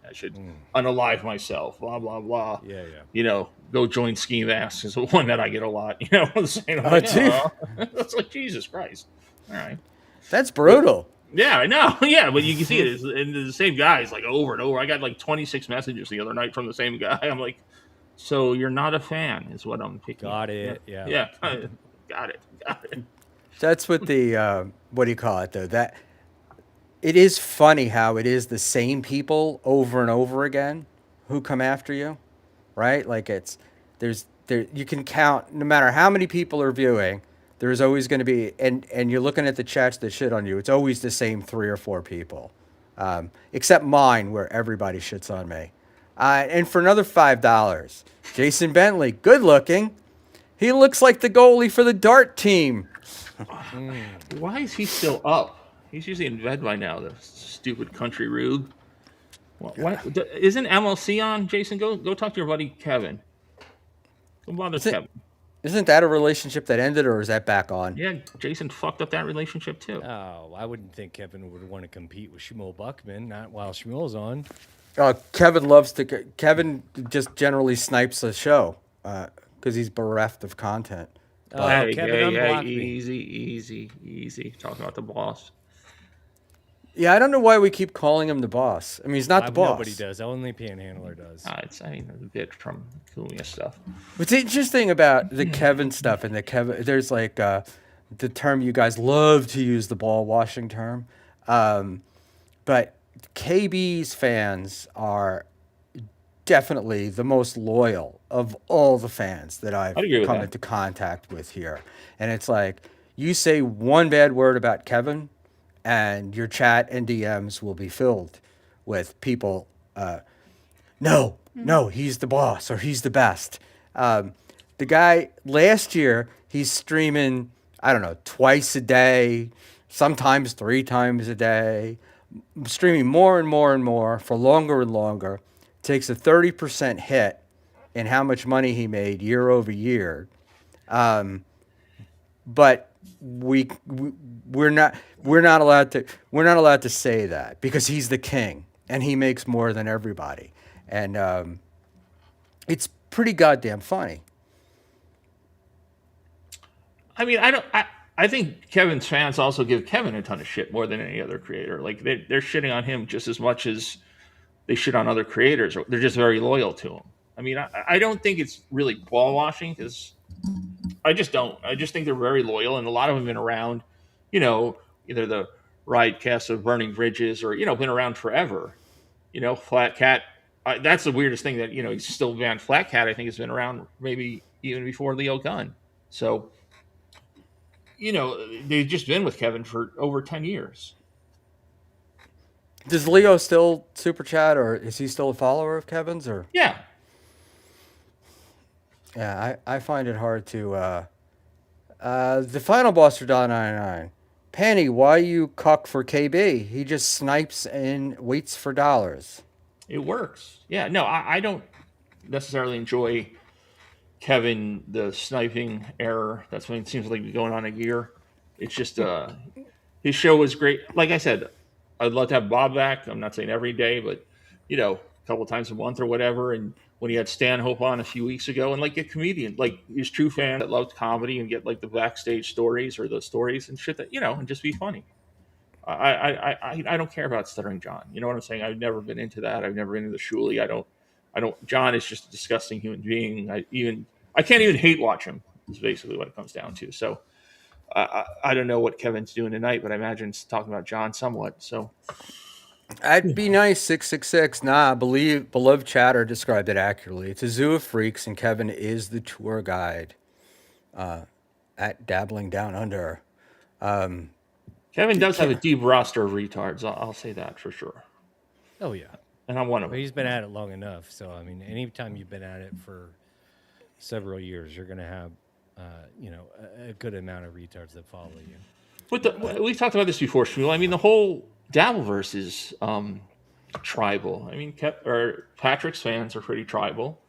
D: I should unalive myself. Blah blah blah.
C: Yeah, yeah.
D: Go join ski masks is the one that I get a lot. Saying, I'm
B: Oh,
D: like,
B: gee,
D: oh, that's like Jesus Christ. All right,
B: that's
D: but
B: brutal.
D: yeah, I know. Yeah, but you can see it, and the same guys like over and over. I got like 26 messages the other night from the same guy. I'm like, so you're not a fan, is what I'm picking up.
C: Got
D: Yeah,
C: it. Yeah.
D: yeah, got it, got it.
B: That's what the what do you call it though? That it is funny how it is the same people over and over again who come after you, right? Like there you can count no matter how many people are viewing. There's always going to be and you're looking at the chats that shit on you. It's always the same 3 or 4 people, except mine where everybody shits on me. And for another $5, Jason Bentley, good looking. He looks like the goalie for the dart team.
D: Why is he still up? He's usually in bed by now. The stupid country rube. Isn't MLC on? Jason, go talk to your buddy Kevin. Go bother
B: Isn't,
D: Kevin.
B: isn't that a relationship that ended, or is that back on?
D: Yeah, Jason fucked up that relationship too.
C: Oh, I wouldn't think Kevin would want to compete with Shmuel Buckman, not while Shmuel's on.
B: Kevin just generally snipes the show because he's bereft of content.
C: Oh,
D: Hey,
C: Kevin
D: hey,
C: unblocked me.
D: easy. Talking about the boss.
B: Yeah, I don't know why we keep calling him the boss. I mean, he's not the boss.
C: Nobody does. Only Panhandler does.
D: The bit from Kumia stuff.
B: What's interesting about the Kevin stuff and there's like the term you guys love to use, the ball washing term, but KB's fans are definitely the most loyal of all the fans that I've
D: I'd agree with
B: come
D: that.
B: into contact with here. And it's like you say one bad word about Kevin, and your chat and DMs will be filled with people. No, he's the boss or he's the best. The guy last year, he's streaming, I don't know, twice a day, sometimes 3 times a day, streaming more and more and more for longer and longer. Takes a 30% hit in how much money he made year over year. But we're not allowed to say that because he's the king and he makes more than everybody, and it's pretty goddamn funny.
D: I mean, I think Kevin's fans also give Kevin a ton of shit more than any other creator. Like they're shitting on him just as much as they shit on other creators. They're just very loyal to him. I mean, I don't think it's really ball washing because I just don't. I just think they're very loyal, and a lot of them have been around. Either the Riotcast of Burning Bridges or been around forever. Flat Cat. That's the weirdest thing that he's still banned. Flat Cat, I think, has been around maybe even before Leo Gunn. So they've just been with Kevin for over 10 years.
B: Does Leo still super chat, or is he still a follower of Kevin's? Or
D: Yeah.
B: yeah, I find it hard to. The final boss for $1.99. Penny, why you cuck for KB? He just snipes and waits for dollars.
D: It works. Yeah, no, I don't necessarily enjoy Kevin, the sniping error. That's when it seems like going on a year. It's just his show was great. Like I said, I'd love to have Bob back. I'm not saying every day, but a couple times a month or whatever. And when he had Stanhope on a few weeks ago, and like a comedian, like his true fan that loved comedy and get like the backstage stories or the stories and shit that and just be funny. I don't care about Stuttering John. You know what I'm saying? I've never been into that. I've never been into Shuli. I don't. John is just a disgusting human being. I can't even hate watch him. Is basically what it comes down to. So I don't know what Kevin's doing tonight, but I imagine it's talking about John somewhat. So
B: I'd be nice, 666. Nah, beloved chatter described it accurately. It's a zoo of freaks, and Kevin is the tour guide at Dabbling Down Under.
D: Kevin does have a deep roster of retards. I'll say that for sure.
C: Oh yeah.
D: And I'm one of
C: Well,
D: them.
C: he's been at it long enough, so I mean, anytime you've been at it for several years, you're going to have, a good amount of retards that follow you.
D: But we've talked about this before, Shmuel. I mean, the whole Dabbleverse is tribal. I mean, Patrick's fans are pretty tribal,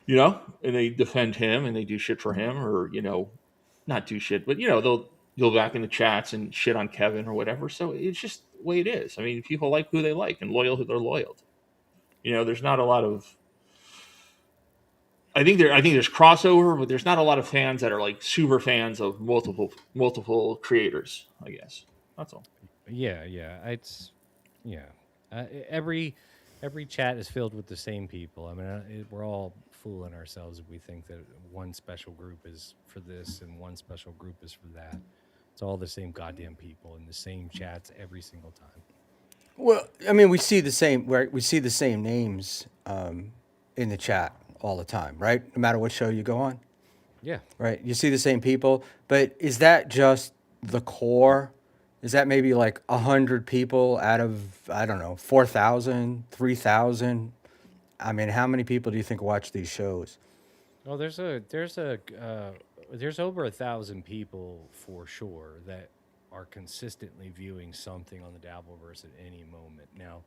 D: and they defend him and they do shit for him, or not do shit, but they'll go back in the chats and shit on Kevin or whatever. So it's just the way it is. I mean, people like who they like and loyal who they're loyal to. There's not a lot of. I think there's crossover, but there's not a lot of fans that are like super fans of multiple creators. I guess that's all.
C: Yeah, yeah. It's yeah. Every chat is filled with the same people. I mean, we're all fooling ourselves if we think that one special group is for this and one special group is for that. It's all the same goddamn people in the same chats every single time.
B: Well, I mean, we see the same, right? We see the same names in the chat all the time, right? No matter what show you go on,
C: Yeah.
B: right? You see the same people, but is that just the core? Is that maybe like 100 people out of, I don't know, 4,000, 3,000? I mean, how many people do you think watch these shows?
C: Oh, there's over 1,000 people for sure that are consistently viewing something on the Dabbleverse at any moment. Now,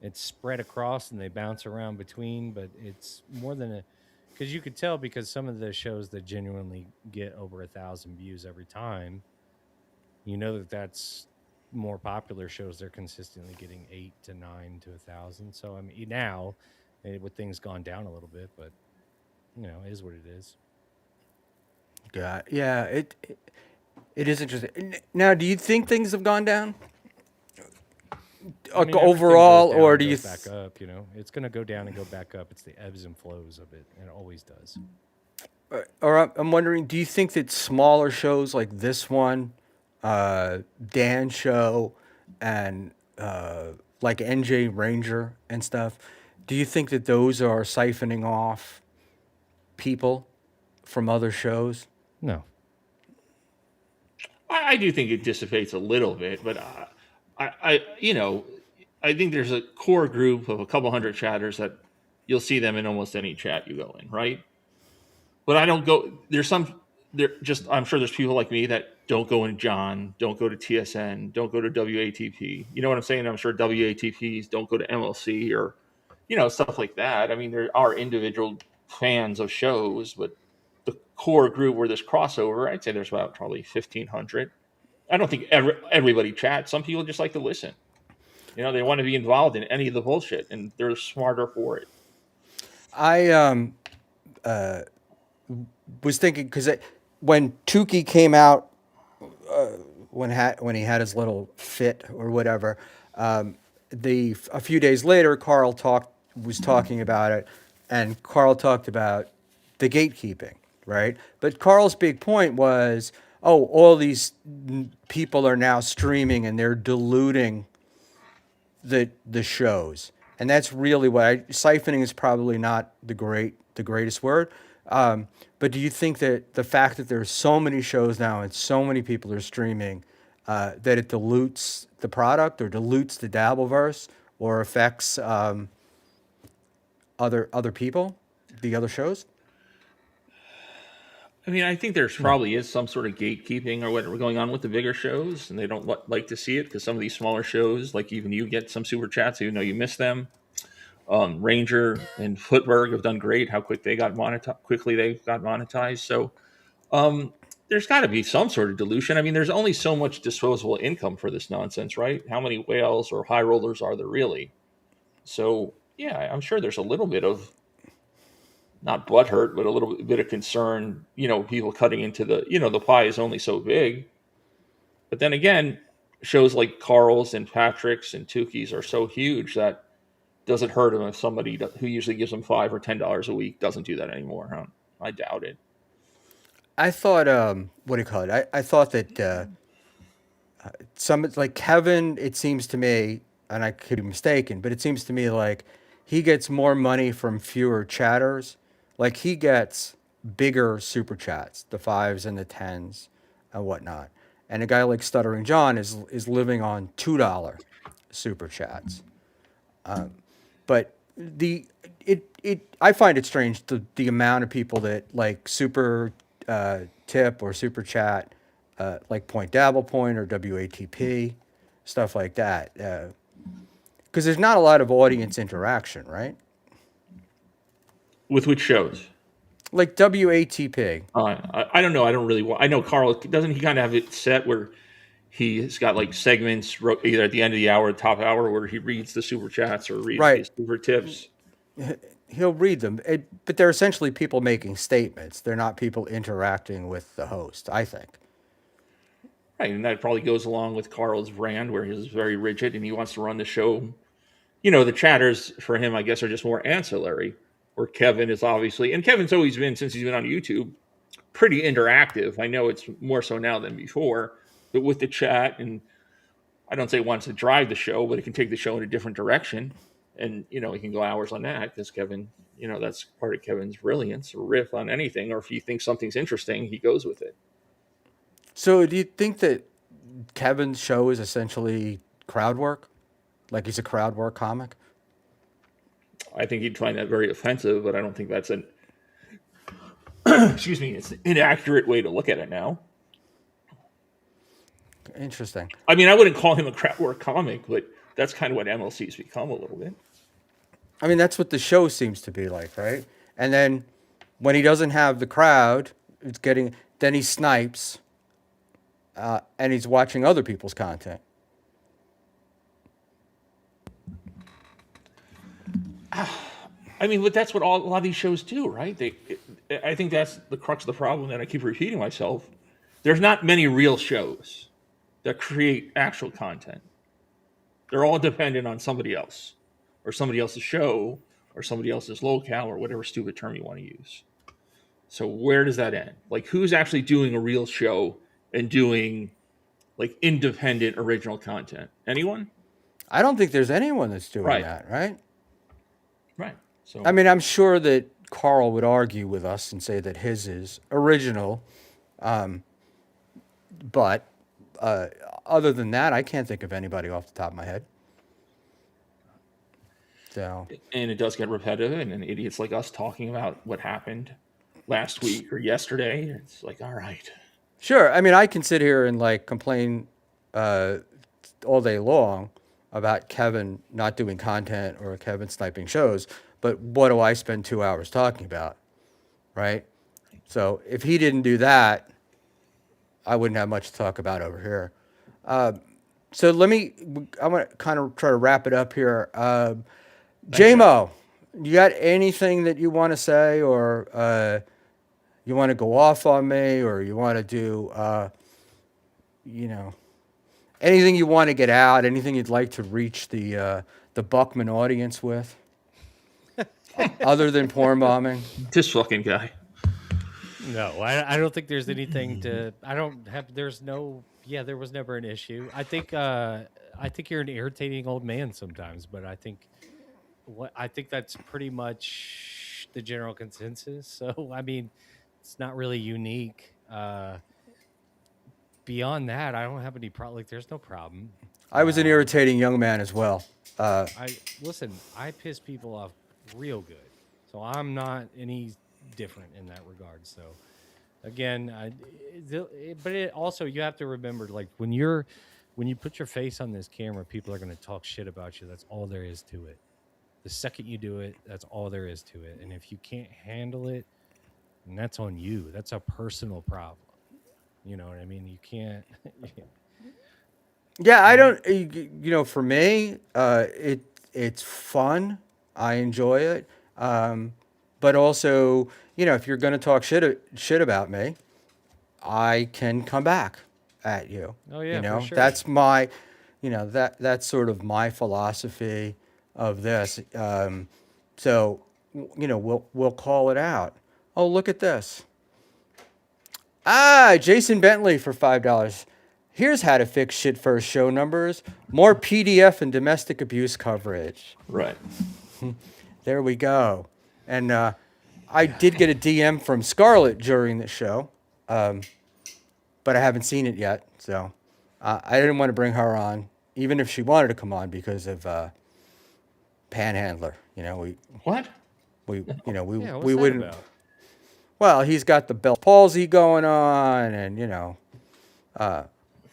C: it's spread across and they bounce around between, but it's more than a because you could tell because some of the shows that genuinely get over 1,000 views every time, you know that's more popular shows. They're consistently getting 8 to 9 to 1,000. So I mean, now with things gone down a little bit, but it is what it is.
B: Yeah, it is interesting. Now, do you think things have gone down
C: I mean, everything goes
B: overall,
C: down
B: or
C: and
B: do you?
C: goes back up. It's going to go down and go back up. It's the ebbs and flows of it, and it always does.
B: Or I'm wondering, do you think that smaller shows like this one, Dan show, and like NJ Ranger and stuff, do you think that those are siphoning off people from other shows?
C: No,
D: I do think it dissipates a little bit, but I think there's a core group of a couple hundred chatters that you'll see them in almost any chat you go in, right? But I don't go. There's some. There just. I'm sure there's people like me that don't go in John, don't go to TSN, don't go to WATP. You know what I'm saying? I'm sure WATPs don't go to MLC or, stuff like that. I mean, there are individual fans of shows, but the core group where there's crossover, I'd say there's about probably 1,500. I don't think everybody chats. Some people just like to listen. They want to be involved in any of the bullshit, and they're smarter for it.
B: I was thinking because when Tukey came out, when he had his little fit or whatever, a few days later, Carl was talking about it, and Carl talked about the gatekeeping, right? But Carl's big point was, oh, all these people are now streaming and they're diluting the shows, and that's really what siphoning is probably not the greatest word. But do you think that the fact that there's so many shows now and so many people are streaming, that it dilutes the product or dilutes the Dabbleverse or affects other people, the other shows?
D: I mean, I think there's probably is some sort of gatekeeping or whatever going on with the bigger shows, and they don't like to see it because some of these smaller shows, like even you get some super chats, even though you miss them. Ranger and Footberg have done great. How quickly they got monetized. So there's got to be some sort of dilution. I mean, there's only so much disposable income for this nonsense, right? How many whales or high rollers are there really? So yeah, I'm sure there's a little bit of not butthurt, but a little bit of concern. People cutting into the pie is only so big. But then again, shows like Carl's and Patrick's and Tukey's are so huge that does it hurt them if somebody who usually gives them $5 or $10 a week doesn't do that anymore? Huh? I doubt it.
B: I thought, what do you call it? I thought that some like Kevin, it seems to me, and I could be mistaken, but it seems to me like he gets more money from fewer chatters. Like he gets bigger super chats, the fives and the tens and whatnot. And a guy like Stuttering John is living on $2 super chats. But I find it strange the amount of people that like super tip or super chat, like Point Dabble Point or WATP, stuff like that. Because there's not a lot of audience interaction, right?
D: With which shows?
B: Like WATP.
D: I don't know. I don't really. I know Carl doesn't. He kind of have it set where He's got like segments either at the end of the hour, top hour, where he reads the super chats or reads
B: Right.
D: these super tips.
B: He'll read them, but they're essentially people making statements. They're not people interacting with the host, I think.
D: Right, and that probably goes along with Carl's brand, where he's very rigid and he wants to run the show. You know, the chatters for him, I guess, are just more ancillary. Where Kevin is obviously, and Kevin's always been, since he's been on YouTube, pretty interactive. I know it's more so now than before, but with the chat, and I don't say it wants to drive the show, but it can take the show in a different direction. And, you know, he can go hours on that because Kevin, you know, that's part of Kevin's brilliance, or riff on anything, or if he thinks something's interesting, he goes with it.
B: So, do you think that Kevin's show is essentially crowd work? Like he's a crowd work comic?
D: I think he'd find that very offensive, but I don't think that's an excuse me, it's an inaccurate way to look at it now.
B: Interesting.
D: I mean, I wouldn't call him a crowd work comic, but that's kind of what MLC's become a little bit.
B: I mean, that's what the show seems to be like, right? And then when he doesn't have the crowd, then he snipes, and he's watching other people's content.
D: I mean, but that's what a lot of these shows do, right? I think that's the crux of the problem that I keep repeating myself. There's not many real shows that create actual content. They're all dependent on somebody else, or somebody else's show, or somebody else's locale, or whatever stupid term you want to use. So where does that end? Like, who's actually doing a real show and doing like independent original content? Anyone?
B: I don't think there's anyone that's doing
D: Right.
B: that, right?
D: Right. So
B: I mean, I'm sure that Carl would argue with us and say that his is original, but other than that, I can't think of anybody off the top of my head. So,
D: and it does get repetitive, and idiots like us talking about what happened last week or yesterday. It's like, all right.
B: sure. I mean, I can sit here and like complain all day long about Kevin not doing content or Kevin sniping shows, but what do I spend 2 hours talking about, right? So if he didn't do that, I wouldn't have much to talk about over here. So I'm going to kind of try to wrap it up here. Jaymoe, you got anything that you want to say, or you want to go off on me, or you want to do, anything you want to get out, anything you'd like to reach the Buckman audience with, other than porn bombing?
D: This fucking guy.
C: No, I don't think there's anything to. I don't have. There's no. Yeah, there was never an issue. I think you're an irritating old man sometimes, but I think that's pretty much the general consensus. So I mean, it's not really unique. Beyond that, I don't have any problem. Like, there's no problem.
B: I was an irritating young man as well.
C: Listen. I piss people off real good, so I'm not any different in that regard. So again, but it also, you have to remember, like, when you put your face on this camera, people are going to talk shit about you. That's all there is to it. The second you do it, that's all there is to it. And if you can't handle it, then that's on you. That's a personal problem. You know what I mean? You can't.
B: Yeah, I don't. For me, it's fun. I enjoy it. But also, if you're going to talk shit about me, I can come back at you.
C: Oh, yeah, for sure.
B: That's my, that's sort of my philosophy of this. So, we'll call it out. Oh, look at this. Jason Bentley for $5. Here's how to fix shit first show numbers. More PDF and domestic abuse coverage.
D: Right.
B: There we go. And I did get a DM from Scarlett during the show, but I haven't seen it yet. So I didn't want to bring her on, even if she wanted to come on, because of Panhandler.
D: What?
B: We
C: Yeah, what's
B: we
C: that
B: wouldn't.
C: about?
B: Well, he's got the Bell palsy going on, and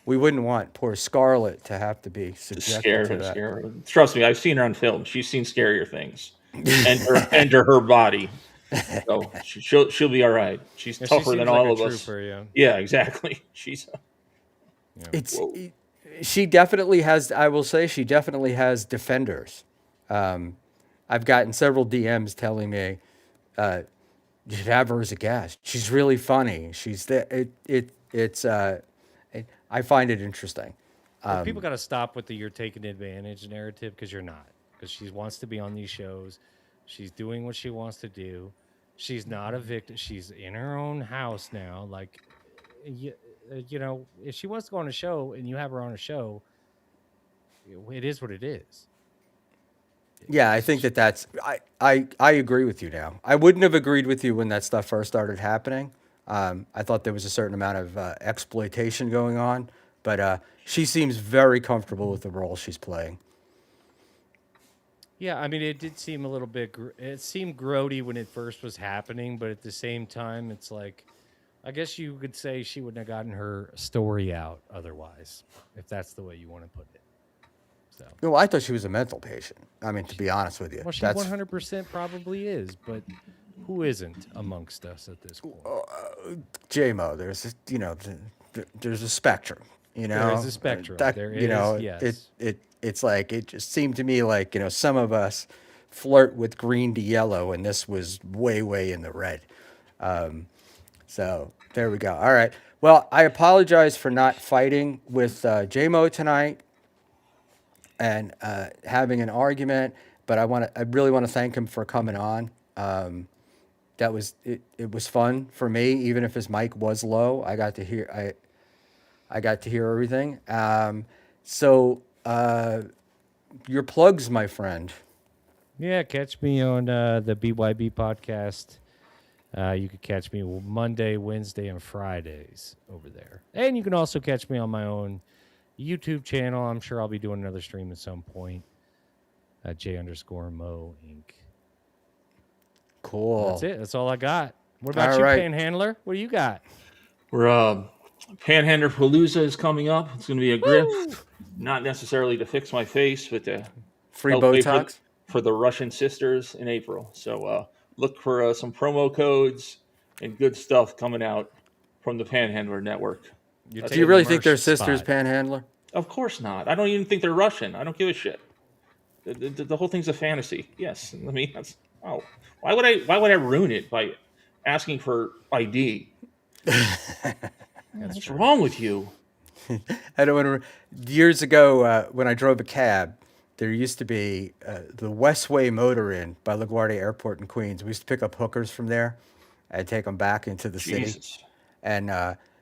B: we wouldn't want poor Scarlett to have to be subjected to that.
D: Scare her. Trust me, I've seen her on film. She's seen scarier things. Enter her body. So she'll be all right. She's
C: Yeah, she
D: tougher
C: seems
D: than
C: like
D: all
C: a
D: of us.
C: trooper, yeah.
D: Yeah, exactly. She's
B: It's
D: Whoa.
B: she definitely has. I will say she definitely has defenders. I've gotten several DMs telling me you should have her as a guest. She's really funny. She's the it's I find it interesting.
C: Well, people got to stop with the "you're taking advantage" narrative because you're not. Because she wants to be on these shows, she's doing what she wants to do. She's not a victim. She's in her own house now. Like, you, if she wants to go on a show and you have her on a show, it is what it is.
B: Yeah, I think that's I agree with you now. I wouldn't have agreed with you when that stuff first started happening. I thought there was a certain amount of exploitation going on, but she seems very comfortable with the role she's playing.
C: Yeah, I mean, it did seem a little bit. It seemed grody when it first was happening, but at the same time, it's like, I guess you could say she wouldn't have gotten her story out otherwise, if that's the way you want to put it. So,
B: No, I thought she was a mental patient. I mean, to be honest with you,
C: well, she
B: that's
C: 100% probably is, but who isn't amongst us at this point?
B: Jaymoe. There's a spectrum.
C: There is a spectrum. There
B: You
C: is,
B: know,
C: yes.
B: it's like it just seemed to me like some of us flirt with green to yellow, and this was way in the red. So there we go. All right. Well, I apologize for not fighting with Jaymoe tonight and having an argument, but I really want to thank him for coming on. That was it. It was fun for me, even if his mic was low. I got to hear everything. So your plugs, my friend.
C: Yeah, catch me on the BYB podcast. You could catch me Monday, Wednesday, and Fridays over there. And you can also catch me on my own YouTube channel. I'm sure I'll be doing another stream at some point. J_Mo Inc.
B: Cool.
C: That's it. That's all I got. What about
B: All
C: you,
B: right.
C: Panhandler? What do you got?
D: We're Panhandler Palooza is coming up. It's going to be a grip, not necessarily to fix my face, but to
B: Free
D: help pay
B: Botox.
D: for the Russian sisters in April. So look for some promo codes and good stuff coming out from the Panhandler Network.
C: You're
B: Do
C: taking
B: you
C: the
B: really think they're
C: Mersh
B: sisters,
C: spot.
B: Panhandler?
D: Of course not. I don't even think they're Russian. I don't give a shit. The whole thing's a fantasy. Yes, I mean why would I ruin it by asking for ID? What's wrong with you?
B: I don't want to. Years ago, when I drove a cab, there used to be the Westway Motor Inn by LaGuardia Airport in Queens. We used to pick up hookers from there and take them back into the city.
D: Jesus.
B: And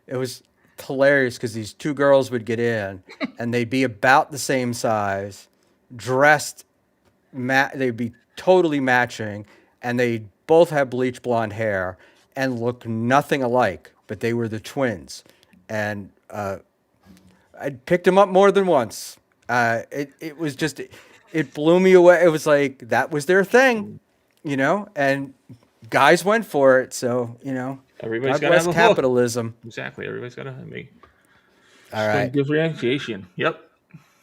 B: it was hilarious because these two girls would get in and they'd be about the same size, dressed, they'd be totally matching, and they'd both have bleach blonde hair and look nothing alike, but they were the twins. And I picked them up more than once. It was just, it blew me away. It was like, that was their thing, and guys went for it. So,
D: Everybody's
B: God
D: got to
B: bless
D: have a hook.
B: capitalism.
D: Exactly. Everybody's got to make
B: All right.
D: differentiation. Yep.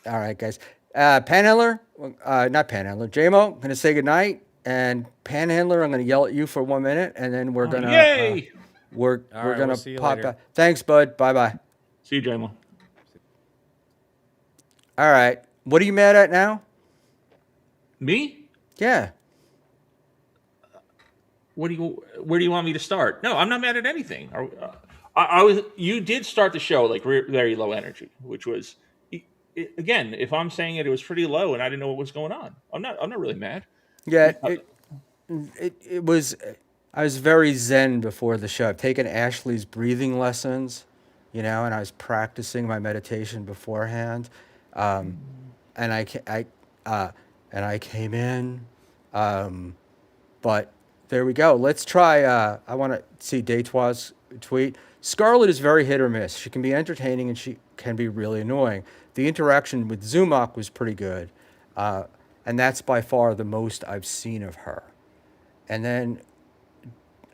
B: All right, guys. Panhandler, not Panhandler, Jaymoe, going to say goodnight. And Panhandler, I'm going to yell at you for 1 minute, and then we're going to
D: Yay!
B: we're
C: All
B: we're
C: right,
B: going
C: we'll
B: to
C: see you
B: pop
C: later.
B: out. Thanks, bud. Bye-bye.
D: See you, Jaymoe.
B: All right. What are you mad at now?
D: Me?
B: Yeah.
D: Where do you want me to start? No, I'm not mad at anything. I was. You did start the show like very low energy, which was, again, if I'm saying it was pretty low and I didn't know what was going on. I'm not really mad.
B: Yeah, it was. I was very zen before the show. I've taken Ashley's breathing lessons, and I was practicing my meditation beforehand. And I came in, but there we go. Let's try. I want to see Detois tweet. Scarlett is very hit or miss. She can be entertaining and she can be really annoying. The interaction with Zumach was pretty good, and that's by far the most I've seen of her. And then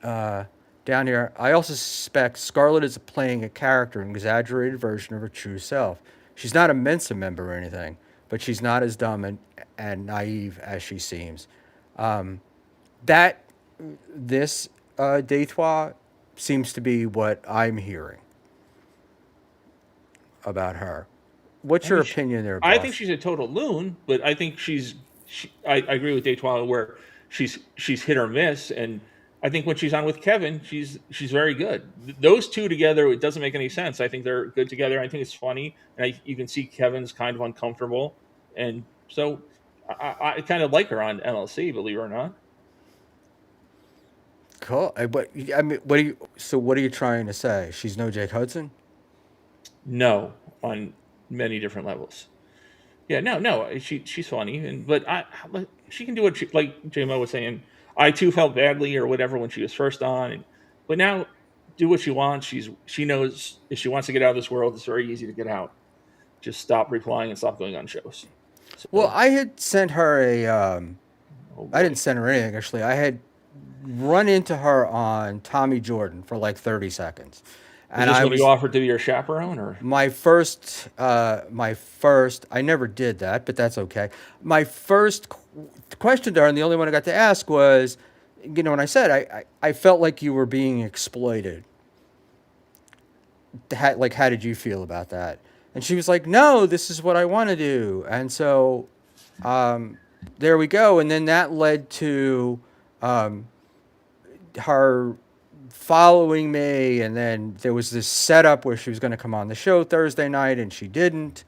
B: down here, I also suspect Scarlett is playing a character, an exaggerated version of her true self. She's not a Mensa member or anything, but she's not as dumb and naive as she seems. This Detroit seems to be what I'm hearing. about her. What's
D: I
B: your
D: mean,
B: opinion there,
D: I think
B: boss?
D: she's a total loon, but I think I agree with Dave Twila where she's hit or miss, and I think when she's on with Kevin, she's very good. Those two together, it doesn't make any sense. I think they're good together. I think it's funny, and you can see Kevin's kind of uncomfortable, and so I kind of like her on NLC, believe it or not.
B: Cool. But I mean, what are you? So what are you trying to say? She's no Jake Hudson.
D: No, on many different levels. Yeah, no, she's funny, and but she can do what she, like Jaymoe was saying. I too felt badly or whatever when she was first on, but now do what she wants. She knows if she wants to get out of this world, it's very easy to get out. Just stop replying and stop going on shows.
B: Well,
D: So,
B: I had sent her a.
D: oh
B: I didn't
D: boy,
B: send her anything actually. I had run into her on Tommy Jordan for like 30 seconds,
D: is
B: and
D: this
B: I
D: when you
B: was
D: offered to be your chaperone, or
B: my first. I never did that, but that's okay. My first question to her, and the only one I got to ask was, when I said I felt like you were being exploited. How did you feel about that? And she was like, no, this is what I want to do. And so there we go. And then that led to her following me. And then there was this setup where she was going to come on the show Thursday night and she didn't.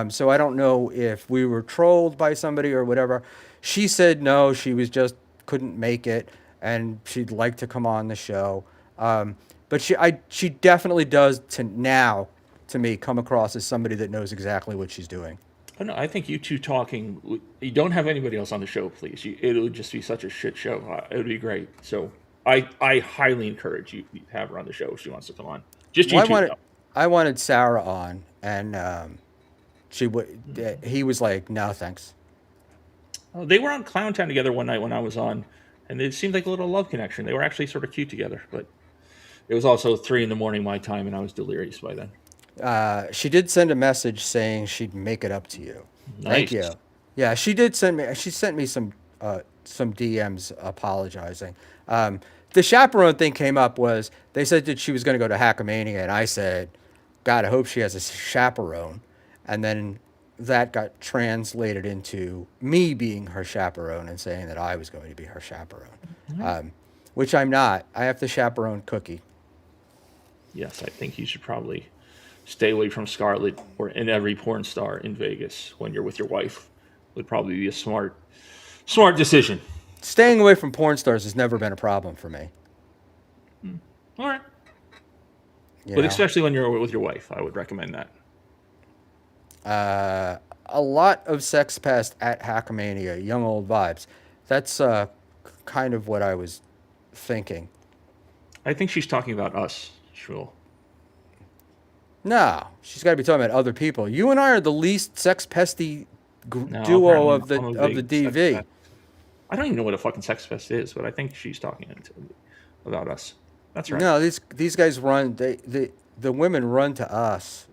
B: So I don't know if we were trolled by somebody or whatever. She said no, she was just couldn't make it and she'd like to come on the show. But she definitely does to me come across as somebody that knows exactly what she's doing.
D: oh no, I think you two talking. You don't have anybody else on the show, please. It would just be such a shit show. It would be great. So I highly encourage you to have her on the show if she wants to come on. Just you
B: Well,
D: two, though.
B: I wanted Sarah on, and she would. He was like, "No, thanks."
D: Oh, they were on Clown Town together one night when I was on, and it seemed like a little love connection. They were actually sort of cute together, but it was also 3 in the morning my time, and I was delirious by then.
B: She did send a message saying she'd make it up to you. Thank
D: Nice.
B: you. Yeah, she did send me. She sent me some DMs apologizing. The chaperone thing came up was they said that she was going to go to Hackamania, and I said, God, I hope she has a chaperone. And then that got translated into me being her chaperone and saying that I was going to be her chaperone, which I'm not. I have to chaperone Cookie.
D: Yes, I think you should probably stay away from Scarlett or in every porn star in Vegas when you're with your wife. Would probably be a smart decision.
B: Staying away from porn stars has never been a problem for me.
D: All right.
B: You
D: But
B: know,
D: especially when you're with your wife, I would recommend that.
B: a lot of Sex Pest at Hackamania, young old vibes. That's kind of what I was thinking.
D: I think she's talking about us, Shmuel.
B: No, she's got to be talking about other people. You and I are the least sex pesty
D: No,
B: duo
D: apparently
B: of
D: I'm a
B: the
D: big sex
B: DV.
D: pest. I don't even know what a fucking sex fest is, but I think she's talking about us. That's right.
B: No, these guys run. The women run to us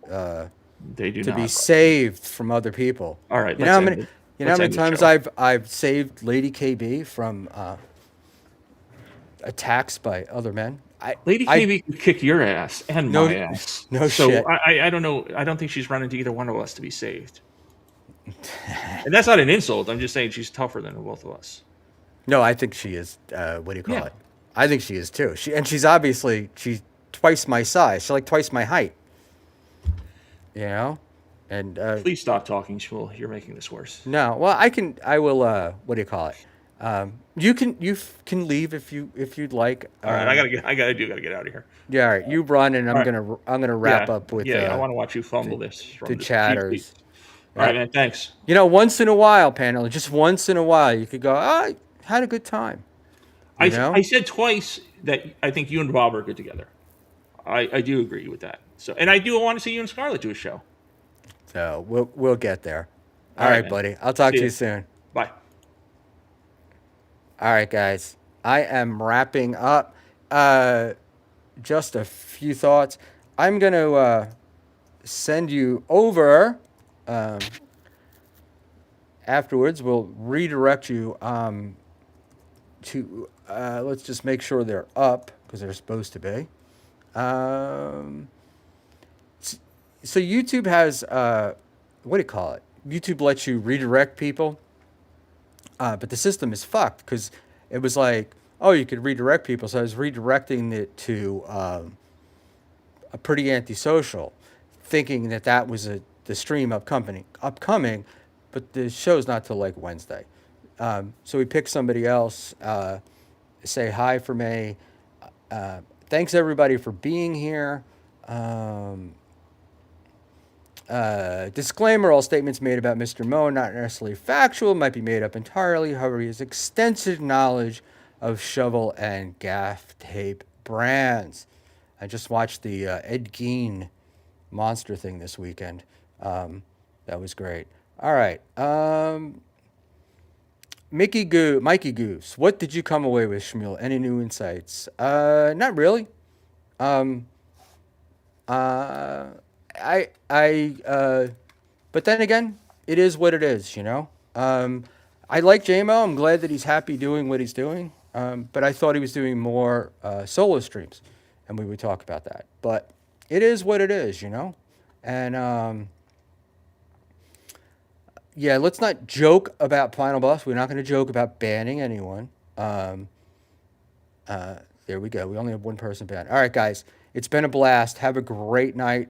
D: They do
B: to be
D: not.
B: saved from other people.
D: All right,
B: You know
D: let's
B: how
D: end
B: many
D: it.
B: you know how
D: Let's
B: many
D: end the
B: times
D: show.
B: I've saved Lady KB from attacks by other men.
D: Lady
B: I
D: KB could kick your ass and
B: no
D: my ass.
B: no
D: So
B: shit.
D: I don't know. I don't think she's running to either one of us to be saved. And that's not an insult. I'm just saying she's tougher than both of us.
B: No, I think she is. What do you call
D: Yeah.
B: it? I think she is too. She's twice my size. She's like twice my height. You know, and
D: Please stop talking, Shmuel. You're making this worse.
B: no. Well, I will. What do you call it? You can leave if you'd like.
D: All right, I gotta get out of here.
B: Yeah, all right. You run, and
D: All right.
B: I'm gonna wrap
D: Yeah,
B: up with
D: yeah. I want to watch you fumble this from
B: the
D: the cheap seat.
B: chatters.
D: All right, man. Thanks.
B: Once in a while, panel. Just once in a while, you could go. I had a good time. You know.
D: I said twice that I think you and Bob are good together. I do agree with that. So, and I do want to see you and Scarlett do a show.
B: So we'll get there.
D: All
B: All
D: right,
B: right,
D: man.
B: buddy. I'll talk
D: See
B: to
D: ya.
B: you soon.
D: Bye.
B: All right, guys. I am wrapping up. Just a few thoughts. I'm going to send you over. Afterwards, we'll redirect you to. Let's just make sure they're up because they're supposed to be. So YouTube has what do you call it? YouTube lets you redirect people, but the system is fucked because it was like, oh, you could redirect people. So I was redirecting it to a pretty antisocial, thinking that that was the stream upcoming, but the show's not till like Wednesday. So we picked somebody else. Say hi for me. Thanks everybody for being here. Um, Disclaimer: all statements made about Mr. Moe are not necessarily factual, might be made up entirely. However, he has extensive knowledge of shovel and gaff tape brands. I just watched the Ed Gein monster thing this weekend. That was great. All right. Mikey Goose, what did you come away with, Schmuel? Any new insights? Not really. Um, uh, but then again, it is what it is, you know? I like Jaymoe. I'm glad that he's happy doing what he's doing. But I thought he was doing more solo streams, and we would talk about that. But it is what it is, you know? And yeah, let's not joke about Final Boss. We're not going to joke about banning anyone. There we go. We only have one person banned. All right, guys. It's been a blast. Have a great night.